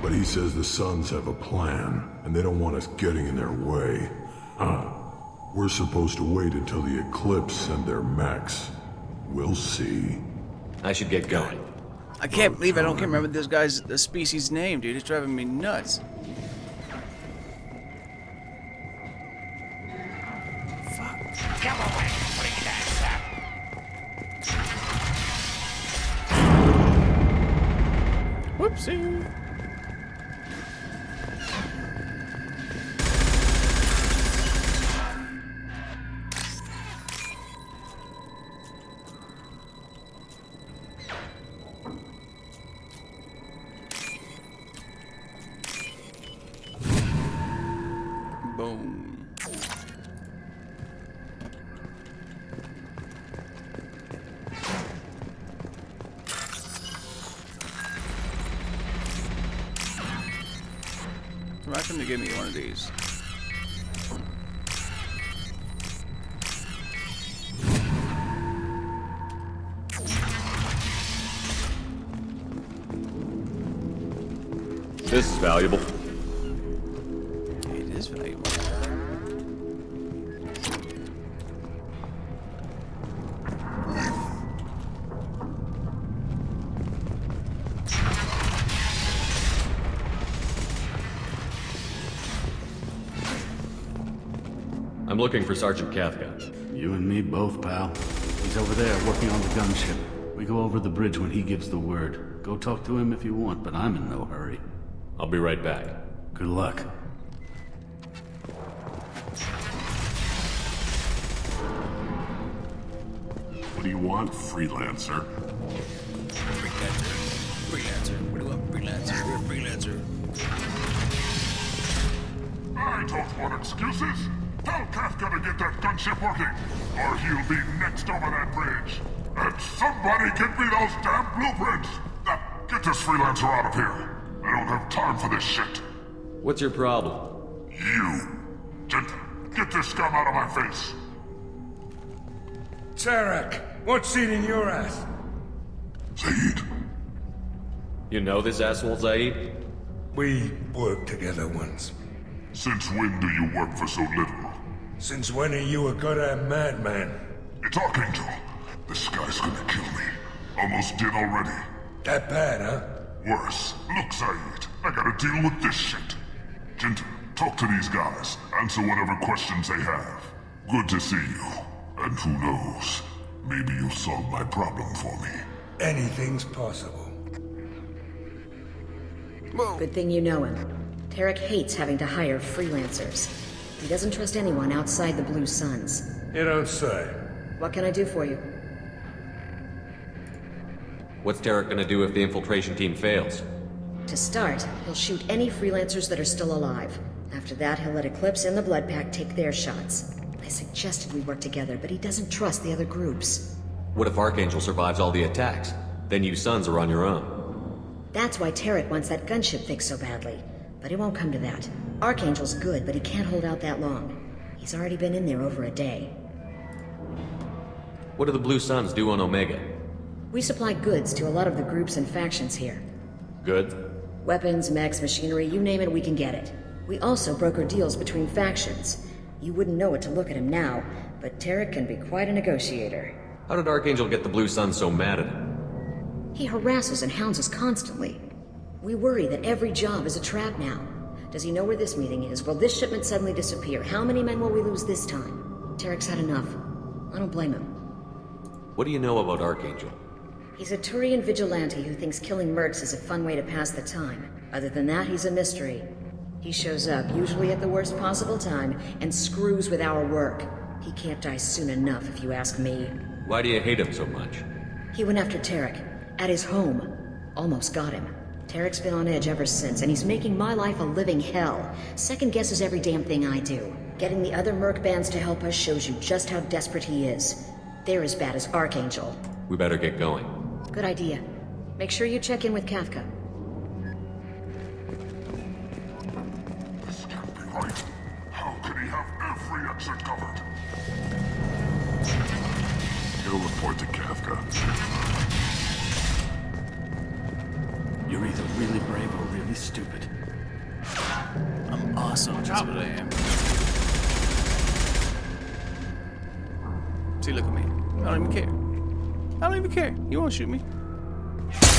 But he says the Suns have a plan, and they don't want us getting in their way. We're supposed to wait until the Eclipse send their mechs. We'll see. I should get going. I can't believe I don't remember this guy's species name, dude. It's driving me nuts. Come away, bring that up. Whoopsie. Boom. I'm asking him to give me one of these. This is valuable. It is valuable. I'm looking for Sergeant Kafka. You and me both, pal. He's over there working on the gunship. We go over the bridge when he gives the word. Go talk to him if you want, but I'm in no hurry. I'll be right back. Good luck. What do you want, freelancer? Freelancer. What do you want, freelancer? Freelancer. I don't want excuses. Tell Kafka to get that gunship working, or he'll be next over that bridge. And somebody get me those damn blueprints! Now, get this freelancer out of here. I don't have time for this shit. What's your problem? You. Get this scum out of my face. Tarek, what's eating your ass? Zaid. You know this asshole, Zaid? We worked together once. Since when do you work for so little? Since when are you a goddamn madman? It's Archangel. This guy's gonna kill me. Almost did already. That bad, huh? Worse. Look, Zaid, I gotta deal with this shit. Jinta, talk to these guys. Answer whatever questions they have. Good to see you. And who knows, maybe you'll solve my problem for me. Anything's possible. Good thing you know him. Tarek hates having to hire freelancers. He doesn't trust anyone outside the Blue Suns. You don't say. What can I do for you? What's Tarek gonna do if the infiltration team fails? To start, he'll shoot any freelancers that are still alive. After that, he'll let Eclipse and the Blood Pack take their shots. I suggested we work together, but he doesn't trust the other groups. What if Archangel survives all the attacks? Then you Sons are on your own. That's why Tarek wants that gunship fixed so badly. But it won't come to that. Archangel's good, but he can't hold out that long. He's already been in there over a day. What do the Blue Suns do on Omega? We supply goods to a lot of the groups and factions here. Good? Weapons, mechs, machinery, you name it, we can get it. We also broker deals between factions. You wouldn't know it to look at him now, but Tarek can be quite a negotiator. How did Archangel get the Blue Suns so mad at him? He harasses and hounds us constantly. We worry that every job is a trap now. Does he know where this meeting is? Will this shipment suddenly disappear? How many men will we lose this time? Tarek's had enough. I don't blame him. What do you know about Archangel? He's a Turian vigilante who thinks killing mercs is a fun way to pass the time. Other than that, he's a mystery. He shows up, usually at the worst possible time, and screws with our work. He can't die soon enough, if you ask me. Why do you hate him so much? He went after Tarek. At his home. Almost got him. Tarek's been on edge ever since, and he's making my life a living hell. Second guesses every damn thing I do. Getting the other merc bands to help us shows you just how desperate he is. They're as bad as Archangel. We better get going. Good idea. Make sure you check in with Kafka. This can't be right. How could he have every exit covered? He'll report to Kafka. You're either really brave or really stupid. I'm awesome. That's what I am. See, look at me. I don't even care. I don't even care. You won't shoot me.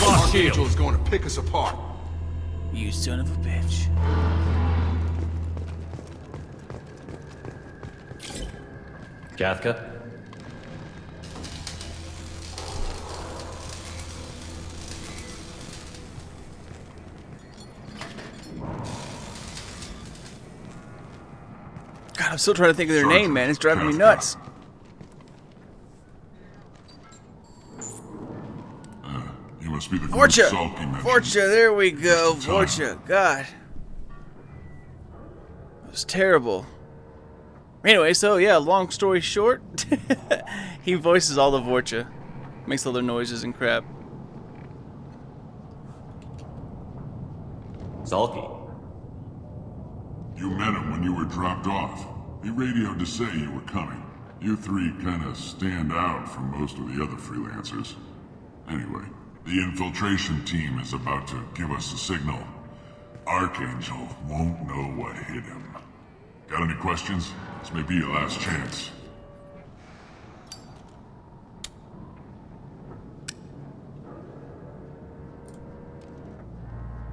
Archangel is going to pick us apart. You son of a bitch. Kafka? God, I'm still trying to think of their name, man. It's driving me nuts. You must be the Vorcha! sulky mentioned. Vorcha, there we go. Vorcha, God. That was terrible. Anyway, so yeah, long story short, he voices all the Vorcha. Makes all their noises and crap. Sulky. You met him when you were dropped off. He radioed to say you were coming. You three kinda stand out from most of the other freelancers. Anyway, the infiltration team is about to give us a signal. Archangel won't know what hit him. Got any questions? This may be your last chance.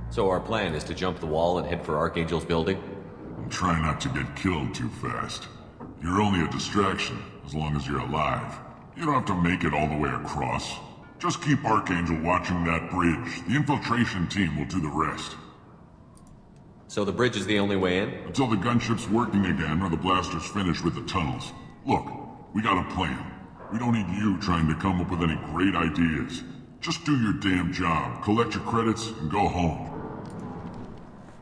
So our plan is to jump the wall and head for Archangel's building? And try not to get killed too fast. You're only a distraction, as long as you're alive. You don't have to make it all the way across. Just keep Archangel watching that bridge. The infiltration team will do the rest. So the bridge is the only way in? Until the gunship's working again or the blasters finish with the tunnels. Look, we got a plan. We don't need you trying to come up with any great ideas. Just do your damn job, collect your credits, and go home.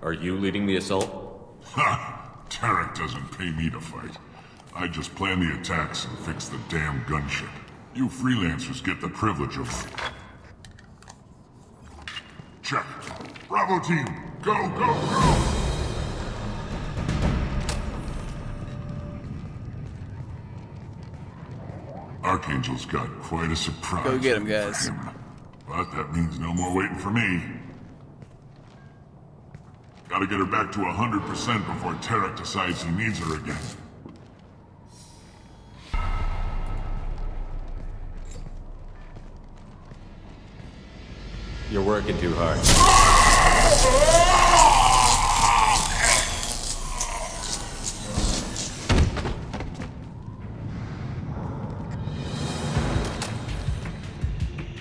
Are you leading the assault? Ha! Tarek doesn't pay me to fight. I just plan the attacks and fix the damn gunship. You freelancers get the privilege of it. Check. Bravo team, go, go, go! Archangel's got quite a surprise. Go get him, guys. But that means no more waiting for me. Gotta get her back to 100% before Tarek decides he needs her again. You're working too hard.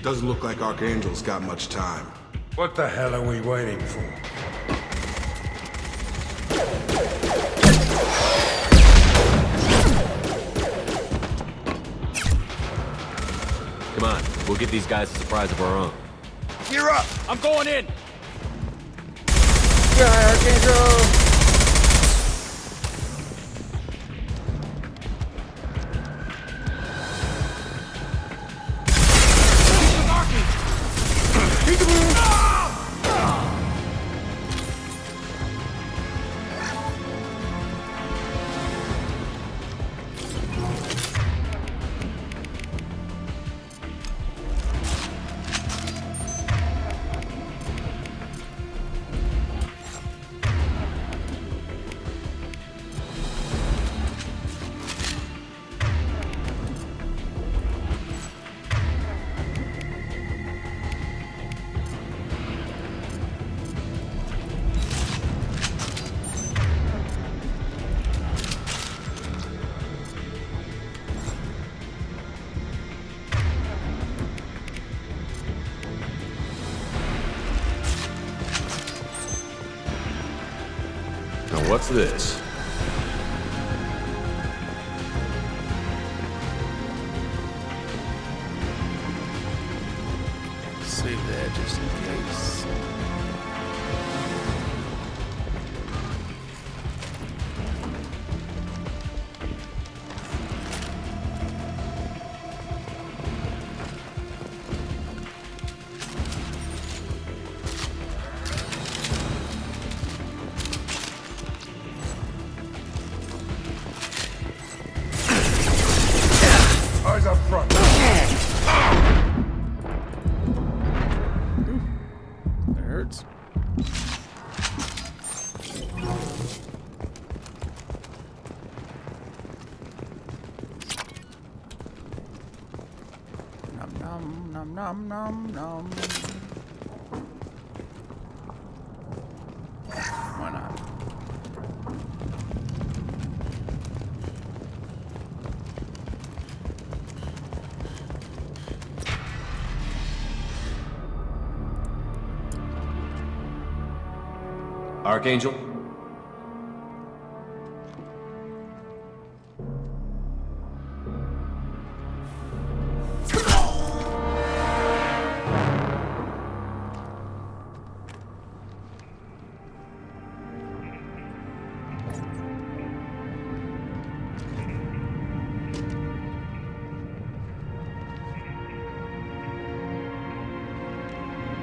Doesn't look like Archangel's got much time. What the hell are we waiting for? Come on, we'll give these guys a surprise of our own. Gear up! I'm going in! Yeah, Archangel! Now what's this? Save that just in case. Eyes up front. That hurts. Nom nom nom nom nom. Why not? Archangel?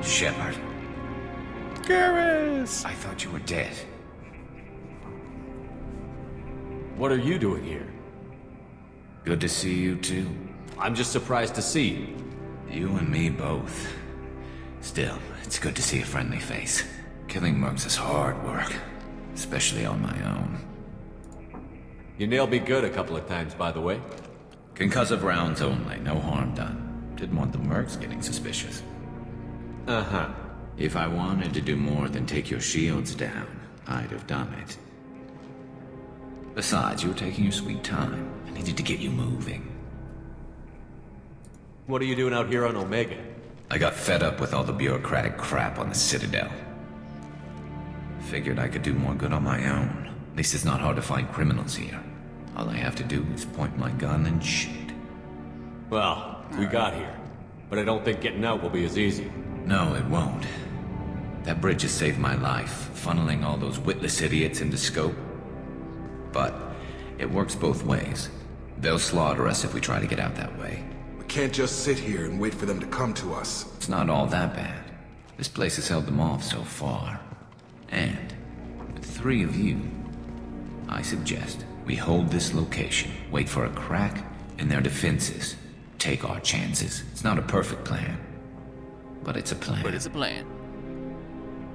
Shepard. Garrus! I thought you were dead. What are you doing here? Good to see you too. I'm just surprised to see you. You and me both. Still, it's good to see a friendly face. Killing mercs is hard work, especially on my own. You nailed me good a couple of times, by the way. Concussive rounds only, no harm done. Didn't want the mercs getting suspicious. Uh-huh. If I wanted to do more than take your shields down, I'd have done it. Besides, you were taking your sweet time. I needed to get you moving. What are you doing out here on Omega? I got fed up with all the bureaucratic crap on the Citadel. Figured I could do more good on my own. At least it's not hard to find criminals here. All I have to do is point my gun and shoot. Well, we got here. But I don't think getting out will be as easy. No, it won't. That bridge has saved my life, funneling all those witless idiots into scope. But it works both ways. They'll slaughter us if we try to get out that way. We can't just sit here and wait for them to come to us. It's not all that bad. This place has held them off so far. And with 3 of you, I suggest we hold this location, wait for a crack in their defenses, take our chances. It's not a perfect plan, but it's a plan.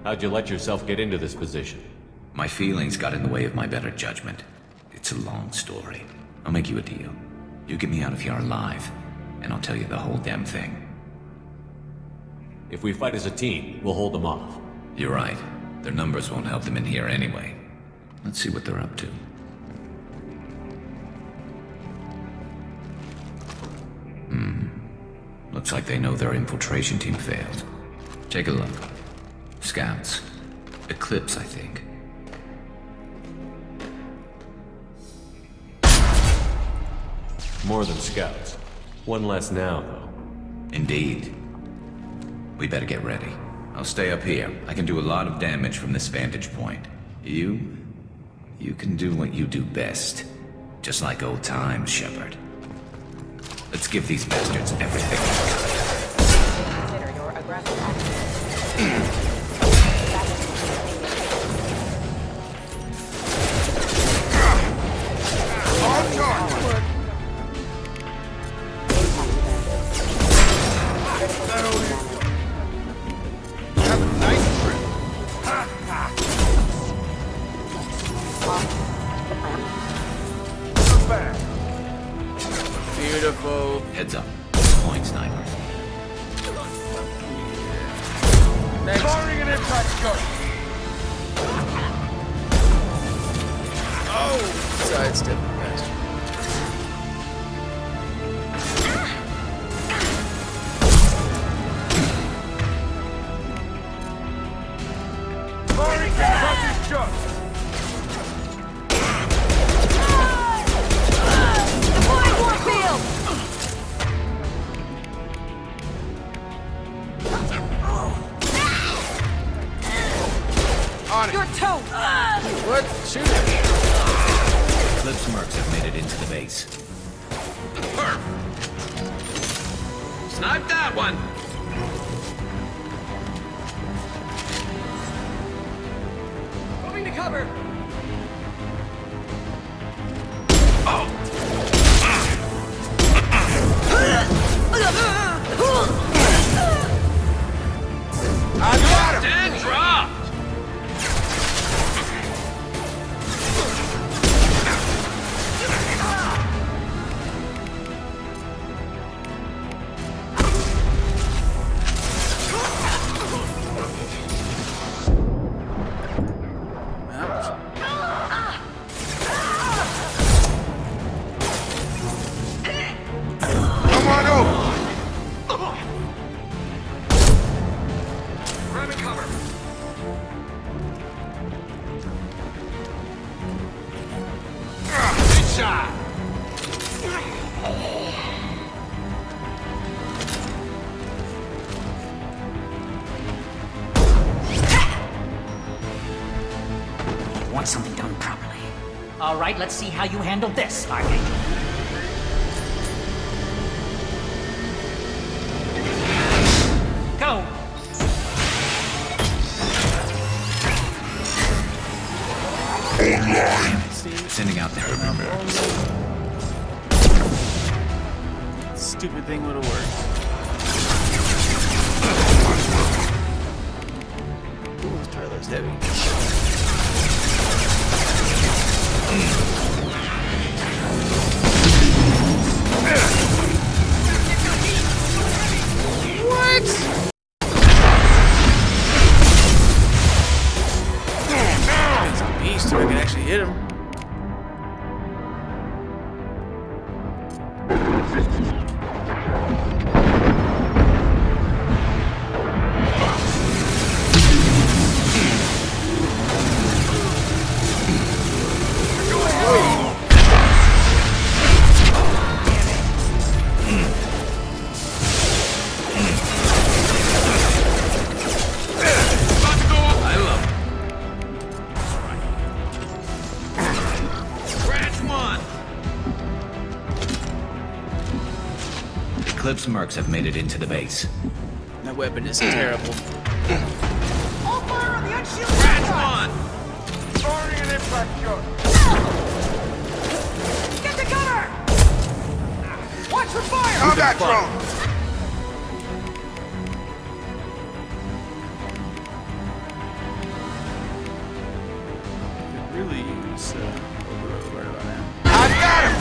How'd you let yourself get into this position? My feelings got in the way of my better judgment. It's a long story. I'll make you a deal. You get me out of here alive, and I'll tell you the whole damn thing. If we fight as a team, we'll hold them off. You're right. Their numbers won't help them in here anyway. Let's see what they're up to. Looks like they know their infiltration team failed. Take a look. Scouts. Eclipse, I think. More than scouts. One less now, though. Indeed. We better get ready. I'll stay up here. I can do a lot of damage from this vantage point. You can do what you do best. Just like old times, Shepard. Let's give these bastards everything. Consider your aggressive actions. On charge! Have a nice trip. Look back. Beautiful. Heads up. Point snipers. Next. Firing an impact shot. Oh! Sidestep the bastard. Firing compressive shot. On it. Your toe! What? Shoot him. Eclipse mercs have made it into the base. Perp! Snipe that one! Moving to cover! I got him! Dead drop! Come on over! Grab and cover! Good shot! Want something done properly. All right, let's see how you handle this, Archangel. Go! Sending out there. Stupid thing would have worked. Ooh, let's try those heavy. What? It's a beast, so I can actually hit him. Cliff's mercs have made it into the base. That weapon is terrible. All fire on the unshielded one! Firing an impact shot. Get the gunner! Watch for fire! Combat drone! Really use right about now. I got him!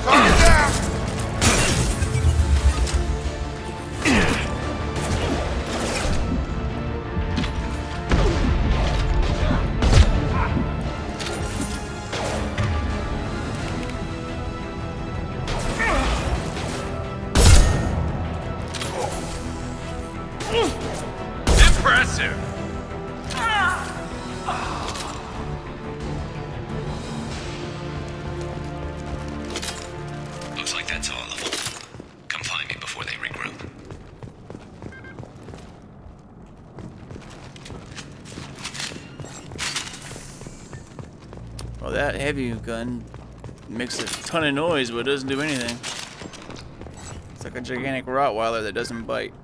Target down! Impressive! Looks like that's all of them. Come find me before they regroup. Well, that heavy gun makes a ton of noise, but it doesn't do anything. It's like a gigantic Rottweiler that doesn't bite.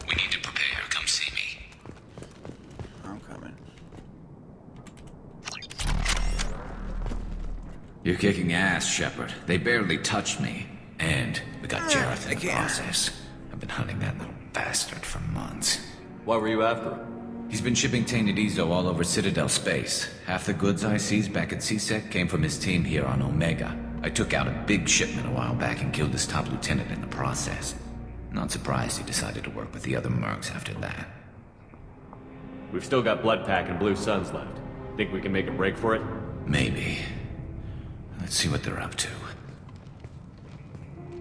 We need to prepare. Come see me. I'm coming. You're kicking ass, Shepard. They barely touched me. And we got Jareth in the process. I've been hunting that little bastard for months. Why were you after him? He's been shipping tainted Ezo all over Citadel space. Half the goods I seized back at CSEC came from his team here on Omega. I took out a big shipment a while back and killed his top lieutenant in the process. Not surprised he decided to work with the other mercs after that. We've still got Bloodpack and Blue Suns left. Think we can make a break for it? Maybe. Let's see what they're up to.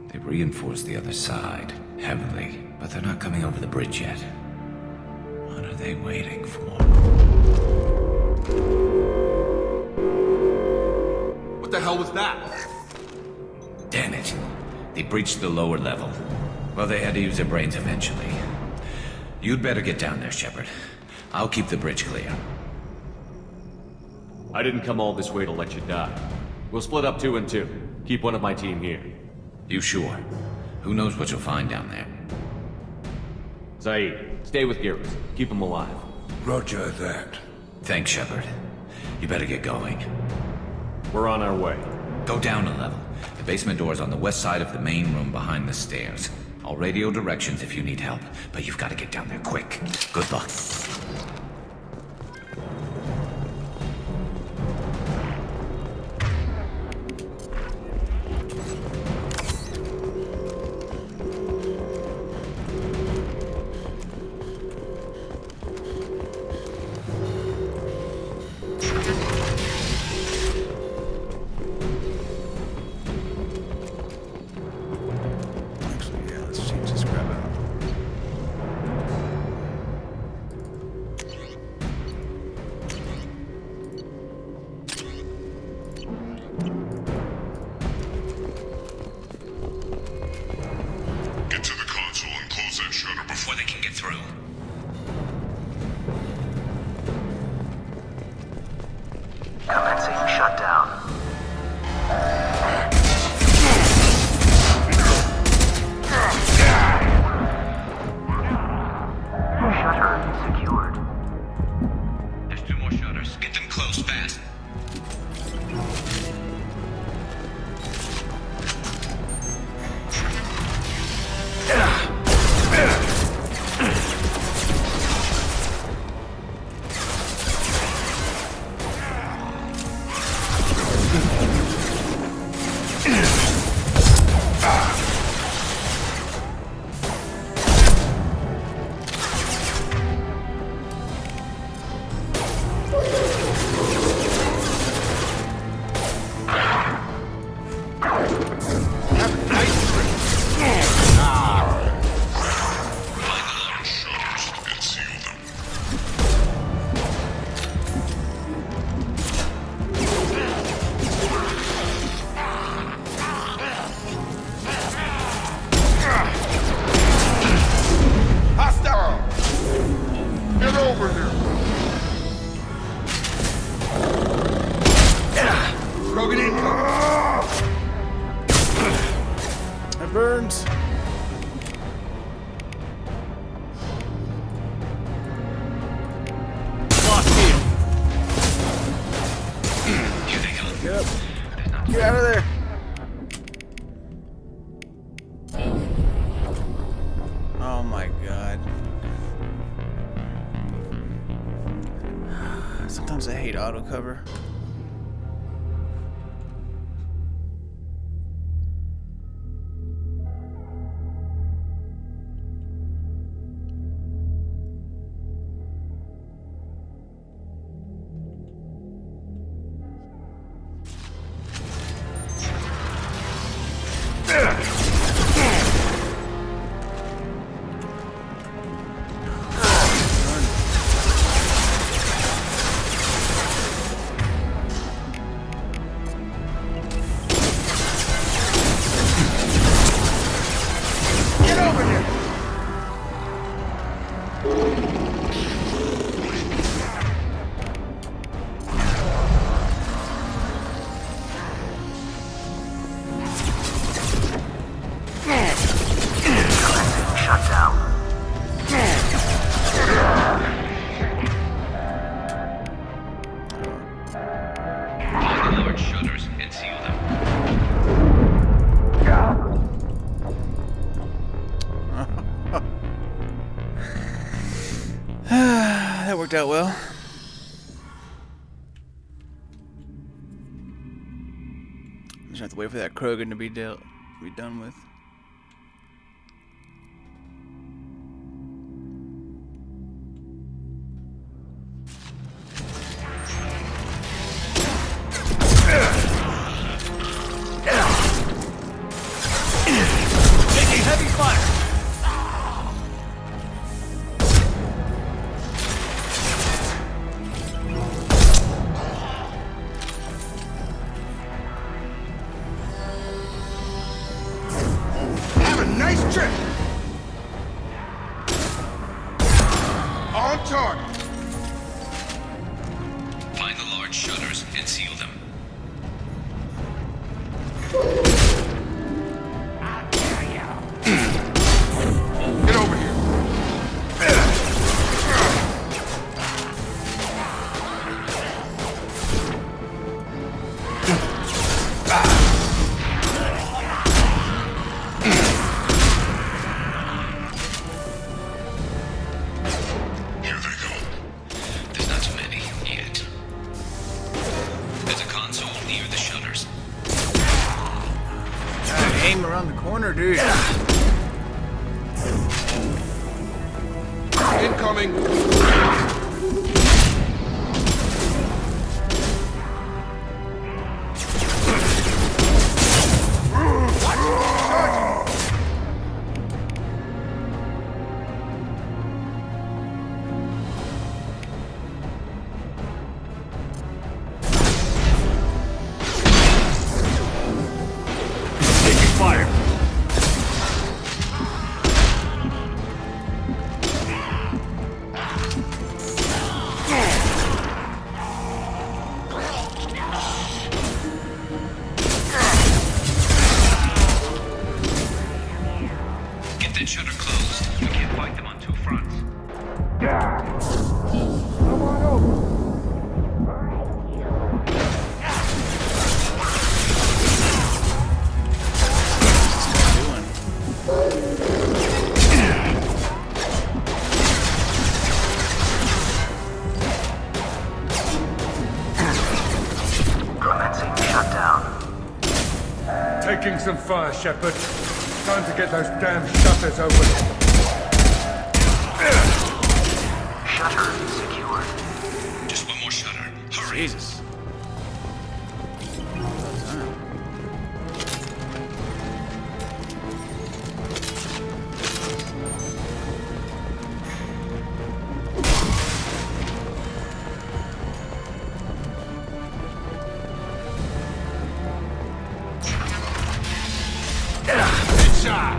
They've reinforced the other side, heavily, but they're not coming over the bridge yet. What are they waiting for? What the hell was that? Damn it. They breached the lower level. Well, they had to use their brains eventually. You'd better get down there, Shepard. I'll keep the bridge clear. I didn't come all this way to let you die. We'll split up 2 and 2. Keep one of my team here. You sure? Who knows what you'll find down there? Zaid, stay with Garrus. Keep him alive. Roger that. Thanks, Shepard. You better get going. We're on our way. Go down a level. The basement door's on the west side of the main room behind the stairs. I'll radio directions if you need help, but you've got to get down there quick. Good luck. Before they can get through. Commencing shutdown. Shutter secured. There's 2 more shutters. Get them close, fast. out of there. Oh my god. Sometimes I hate auto cover. That worked out well. Just have to wait for that Krogan to be done with. Taking heavy fire. Nice trip! On target! Find the large shutters and seal them. Get over here! Aim around the corner, dude. Incoming! Shutter closed. We can't fight them on two fronts. Come on over. Commencing shutdown. Taking some fire, Shepard. Time to get those damn shutters open. Shutter secured. Just one more shutter. Hurry. Jesus. Shot.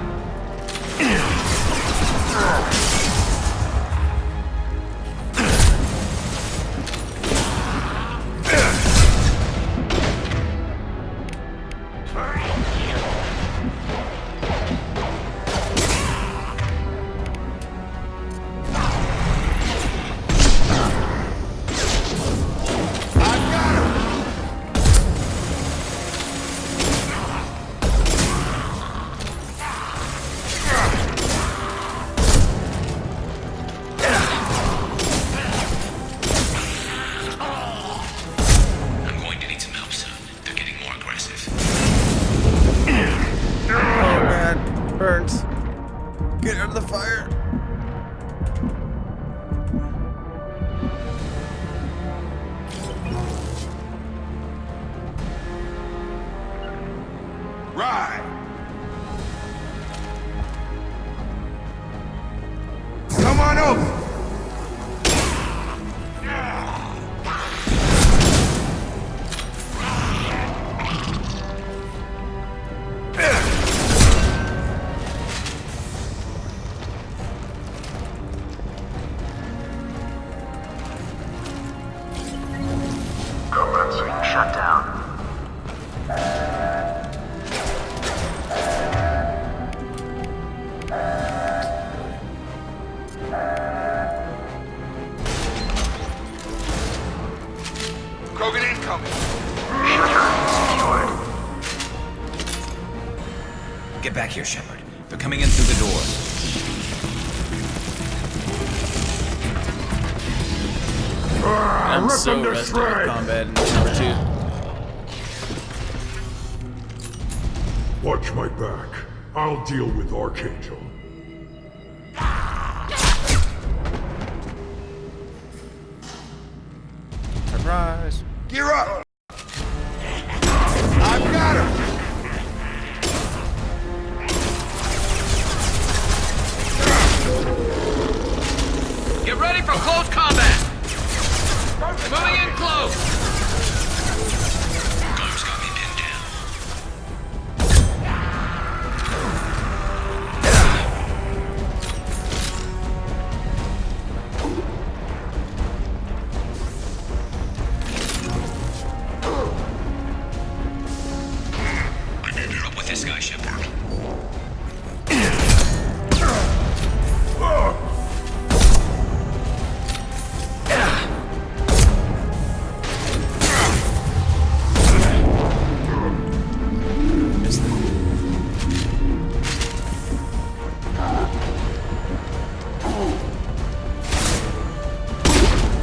Right. Come on over. Commencing shutdown. Krogan incoming. Shutter secured. Get back here, Shepard. They're coming in through the door. I'm so rusty with combat in number 2. Watch my back. I'll deal with Archangel. Surprise. Gear up. I've got him. Get ready for close combat! Moving in close! Garm's got me pinned down. I need help with this guy, Shepard.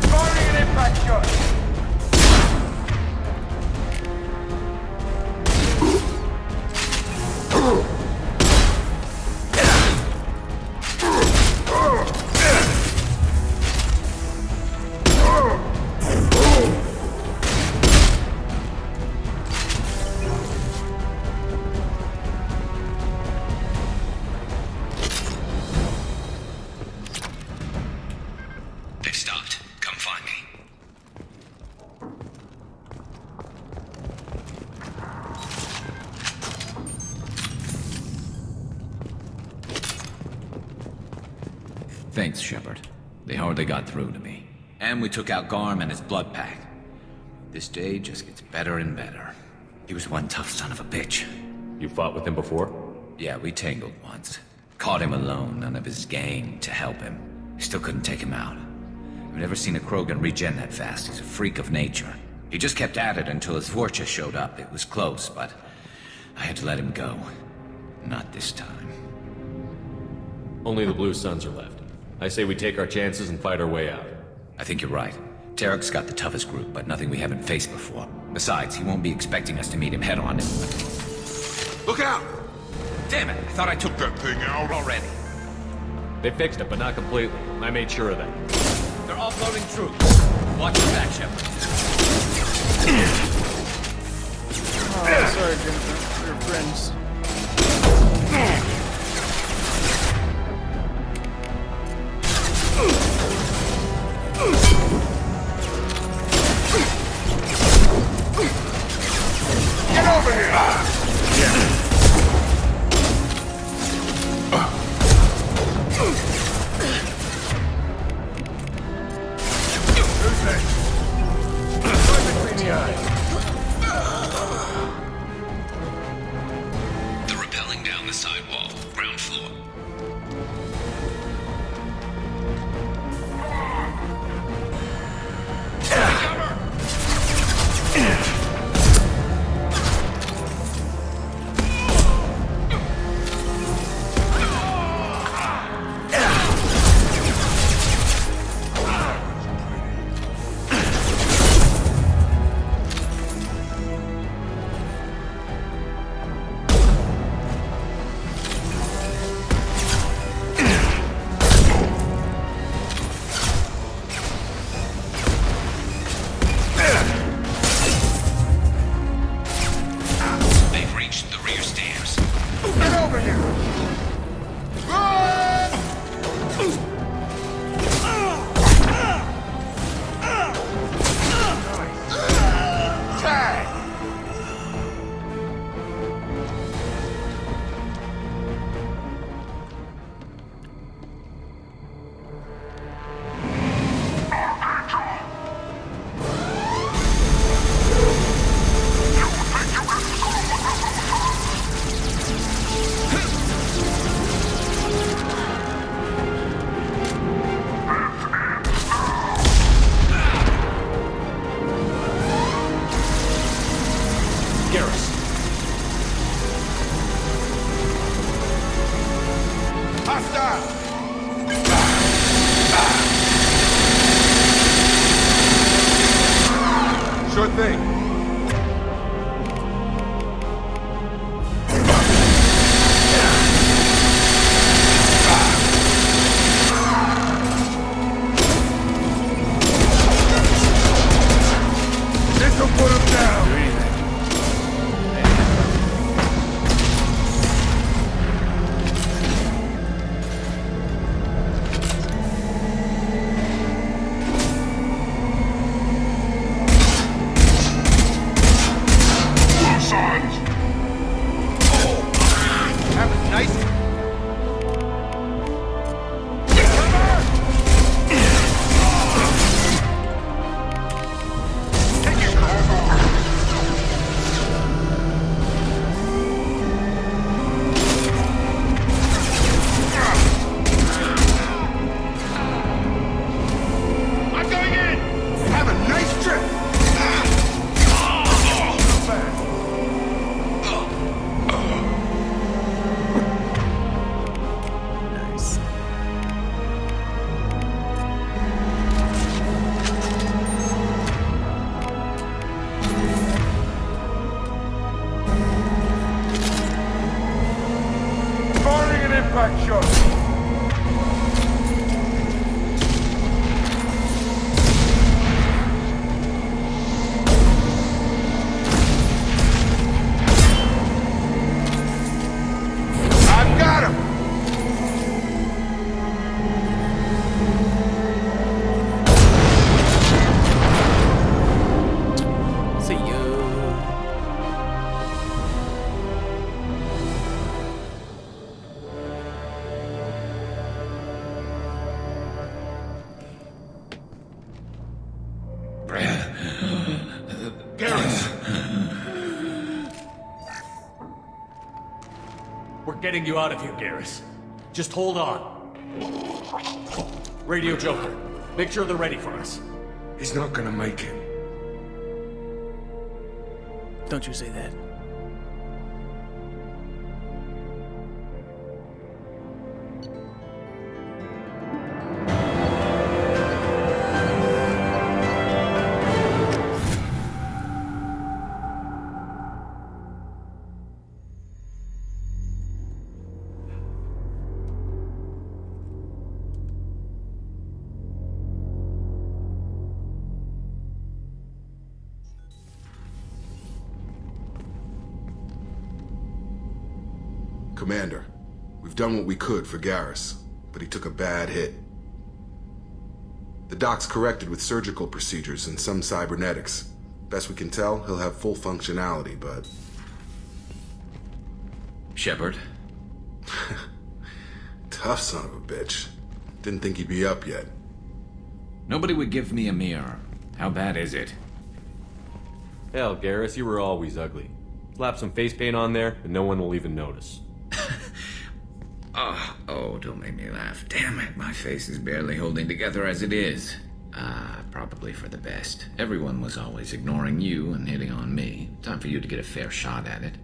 Firing an impact shot. They've stopped. Come find me. Thanks, Shepard. They hardly got through to me. And we took out Garm and his blood pack. This day just gets better and better. He was one tough son of a bitch. You fought with him before? Yeah, we tangled once. Caught him alone, none of his gang to help him. Still couldn't take him out. I've never seen a Krogan regen that fast. He's a freak of nature. He just kept at it until his Vorcha showed up. It was close, but I had to let him go. Not this time. Only the Blue Suns are left. I say we take our chances and fight our way out. I think you're right. Tarek's got the toughest group, but nothing we haven't faced before. Besides, he won't be expecting us to meet him head-on. Look out! Damn it, I thought I took that thing out already. They fixed it, but not completely. I made sure of that. They're offloading troops. Watch your back, Shepard. Oh, sorry, Jennifer. We're friends. Get over here! Who's next? Right between the eyes. They're rappelling down the sidewall. thing. This'll put him down. Impact shot. I've got him. See you. We're getting you out of here, Garrus. Just hold on. Radio Joker, make sure they're ready for us. He's not gonna make it. Don't you say that. Commander, we've done what we could for Garrus, but he took a bad hit. The doc's corrected with surgical procedures and some cybernetics. Best we can tell, he'll have full functionality, but... Shepard? Tough son of a bitch. Didn't think he'd be up yet. Nobody would give me a mirror. How bad is it? Hell, Garrus, you were always ugly. Slap some face paint on there, and no one will even notice. Oh, don't make me laugh. Damn it, my face is barely holding together as it is. Probably for the best. Everyone was always ignoring you and hitting on me. Time for you to get a fair shot at it.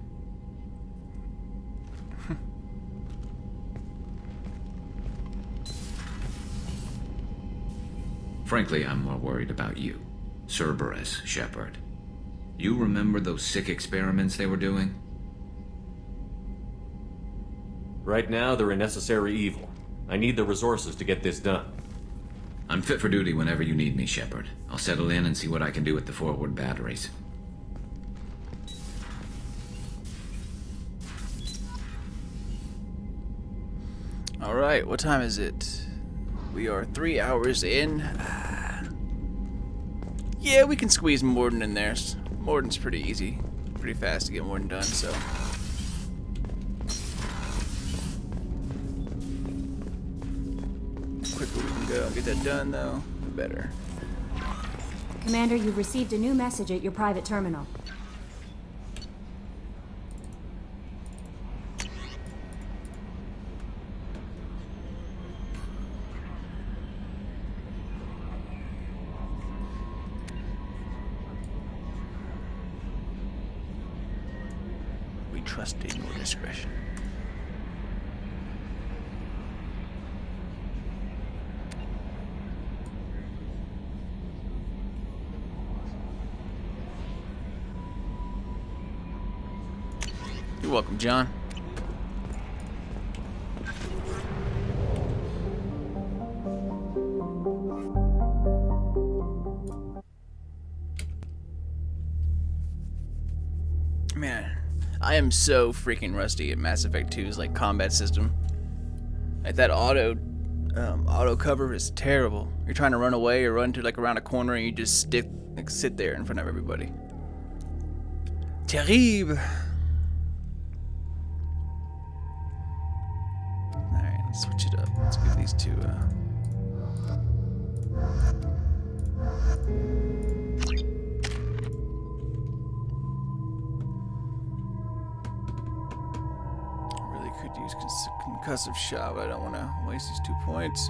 Frankly, I'm more worried about you. Cerberus, Shepard. You remember those sick experiments they were doing? Right now, they're a necessary evil. I need the resources to get this done. I'm fit for duty whenever you need me, Shepard. I'll settle in and see what I can do with the forward batteries. Alright, what time is it? We are 3 hours in. Yeah, we can squeeze Morden in there. Morden's pretty easy. Pretty fast to get Morden done, so... quicker we can go. Get that done, though, the better. Commander, you've received a new message at your private terminal. We trust in your discretion. welcome, John. Man, I am so freaking rusty at Mass Effect 2's like combat system. Like that auto cover is terrible. You're trying to run away or run to like around a corner and you just sit there in front of everybody. Terrible. Alright, let's switch it up. Let's give these two could use concussive shot, but I don't want to waste these 2 points.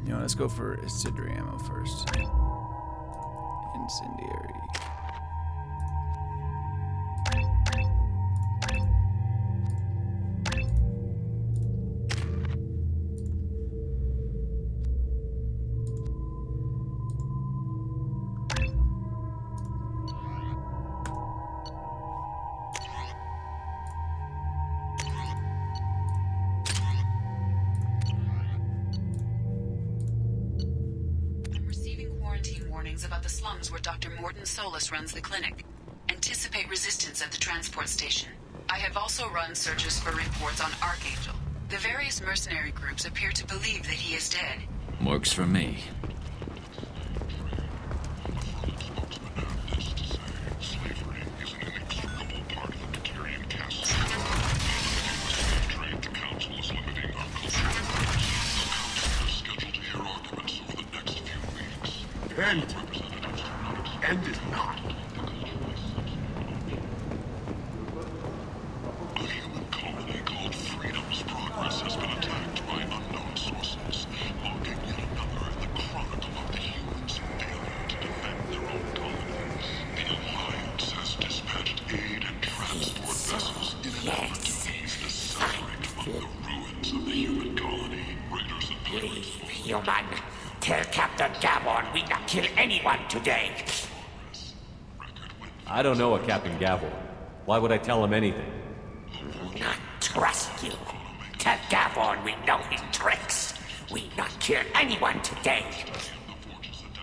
You know, let's go for incendiary ammo first. Incendiary. About the slums where Dr. Morton Solus runs the clinic. Anticipate resistance at the transport station. I have also run searches for reports on Archangel. The various mercenary groups appear to believe that he is dead. Works for me. End it not. A human colony called Freedom's Progress has been attacked by unknown sources, logging yet another in the chronicle of the humans' failure to defend their own colony. The Alliance has dispatched aid and transport vessels in an effort to ease the suffering among the ruins of the human colony. Raiders and pirates. Human, tell Captain Gavon we not kill anyone today. I don't know a Captain Gavel. Why would I tell him anything? Not trust you. Tell Gavon we know his tricks. We not kill anyone today.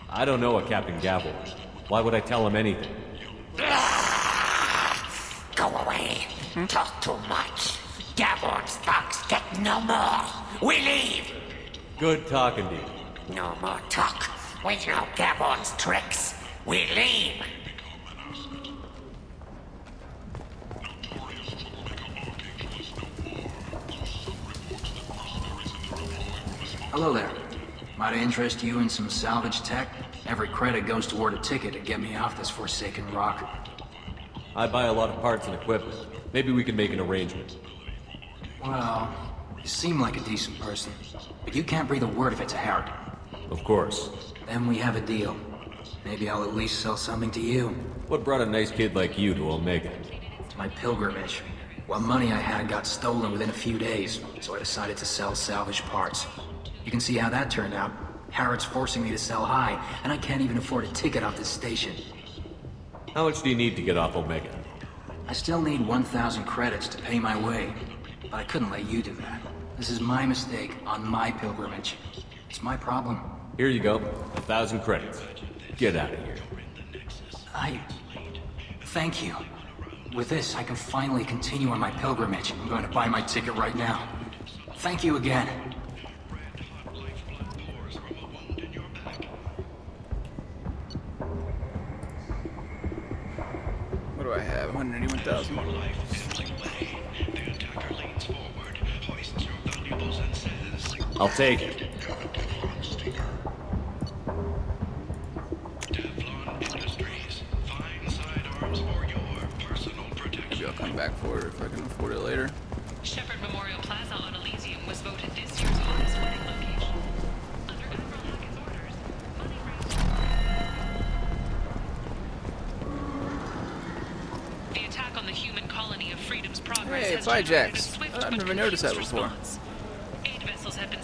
I don't know a Captain Gavel. Why would I tell him anything? Go away. Talk too much. Gavon's thugs get no more. We leave. Good talking to you. No more talk. We know Gavon's tricks. We leave. Hello there. Might I interest you in some salvage tech? Every credit goes toward a ticket to get me off this forsaken rock. I buy a lot of parts and equipment. Maybe we can make an arrangement. Well, you seem like a decent person, but you can't breathe a word of it to Herod. Of course. Then we have a deal. Maybe I'll at least sell something to you. What brought a nice kid like you to Omega? My pilgrimage. What money I had got stolen within a few days, so I decided to sell salvage parts. You can see how that turned out. Harrod's forcing me to sell high, and I can't even afford a ticket off this station. How much do you need to get off Omega? I still need 1,000 credits to pay my way, but I couldn't let you do that. This is my mistake on my pilgrimage. It's my problem. Here you go. 1,000 credits. Get out of here. Thank you. With this, I can finally continue on my pilgrimage. I'm going to buy my ticket right now. Thank you again. What do I have? 181,000. I'll take it. Maybe I'll come back for it if I can afford it later. Shepard Memorial Plaza on Elysium was voted this year's hottest wedding location. Under Admiral Hackett's orders, money raised. The attack on the human colony of Freedom's Progress Hey, has generated a Jax. swift I've but never noticed that confused before. response. 8 vessels have been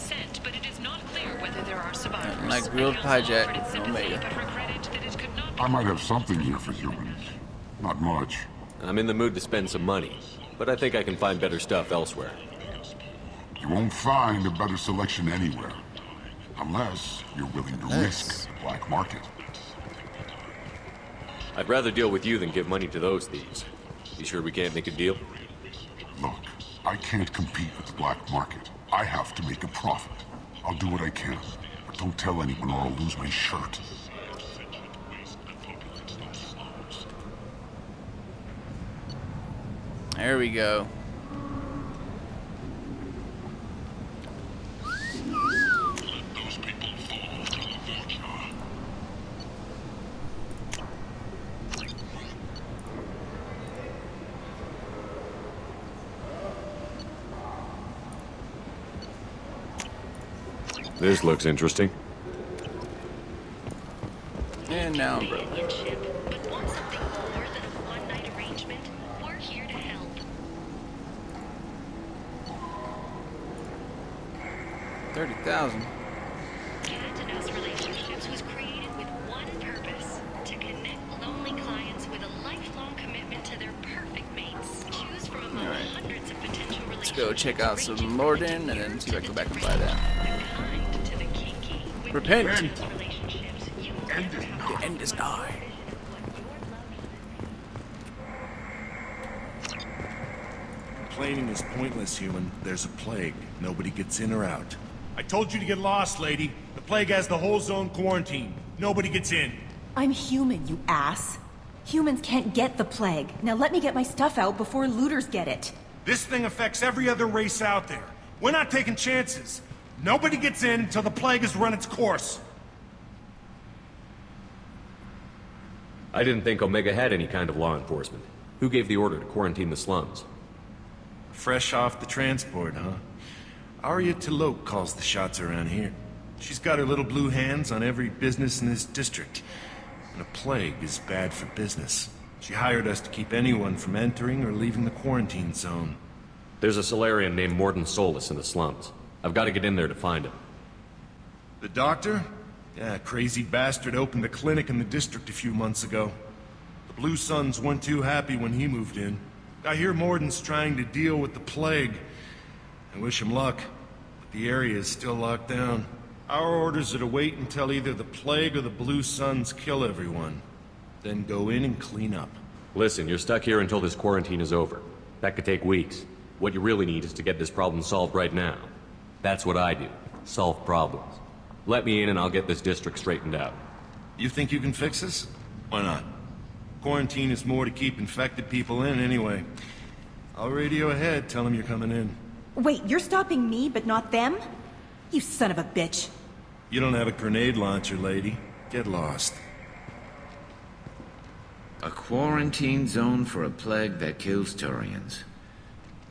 are survivors. Like grilled pie jack from Omega. I might have something here for humans. Not much. I'm in the mood to spend some money, but I think I can find better stuff elsewhere. You won't find a better selection anywhere. Unless you're willing to risk the black market. I'd rather deal with you than give money to those thieves. You sure we can't make a deal? Look, I can't compete with the black market. I have to make a profit. I'll do what I can, but don't tell anyone or I'll lose my shirt. There we go. This looks interesting. And now Umbrella. But want something more than a one-night arrangement? We're here to help. $30,000. Catanos Relationships was created with one purpose: to connect lonely clients with a lifelong commitment to their perfect mates. Choose from among hundreds of potential relationships. Let's go check out some Morden and then see if I can go back and buy that. Repent! The end is nigh. Complaining is pointless, human. There's a plague. Nobody gets in or out. I told you to get lost, lady. The plague has the whole zone quarantined. Nobody gets in. I'm human, you ass. Humans can't get the plague. Now let me get my stuff out before looters get it. This thing affects every other race out there. We're not taking chances. Nobody gets in until the plague has run its course. I didn't think Omega had any kind of law enforcement. Who gave the order to quarantine the slums? Fresh off the transport, huh? Arya Taloke calls the shots around here. She's got her little blue hands on every business in this district. And a plague is bad for business. She hired us to keep anyone from entering or leaving the quarantine zone. There's a Solarian named Morden Solus in the slums. I've got to get in there to find him. The doctor? Yeah, crazy bastard opened a clinic in the district a few months ago. The Blue Suns weren't too happy when he moved in. I hear Morden's trying to deal with the plague. I wish him luck, but the area is still locked down. Our orders are to wait until either the plague or the Blue Suns kill everyone. Then go in and clean up. Listen, you're stuck here until this quarantine is over. That could take weeks. What you really need is to get this problem solved right now. That's what I do. Solve problems. Let me in and I'll get this district straightened out. You think you can fix this? Why not? Quarantine is more to keep infected people in anyway. I'll radio ahead, tell them you're coming in. Wait, you're stopping me, but not them? You son of a bitch. You don't have a grenade launcher, lady. Get lost. A quarantine zone for a plague that kills Turians.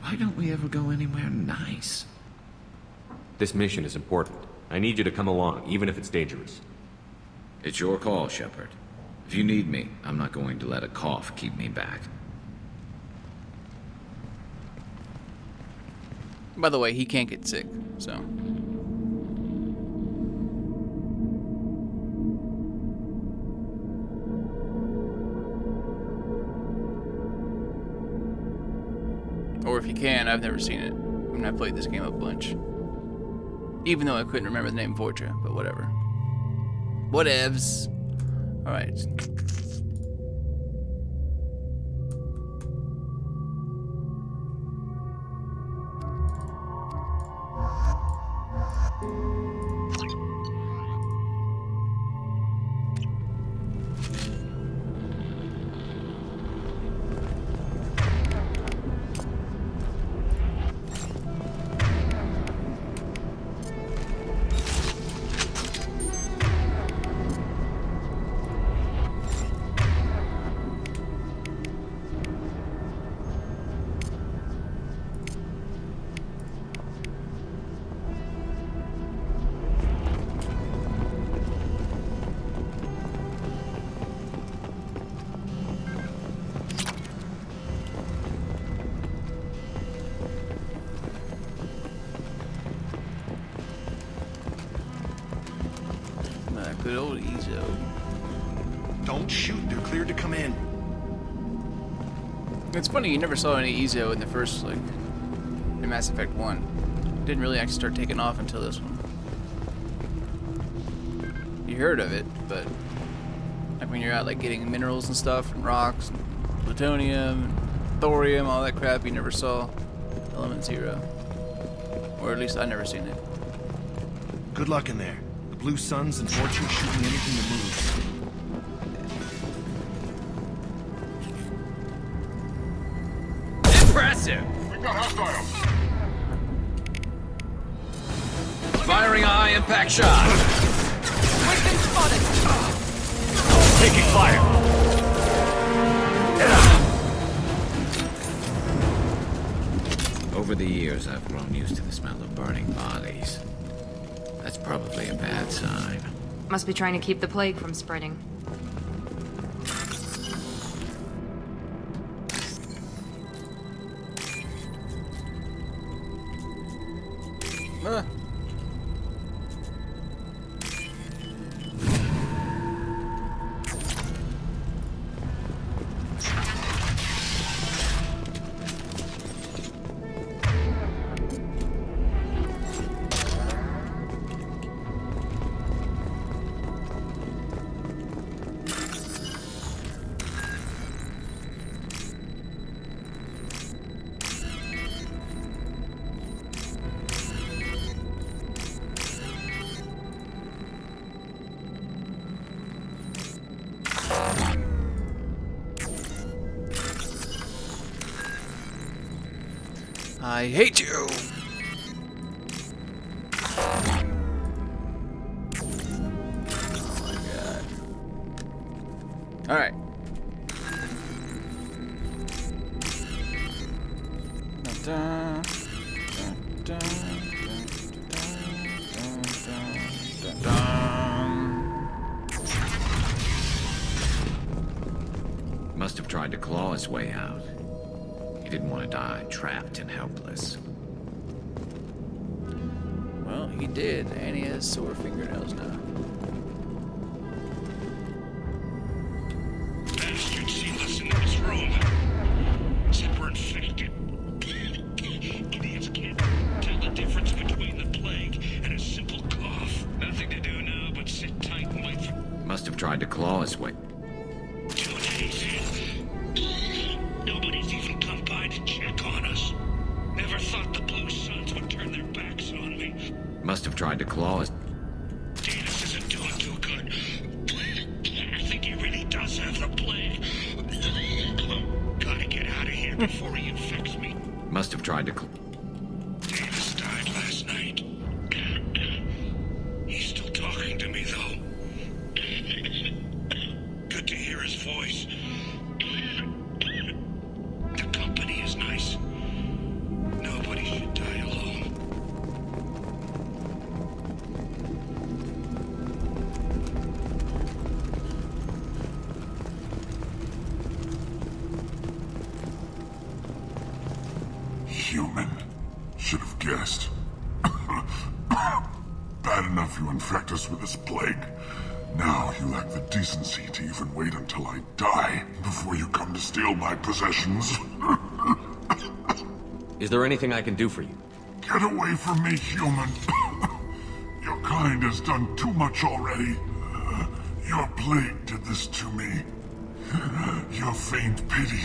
Why don't we ever go anywhere nice? This mission is important. I need you to come along, even if it's dangerous. It's your call, Shepard. If you need me, I'm not going to let a cough keep me back. By the way, he can't get sick, so. Or if you can, I've never seen it. I mean, I played this game a bunch. Even though I couldn't remember the name Fortra, but whatever. Whatevs. Alright. Good old Ezo. Don't shoot. They're cleared to come in. It's funny, you never saw any Ezo in the first, like, in Mass Effect 1. Didn't really actually start taking off until this one. You heard of it, but like when you're out like getting minerals and stuff, and rocks, and plutonium, and thorium, all that crap, you never saw Element Zero. Or at least I've never seen it. Good luck in there. The Blue Suns and Fortune shooting anything that moves. Impressive! We got hostiles! Firing a high-impact shot. We've spotted! Taking fire. Over the years, I've grown used to the smell of burning bodies. That's probably a bad sign. Must be trying to keep the plague from spreading. I hate you! Oh my god. Alright. Must have tried to claw his way out. He didn't want to die trapped and helpless. Well, he did, and he has sore fingernails now. Bastard sealed us into this room. Said we're infected. Idiots can't tell the difference between the plague and a simple cough. Nothing to do now but sit tight and wait for... Must have tried to claw his way. 2 days in. Nobody's even come by to check on us. Never thought the Blue Suns would turn their backs on me. Must have tried to claw his... Danis isn't doing too good. I think he really does have the plague. Gotta get out of here before he infects me. Must have tried to... Danis died last night. He's still talking to me, though. Good to hear his voice. The company is nice. Nobody should die alone. Human. Should have guessed. Bad enough you infect us with this plague. Now you lack the decency to even wait until I die before you come to steal my possessions. Is there anything I can do for you? Get away from me, human. Your kind has done too much already. Your plague did this to me. Your faint pity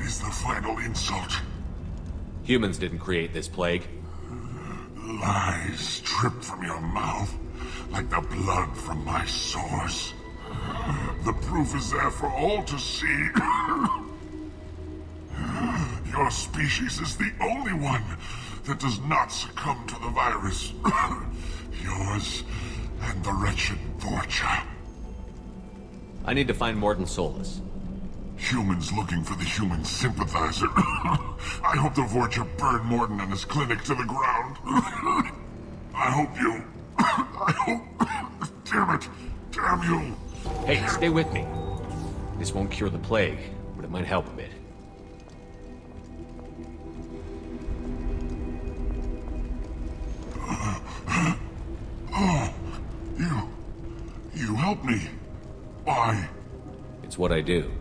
is the final insult. Humans didn't create this plague. Lies drip from your mouth like the blood from my sores. The proof is there for all to see. Your species is the only one that does not succumb to the virus. Yours and the wretched Vorcha. I need to find Mordin Solus. Humans looking for the human sympathizer. I hope the Vorcha burned Mordin and his clinic to the ground. I hope you... I hope... Damn it. Damn you. Hey, stay with me. This won't cure the plague, but it might help a bit. Oh, you It's what I do.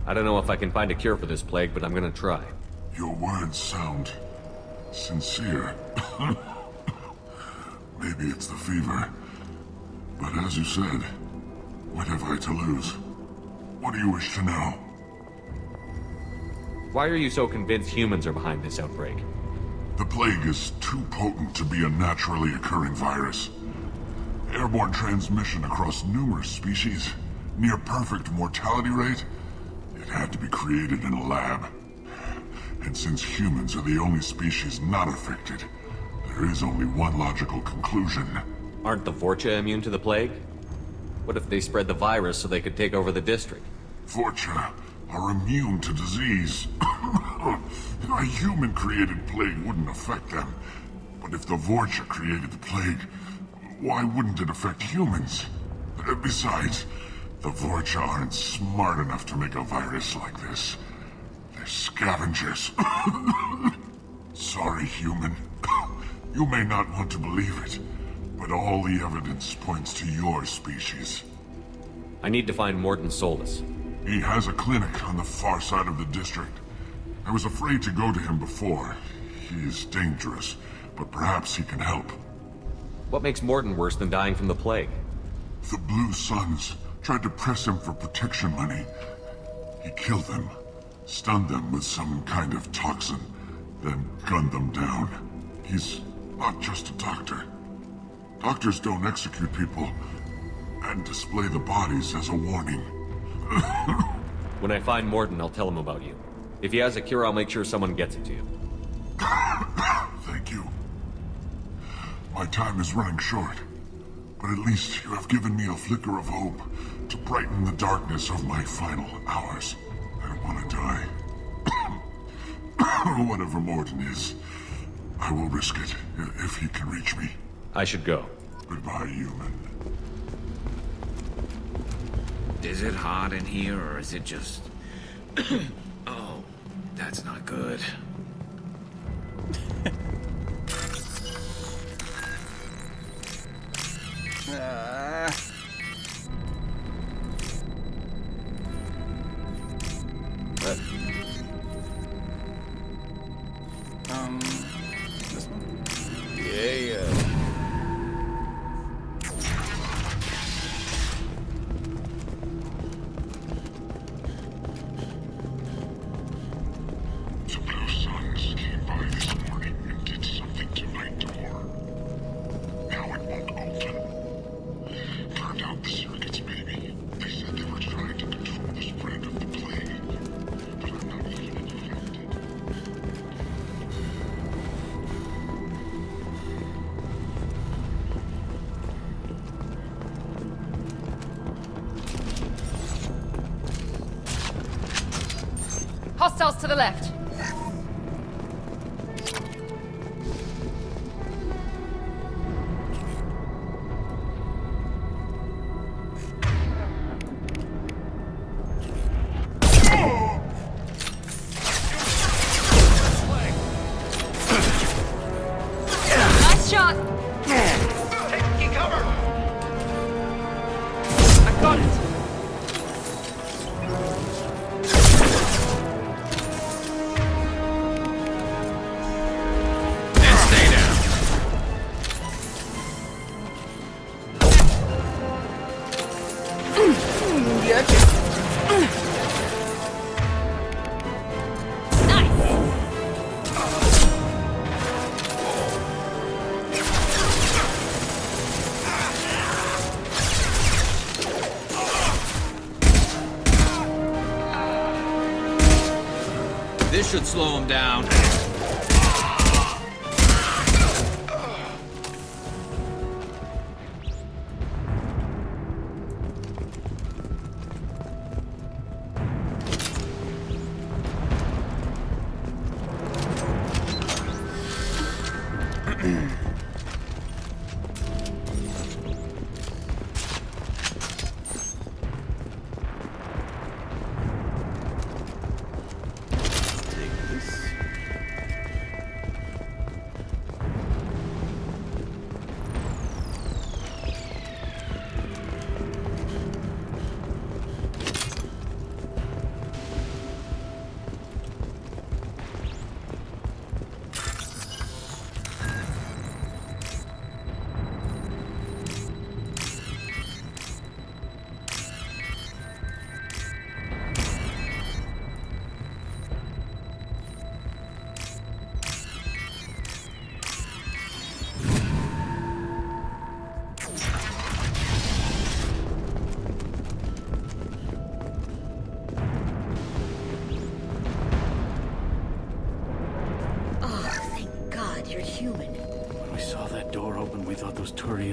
I don't know if I can find a cure for this plague, but I'm gonna try. Your words sound sincere. Maybe it's the fever. But as you said, what have I to lose? What do you wish to know? Why are you so convinced humans are behind this outbreak? The plague is too potent to be a naturally occurring virus. Airborne transmission across numerous species, near perfect mortality rate. It had to be created in a lab. And since humans are the only species not affected, there is only one logical conclusion. Aren't the Vorcha immune to the plague? What if they spread the virus so they could take over the district? Vorcha are immune to disease. A human-created plague wouldn't affect them. But if the Vorcha created the plague, why wouldn't it affect humans? Besides, the Vorcha aren't smart enough to make a virus like this. They're scavengers. Sorry, human. You may not want to believe it, but all the evidence points to your species. I need to find Morton Solus. He has a clinic on the far side of the district. I was afraid to go to him before. He is dangerous, but perhaps he can help. What makes Morton worse than dying from the plague? The Blue Suns tried to press him for protection money. He killed them, stunned them with some kind of toxin, then gunned them down. He's not just a doctor. Doctors don't execute people and display the bodies as a warning. When I find Morton, I'll tell him about you. If he has a cure, I'll make sure someone gets it to you. Thank you. My time is running short, but at least you have given me a flicker of hope to brighten the darkness of my final hours. I don't want to die. Whatever Morton is, I will risk it if he can reach me. I should go. Goodbye, human. Is it hot in here, or is it just... Oh, that's not good. This one? Yeah. The Blue Suns came by this morning and did something to my door. Now it won't open. Turned out the circuits, maybe. They said they were trying to control the spread of the plague, but I'm not even infected. Hostiles to the left. Nice shot. Taking cover! I got it. This should slow him down.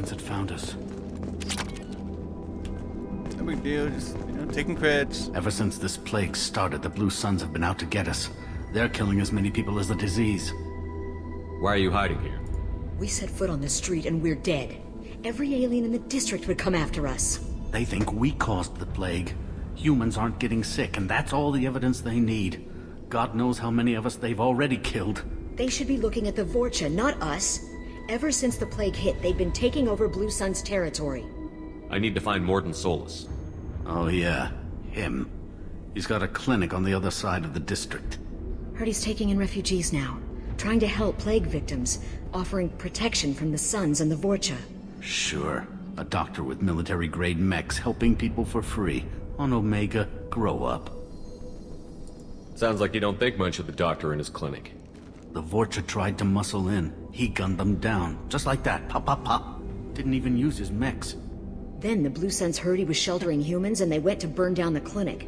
Science had found us. No big deal, just, taking creds. Ever since this plague started, the Blue Suns have been out to get us. They're killing as many people as the disease. Why are you hiding here? We set foot on the street and we're dead. Every alien in the district would come after us. They think we caused the plague. Humans aren't getting sick, and that's all the evidence they need. God knows how many of us they've already killed. They should be looking at the Vorcha, not us. Ever since the plague hit, they've been taking over Blue Sun's territory. I need to find Morden Solus. Oh yeah, him. He's got a clinic on the other side of the district. Heard he's taking in refugees now, trying to help plague victims, offering protection from the Suns and the Vorcha. Sure. A doctor with military-grade mechs helping people for free. On Omega, grow up. Sounds like you don't think much of the doctor in his clinic. The Vorcha tried to muscle in. He gunned them down. Just like that. Pop, pop, pop. Didn't even use his mechs. Then the Blue Suns heard he was sheltering humans and they went to burn down the clinic.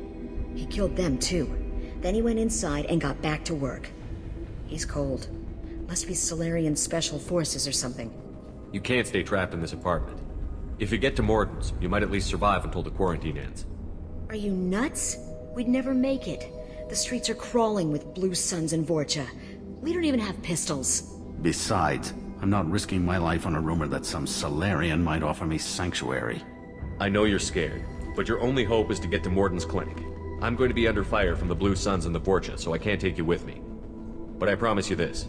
He killed them too. Then he went inside and got back to work. He's cold. Must be Solarian Special Forces or something. You can't stay trapped in this apartment. If you get to Morden's, you might at least survive until the quarantine ends. Are you nuts? We'd never make it. The streets are crawling with Blue Suns and Vorcha. We don't even have pistols. Besides, I'm not risking my life on a rumor that some Solarian might offer me sanctuary. I know you're scared, but your only hope is to get to Morden's clinic. I'm going to be under fire from the Blue Suns and the Vorcha, so I can't take you with me. But I promise you this.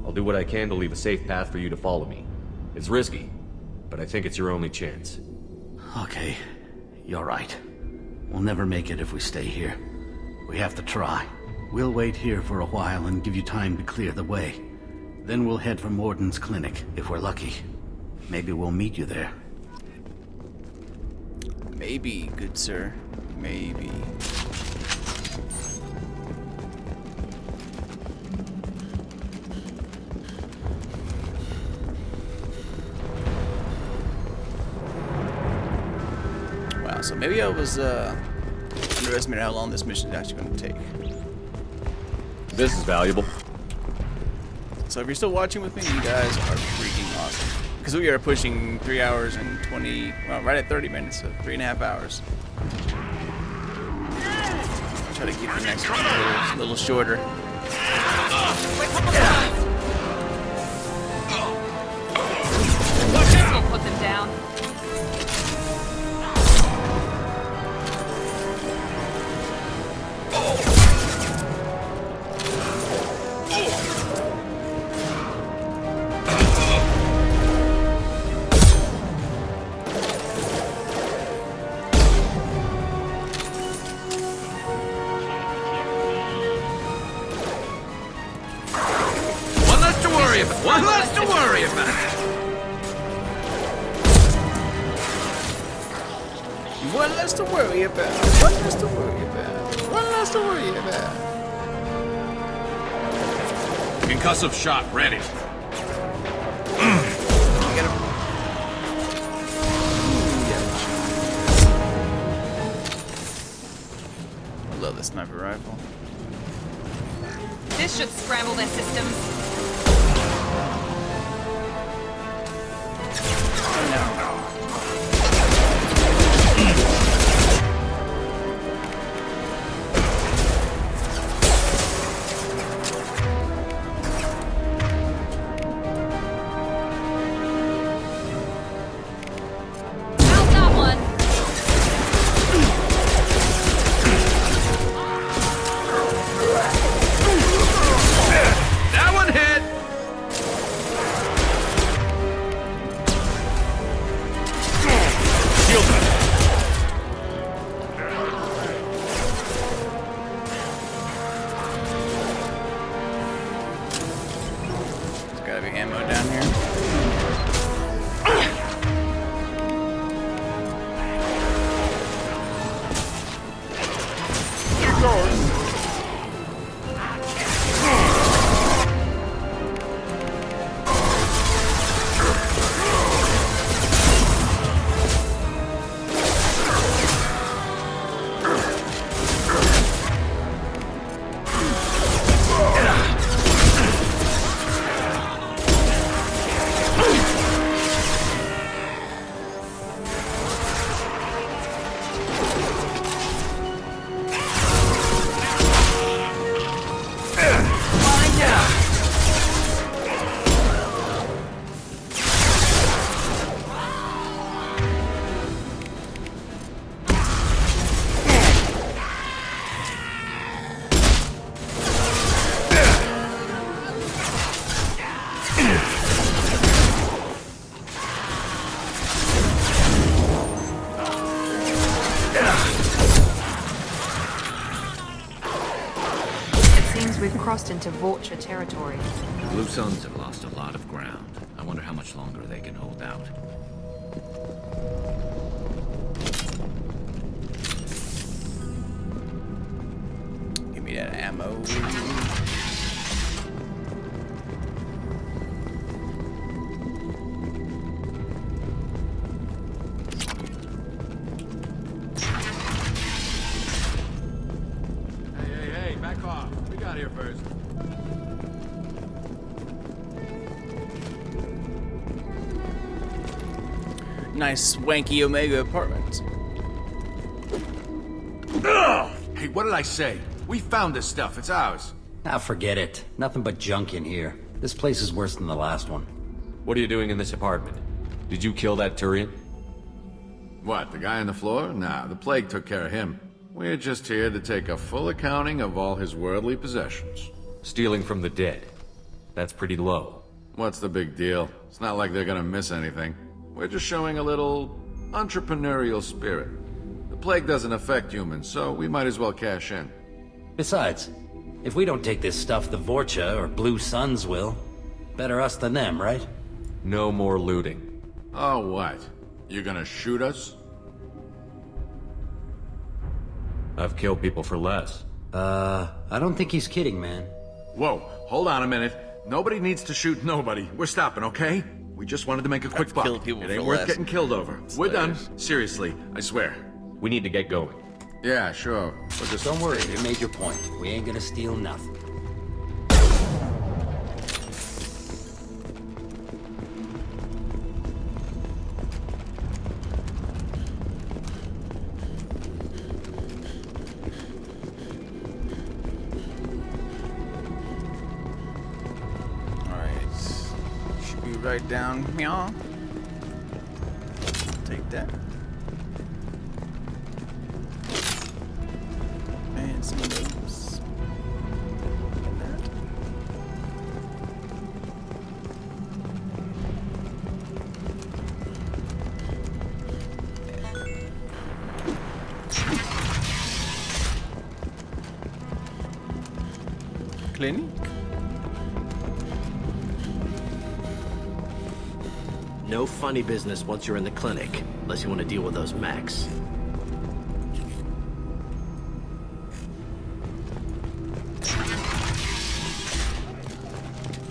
I'll do what I can to leave a safe path for you to follow me. It's risky, but I think it's your only chance. Okay, you're right. We'll never make it if we stay here. We have to try. We'll wait here for a while and give you time to clear the way. Then we'll head for Morden's clinic, if we're lucky. Maybe we'll meet you there. Maybe, good sir. Maybe. Wow, so maybe I was underestimating how long this mission is actually going to take. This is valuable. So if you're still watching with me, you guys are freaking awesome. Because we are pushing 3 hours and 20, well, right at 30 minutes, so 3.5 hours. I'll try to keep the next one a little shorter. Watch out! We'll put them down. One less to worry about. One less to worry about. One less to worry about. One less to worry about. Concussive shot ready. I love the sniper rifle. This should scramble their systems. We've crossed into Vulture territory. The Blue Suns have lost a lot of ground. I wonder how much longer they can hold out. Give me that ammo. Hey, back off. We got here first. Nice swanky Omega apartment. Hey, what did I say? We found this stuff. It's ours. Ah, forget it. Nothing but junk in here. This place is worse than the last one. What are you doing in this apartment? Did you kill that Turian? What, the guy on the floor? Nah, the plague took care of him. We're just here to take a full accounting of all his worldly possessions. Stealing from the dead. That's pretty low. What's the big deal? It's not like they're gonna miss anything. We're just showing a little entrepreneurial spirit. The plague doesn't affect humans, so we might as well cash in. Besides, if we don't take this stuff, the Vorcha or Blue Suns will. Better us than them, right? No more looting. Oh, what? You gonna shoot us? I've killed people for less. I don't think he's kidding, man. Whoa, hold on a minute. Nobody needs to shoot nobody. We're stopping, okay? We just wanted to make a quick buck. It ain't worth getting killed over. We're done. Seriously, I swear. We need to get going. Yeah, sure. But just don't worry, you made your point. We ain't gonna steal nothing. Right down here. Take that. And some of those. And that. Clinic. No funny business once you're in the clinic, unless you want to deal with those mechs.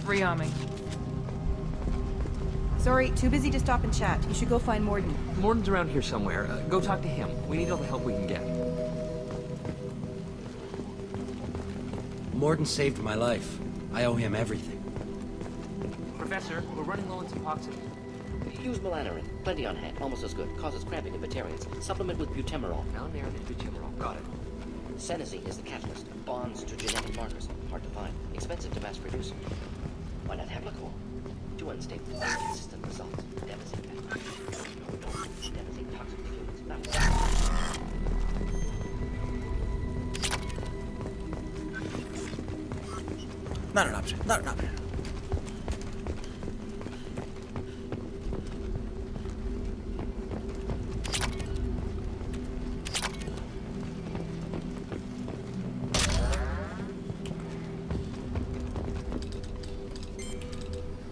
Rearming. Sorry, too busy to stop and chat. You should go find Morden. Morden's around here somewhere. Go talk to him. We need all the help we can get. Morden saved my life. I owe him everything. Professor, we're running low on Suboxone. Use melanorin. Plenty on hand. Almost as good. Causes cramping in vegetarians. Supplement with butemerol. Melanorin and butemerol. Got it. Senesine is the catalyst. Bonds to genetic markers. Hard to find. Expensive to mass produce. Why not Heplicor? Too unstable. Inconsistent results. Devastating. Devastating toxic to humans. Not an option. Not an option.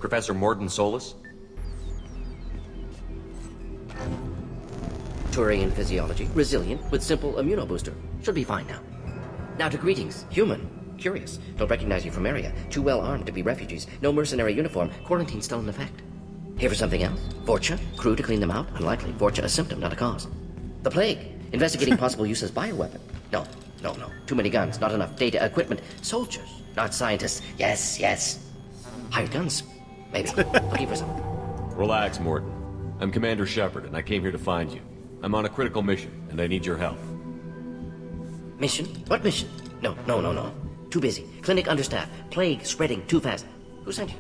Professor Morden Solis? Turian physiology. Resilient with simple immunobooster. Should be fine now. Now to greetings. Human. Curious. Don't recognize you from area. Too well armed to be refugees. No mercenary uniform. Quarantine still in effect. Here for something else? Vorcha? Crew to clean them out? Unlikely. Vorcha a symptom, not a cause. The plague. Investigating possible use as bioweapon. No. Too many guns. Not enough data, equipment. Soldiers. Not scientists. Yes. Hired guns. Maybe. Looking for some. Relax, Morden. I'm Commander Shepard, and I came here to find you. I'm on a critical mission, and I need your help. Mission? What mission? No. Too busy. Clinic understaffed. Plague spreading too fast. Who sent you?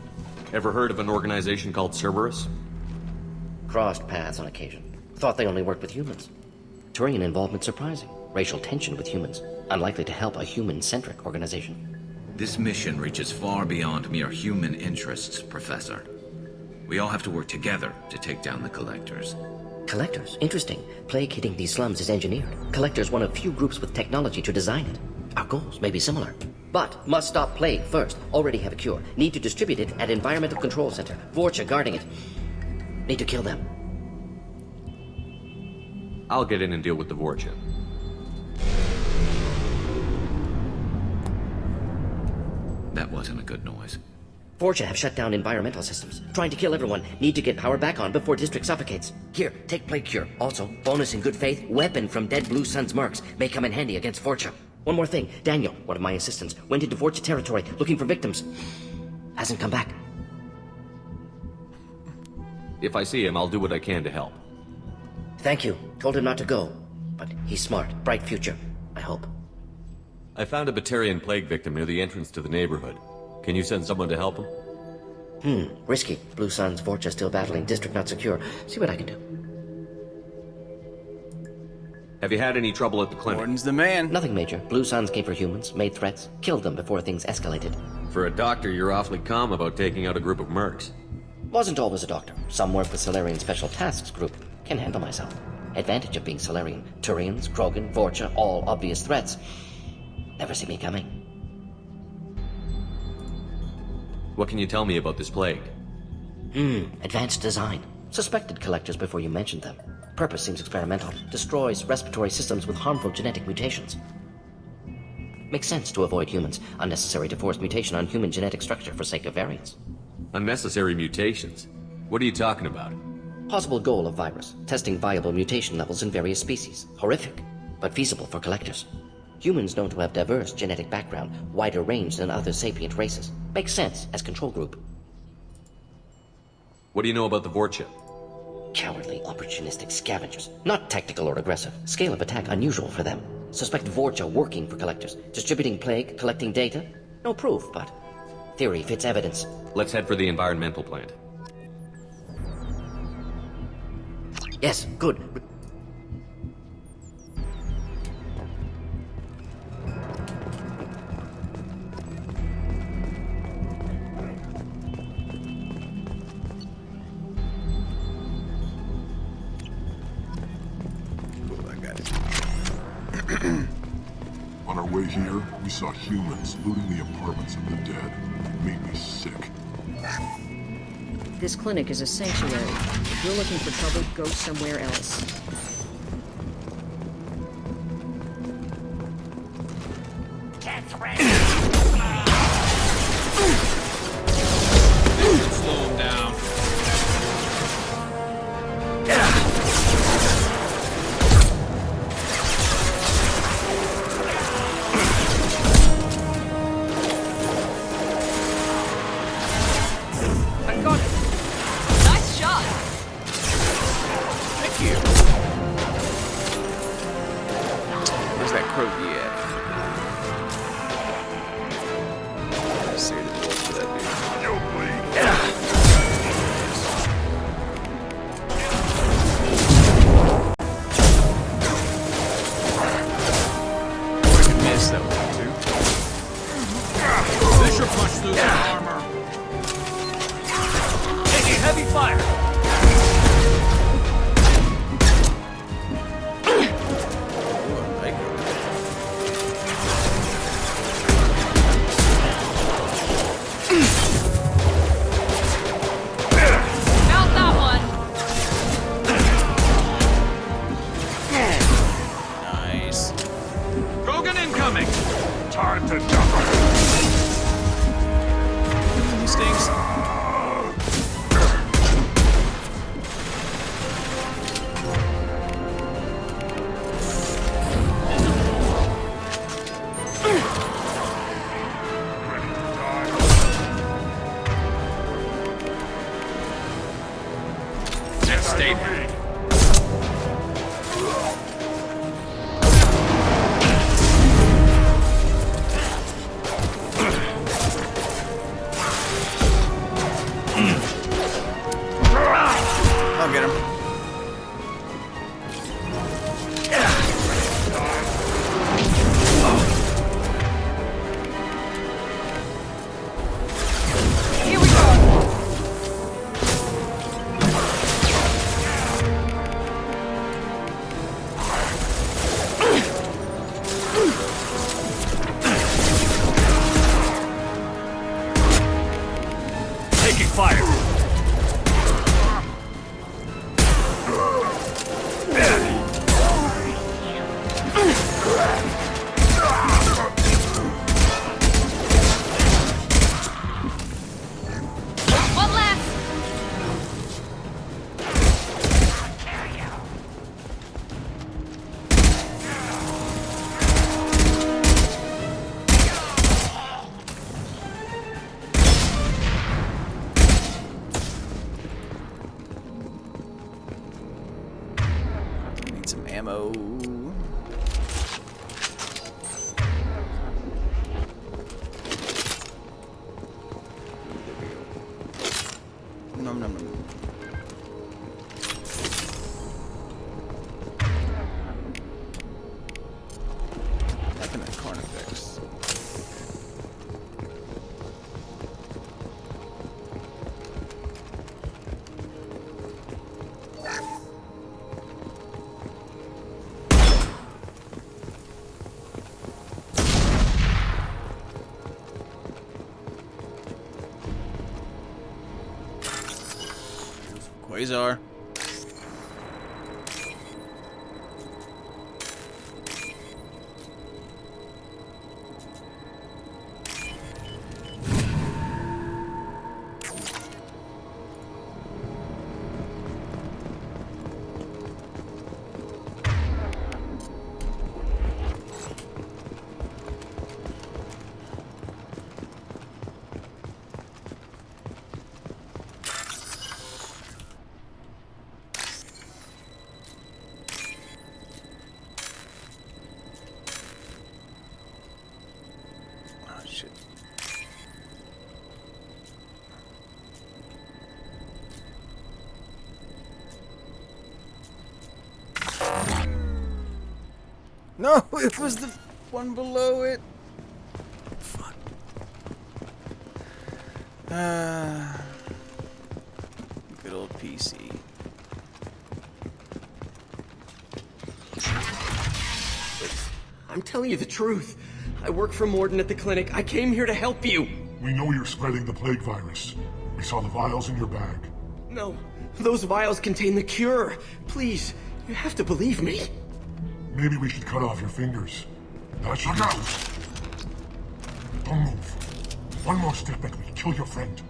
Ever heard of an organization called Cerberus? Crossed paths on occasion. Thought they only worked with humans. Turian involvement surprising. Racial tension with humans. Unlikely to help a human-centric organization. This mission reaches far beyond mere human interests, Professor. We all have to work together to take down the Collectors. Collectors? Interesting. Plague hitting these slums is engineered. Collectors one of few groups with technology to design it. Our goals may be similar. But must stop plague first. Already have a cure. Need to distribute it at Environmental Control Center. Vorcha guarding it. Need to kill them. I'll get in and deal with the Vorcha. That wasn't a good noise. Vorcha have shut down environmental systems. Trying to kill everyone. Need to get power back on before District suffocates. Here, take Plague Cure. Also, bonus in good faith, weapon from dead Blue Sun's mercs. May come in handy against Vorcha. One more thing. Daniel, one of my assistants, went into Vorcha territory looking for victims. Hasn't come back. If I see him, I'll do what I can to help. Thank you. Told him not to go. But he's smart. Bright future. I hope. I found a Batarian plague victim near the entrance to the neighborhood. Can you send someone to help him? Risky. Blue Sun's Vorcha still battling. District not secure. See what I can do. Have you had any trouble at the clinic? Gordon's the man. Nothing major. Blue Suns came for humans, made threats, killed them before things escalated. For a doctor, you're awfully calm about taking out a group of mercs. Wasn't always a doctor. Some work with Solarian Special Tasks Group. Can handle myself. Advantage of being Solarian. Turians, Krogan, Vorcha, all obvious threats. Never see me coming. What can you tell me about this plague? Advanced design. Suspected collectors before you mentioned them. Purpose seems experimental. Destroys respiratory systems with harmful genetic mutations. Makes sense to avoid humans. Unnecessary to force mutation on human genetic structure for sake of variance. Unnecessary mutations? What are you talking about? Possible goal of virus. Testing viable mutation levels in various species. Horrific, but feasible for collectors. Humans known to have diverse genetic background, wider range than other sapient races. Makes sense as control group. What do you know about the Vorcha? Cowardly, opportunistic scavengers. Not tactical or aggressive. Scale of attack unusual for them. Suspect Vorcha working for collectors. Distributing plague, collecting data. No proof, but theory fits evidence. Let's head for the environmental plant. Yes, good. On our way here, we saw humans looting the apartments of the dead. It made me sick. This clinic is a sanctuary. If you're looking for trouble, go somewhere else. Get ready! Slow him down. No. Nom nom nom. Back in that corner fix. Quasar. No, it was the one below it. Fuck. Good old PC. I'm telling you the truth. I work for Morden at the clinic. I came here to help you. We know you're spreading the plague virus. We saw the vials in your bag. No, those vials contain the cure. Please, you have to believe me. Maybe we should cut off your fingers. Now look out! Don't move. One more step and we kill your friend.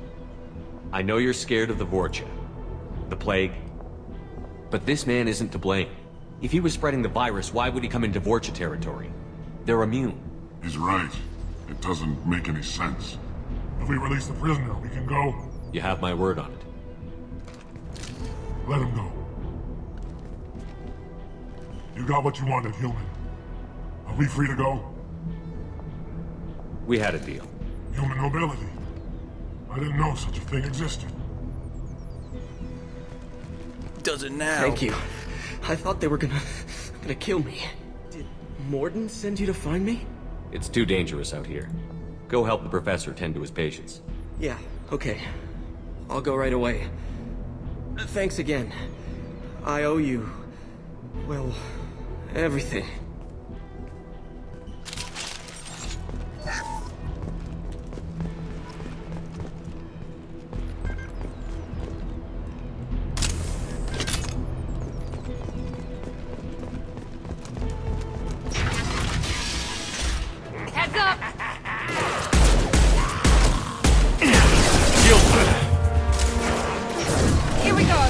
I know you're scared of the Vorcha, the plague, but this man isn't to blame. If he was spreading the virus, why would he come into Vorcha territory? They're immune. He's right. It doesn't make any sense. If we release the prisoner, we can go. You have my word on it. Let him go. You got what you wanted, human. Are we free to go? We had a deal. Human mobility. I didn't know such a thing existed. Does it now? Thank you. I thought they were gonna kill me. Did Morden send you to find me? It's too dangerous out here. Go help the professor tend to his patients. Yeah, okay. I'll go right away. Thanks again. I owe you, well, everything. Heads up! Here we go!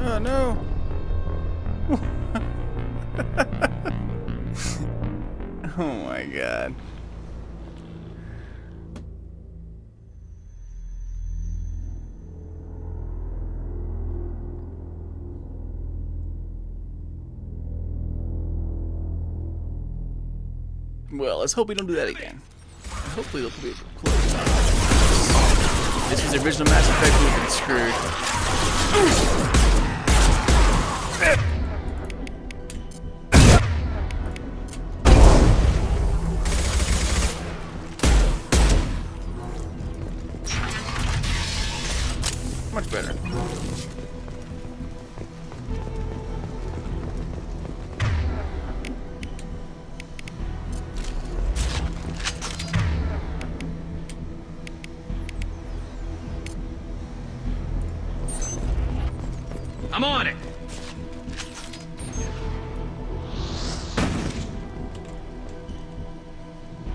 Oh no! Oh my god. Well, let's hope we don't do that again. Hopefully they'll be able to close it. This was the original Mass Effect, we've been screwed. Much better. I'm on it.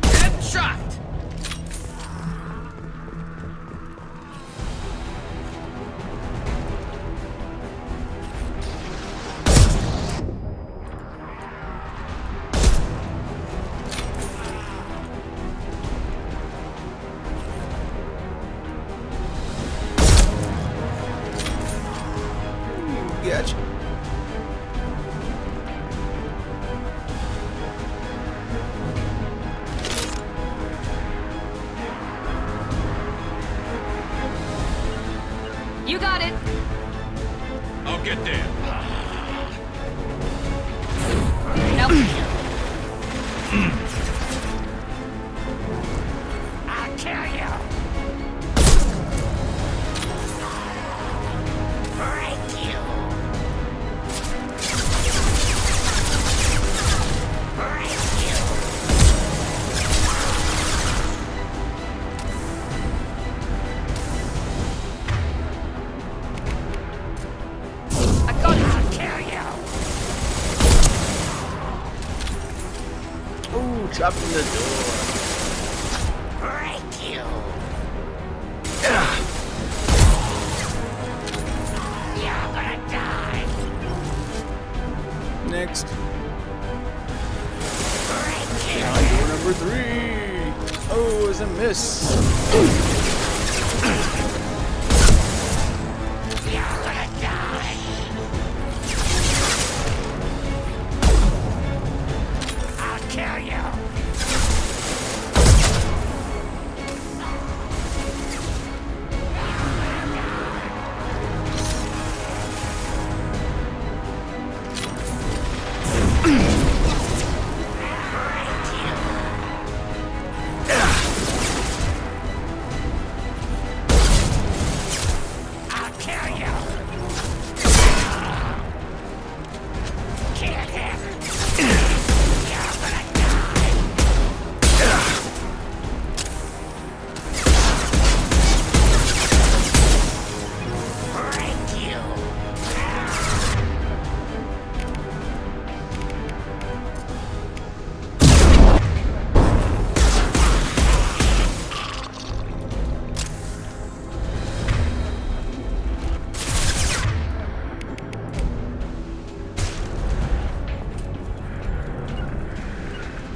Headshot. I'll kill you. Break you. Break you. I got it. I'll kill you. Ooh, dropping the door. Break you. You're gonna die. Next. Break you. Now door number 3. Oh, it's a miss. You're gonna die. I'll kill you. I'll kill you. Kill him. You're gonna die. Break you.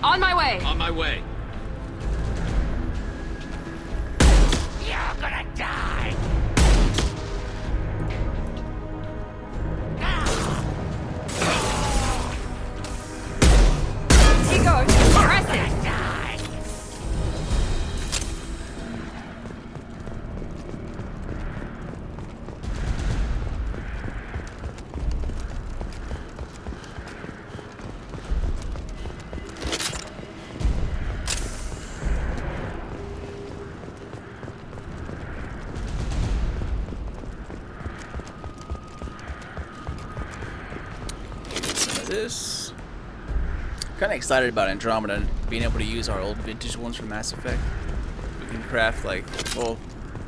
On my way. On my way. You're gonna die. Here goes. Press it. Gonna die. This. Kind of excited about Andromeda and being able to use our old vintage ones from Mass Effect. We can craft like, well,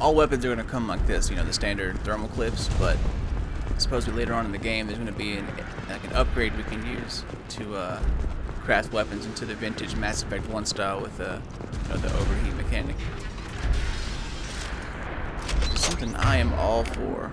all weapons are going to come like this, you know, the standard thermal clips, but supposedly later on in the game there's going to be like an upgrade we can use to craft weapons into the vintage Mass Effect 1 style with you know, the overheat mechanic. Something I am all for.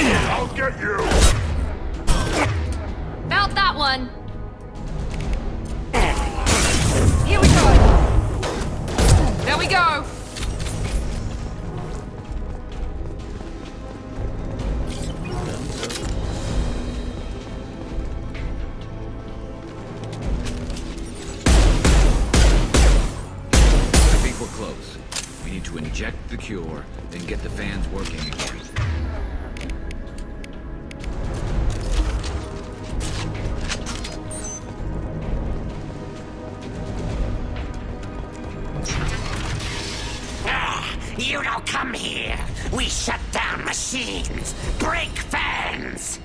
I'll get you! Felt that one. Here we go. There we go. I think we're close. We need to inject the cure, then get the fans working again. You don't come here. We shut down machines, break fans.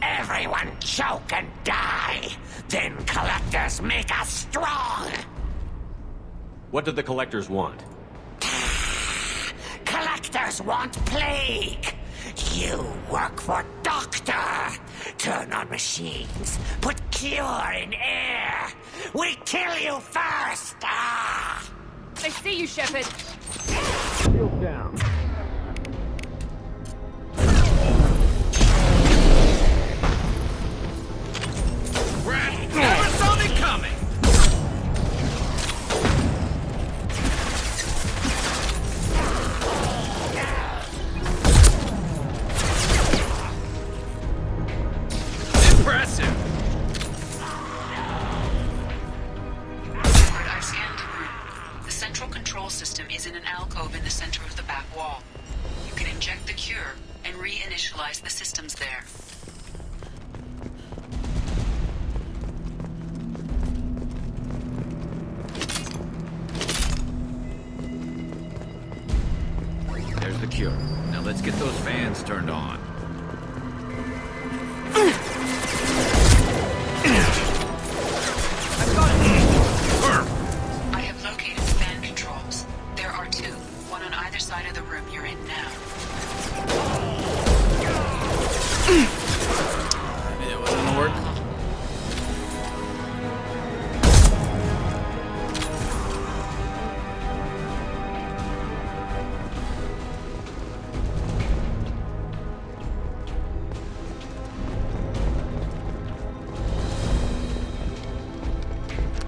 Everyone choke and die. Then collectors make us strong. What did the collectors want? Collectors want plague. You work for Doctor. Turn on machines. Put cure in air. We kill you first. Ah! I see you, Shepard. Shield down. Brad, never saw me coming! alcove in the center of the back wall. You can inject the cure and reinitialize the systems there. There's the cure. Now let's get those fans turned on. I have located the fan controls. There are two, one on either side of the room you're in now. It wasn't gonna work.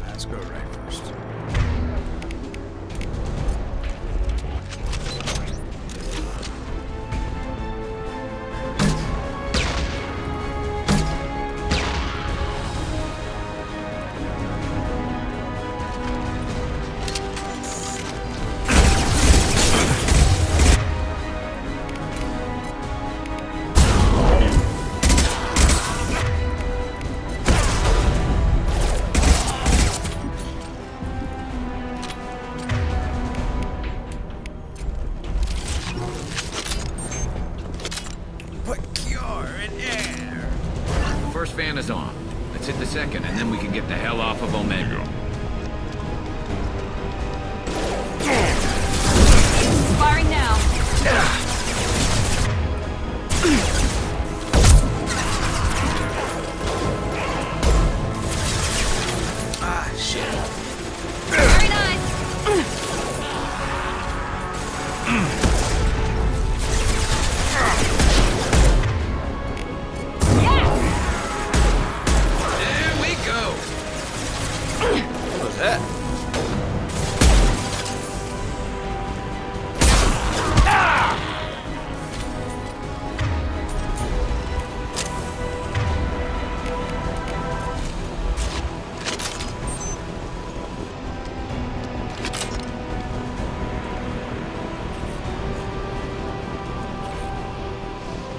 Let's go right first. First fan is on. Let's hit the second, and then we can get the hell off of Omega. Firing now. Ah, shit. Very nice. There we go. What was that?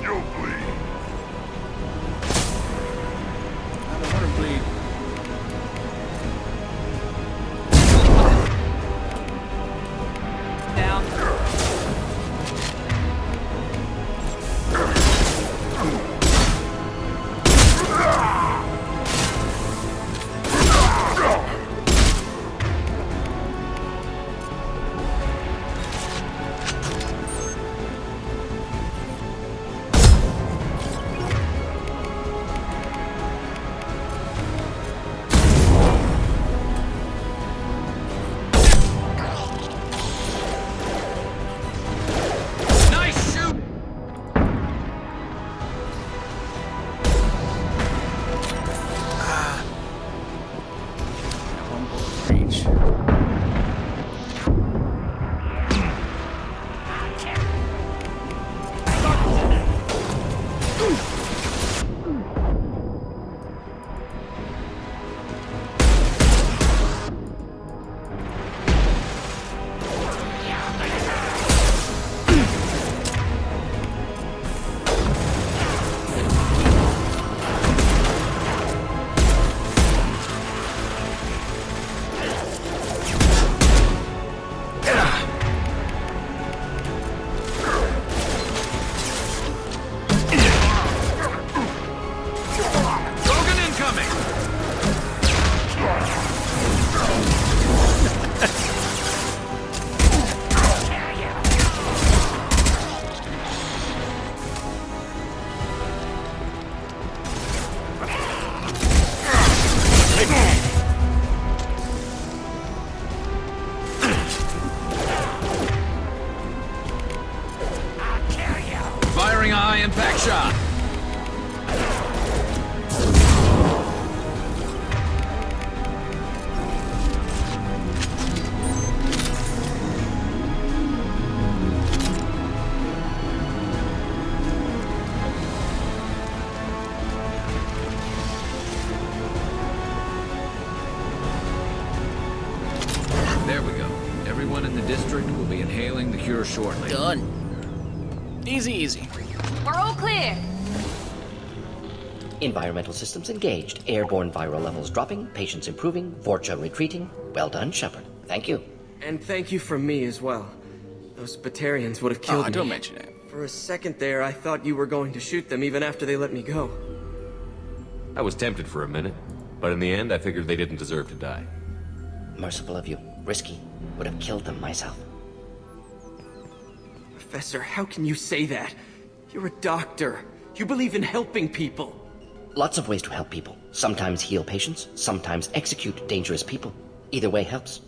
You'll bleed. I don't want to bleed. Down. Nice shoot! One bullet reach. Logan incoming! Firing a high impact shot. There we go. Everyone in the district will be inhaling the cure shortly. Done. Easy, easy. We're all clear. Environmental systems engaged. Airborne viral levels dropping. Patients improving. Vorcha retreating. Well done, Shepard. Thank you. And thank you from me as well. Those Batarians would have killed me. Don't mention it. For a second there, I thought you were going to shoot them even after they let me go. I was tempted for a minute, but in the end, I figured they didn't deserve to die. Merciful of you. Risky. Would have killed them myself. Professor, how can you say that? You're a doctor. You believe in helping people. Lots of ways to help people. Sometimes heal patients, sometimes execute dangerous people. Either way helps.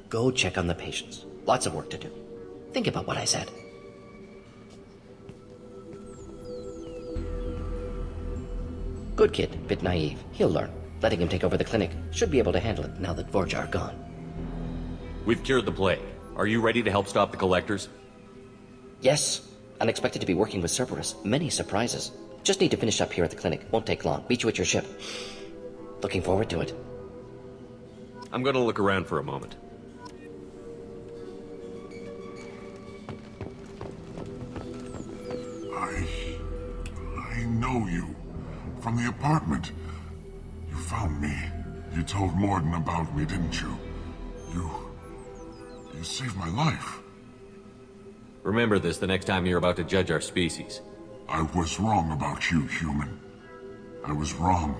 Go check on the patients. Lots of work to do. Think about what I said. Good kid, bit naive. He'll learn. Letting him take over the clinic. Should be able to handle it now that Vorcha are gone. We've cured the plague. Are you ready to help stop the collectors? Yes. Unexpected to be working with Cerberus. Many surprises. Just need to finish up here at the clinic. Won't take long. Meet you at your ship. Looking forward to it. I'm gonna look around for a moment. I know you. From the apartment. You found me. You told Morden about me, didn't you? You saved my life. Remember this the next time you're about to judge our species. I was wrong about you, human. I was wrong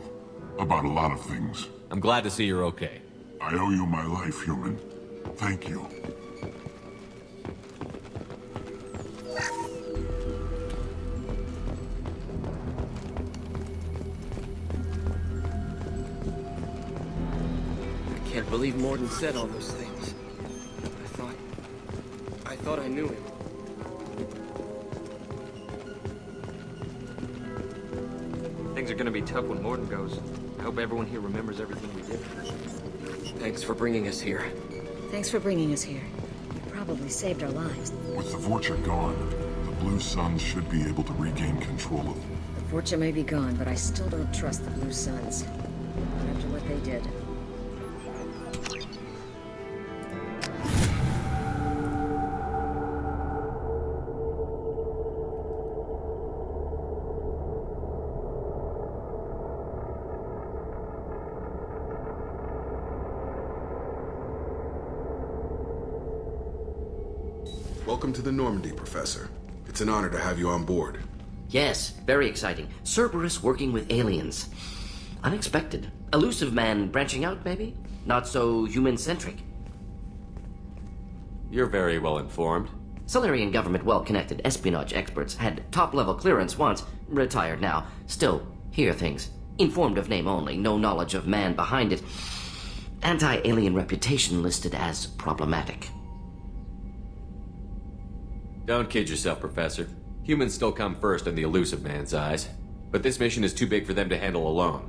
about a lot of things. I'm glad to see you're okay. I owe you my life, human. Thank you. I can't believe Morden said all those things. I thought I knew him. Things are gonna be tough when Morden goes. I hope everyone here remembers everything we did. Thanks for bringing us here. Thanks for bringing us here. You probably saved our lives. With the Vorcha gone, the Blue Suns should be able to regain control of them. The Vorcha may be gone, but I still don't trust the Blue Suns. Not after what they did. Welcome to the Normandy, Professor. It's an honor to have you on board. Yes, very exciting. Cerberus working with aliens. Unexpected. Elusive man branching out, maybe? Not so human-centric. You're very well informed. Solarian government well-connected espionage experts had top-level clearance once, retired now. Still, hear things. Informed of name only, no knowledge of man behind it. Anti-alien reputation listed as problematic. Don't kid yourself, Professor. Humans still come first in the elusive man's eyes. But this mission is too big for them to handle alone.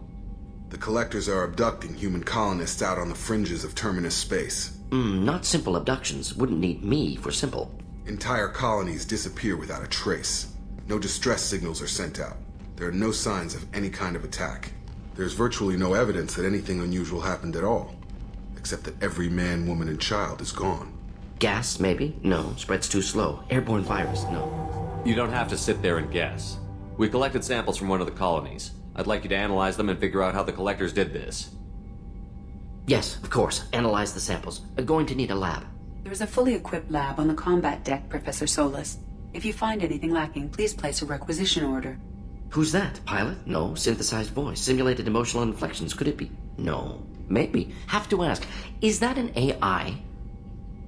The Collectors are abducting human colonists out on the fringes of Terminus space. Not simple abductions. Wouldn't need me for simple. Entire colonies disappear without a trace. No distress signals are sent out. There are no signs of any kind of attack. There's virtually no evidence that anything unusual happened at all. Except that every man, woman, and child is gone. Gas, maybe? No. Spreads too slow. Airborne virus? No. You don't have to sit there and guess. We collected samples from one of the colonies. I'd like you to analyze them and figure out how the Collectors did this. Yes, of course. Analyze the samples. Going to need a lab. There's a fully equipped lab on the combat deck, Professor Solis. If you find anything lacking, please place a requisition order. Who's that? Pilot? No. Synthesized voice. Simulated emotional inflections. Could it be? No. Maybe. Have to ask. Is that an AI?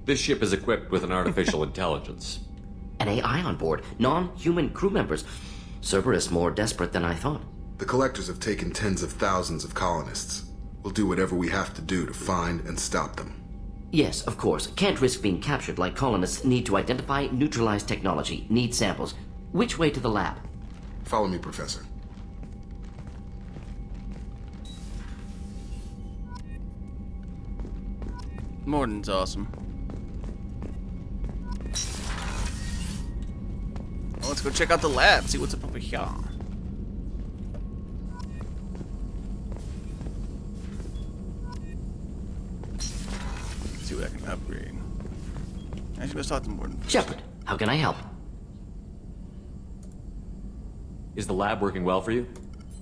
This ship is equipped with an artificial intelligence. An AI on board. Non-human crew members. Cerberus more desperate than I thought. The Collectors have taken tens of thousands of colonists. We'll do whatever we have to do to find and stop them. Yes, of course. Can't risk being captured like colonists need to identify, neutralize technology, need samples. Which way to the lab? Follow me, Professor. Morden's awesome. Well, let's go check out the lab, see what's up over here. See what I can upgrade. Actually, let's talk to Morden first. Shepard, how can I help? Is the lab working well for you?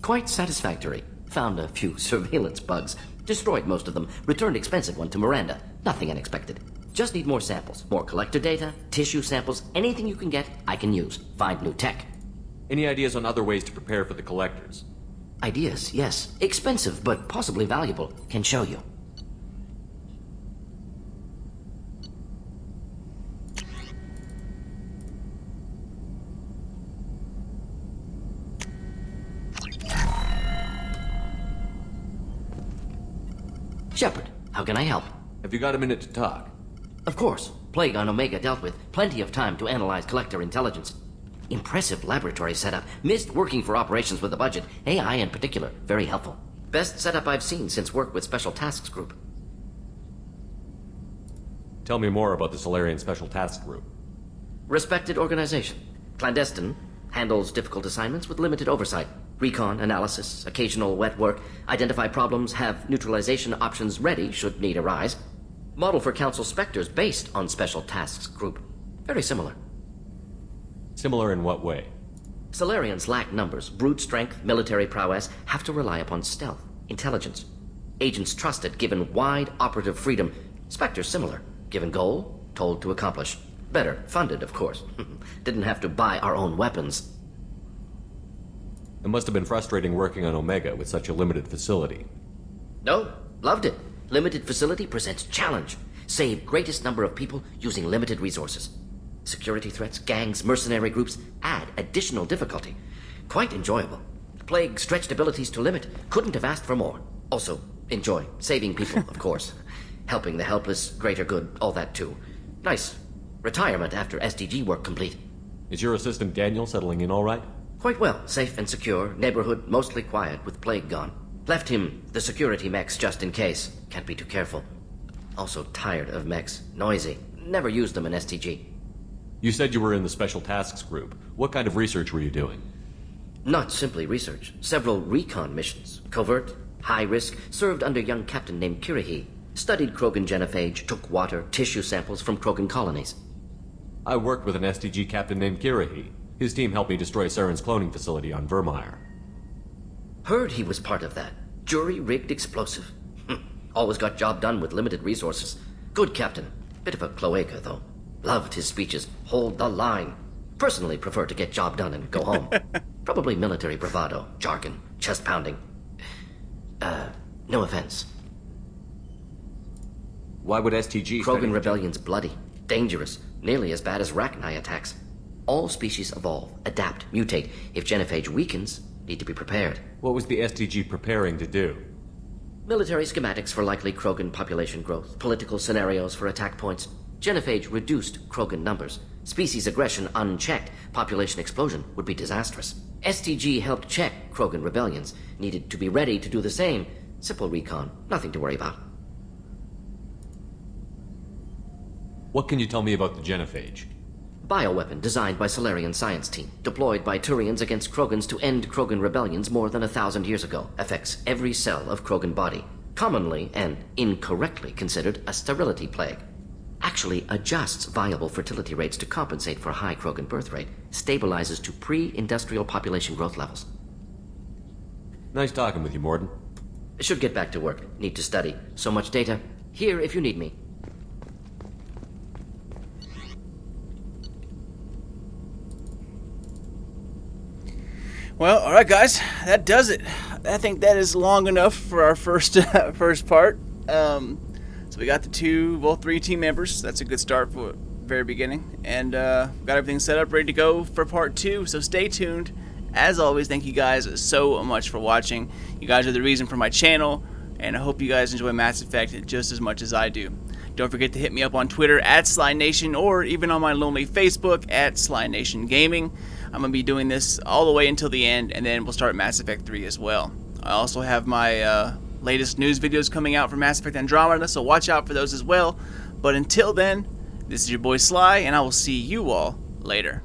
Quite satisfactory. Found a few surveillance bugs. Destroyed most of them. Returned expensive one to Miranda. Nothing unexpected. Just need more samples. More collector data, tissue samples, anything you can get, I can use. Find new tech. Any ideas on other ways to prepare for the collectors? Ideas, yes. Expensive, but possibly valuable. Can show you. Shepard, how can I help? Have you got a minute to talk? Of course. Plague on Omega dealt with. Plenty of time to analyze collector intelligence. Impressive laboratory setup. Missed working for operations with a budget. AI in particular. Very helpful. Best setup I've seen since work with Special Tasks Group. Tell me more about the Solarian Special Task Group. Respected organization. Clandestine. Handles difficult assignments with limited oversight. Recon, analysis, occasional wet work. Identify problems, have neutralization options ready should need arise. Model for Council Spectres based on Special Tasks Group. Very similar. Similar in what way? Solarians lack numbers, brute strength, military prowess, have to rely upon stealth, intelligence. Agents trusted, given wide operative freedom. Spectres similar, given goal, told to accomplish. Better, funded, of course. Didn't have to buy our own weapons. It must have been frustrating working on Omega with such a limited facility. No, loved it. Limited facility presents challenge. Save greatest number of people using limited resources. Security threats, gangs, mercenary groups add additional difficulty. Quite enjoyable. Plague stretched abilities to limit. Couldn't have asked for more. Also, enjoy. Saving people, of course. Helping the helpless, greater good, all that too. Nice. Retirement after SDG work complete. Is your assistant Daniel settling in all right? Quite well. Safe and secure. Neighborhood mostly quiet with Plague gone. Left him the security mechs just in case. Can't be too careful. Also tired of mechs. Noisy. Never used them in STG. You said you were in the Special Tasks Group. What kind of research were you doing? Not simply research. Several recon missions. Covert, high risk, served under young captain named Kirihi. Studied Krogan genophage, took water, tissue samples from Krogan colonies. I worked with an STG captain named Kirihi. His team helped me destroy Saren's cloning facility on Vermeer. Heard he was part of that. Jury-rigged explosive. Always got job done with limited resources. Good captain. Bit of a cloaca, though. Loved his speeches. Hold the line. Personally prefer to get job done and go home. Probably military bravado, jargon, chest pounding. No offense. Why would STG... Krogan rebellion's bloody. Dangerous. Nearly as bad as Rachni attacks. All species evolve, adapt, mutate. If genophage weakens, need to be prepared. What was the STG preparing to do? Military schematics for likely Krogan population growth, political scenarios for attack points. Genophage reduced Krogan numbers. Species aggression unchecked, population explosion would be disastrous. STG helped check Krogan rebellions. Needed to be ready to do the same. Simple recon, nothing to worry about. What can you tell me about the genophage? Bioweapon designed by Solarian science team. Deployed by Turians against Krogans to end Krogan rebellions more than 1,000 years ago. Affects every cell of Krogan body. Commonly and incorrectly considered a sterility plague. Actually adjusts viable fertility rates to compensate for high Krogan birth rate. Stabilizes to pre-industrial population growth levels. Nice talking with you, Morden. Should get back to work. Need to study. So much data. Here if you need me. Well, all right, guys, that does it. I think that is long enough for our first part. So we got three team members. That's a good start for the very beginning, and got everything set up, ready to go for part 2. So stay tuned. As always, thank you guys so much for watching. You guys are the reason for my channel, and I hope you guys enjoy Mass Effect just as much as I do. Don't forget to hit me up on Twitter at SlyNation, or even on my lonely Facebook at SlyNation Gaming. I'm going to be doing this all the way until the end, and then we'll start Mass Effect 3 as well. I also have my latest news videos coming out for Mass Effect Andromeda, so watch out for those as well. But until then, this is your boy Sly, and I will see you all later.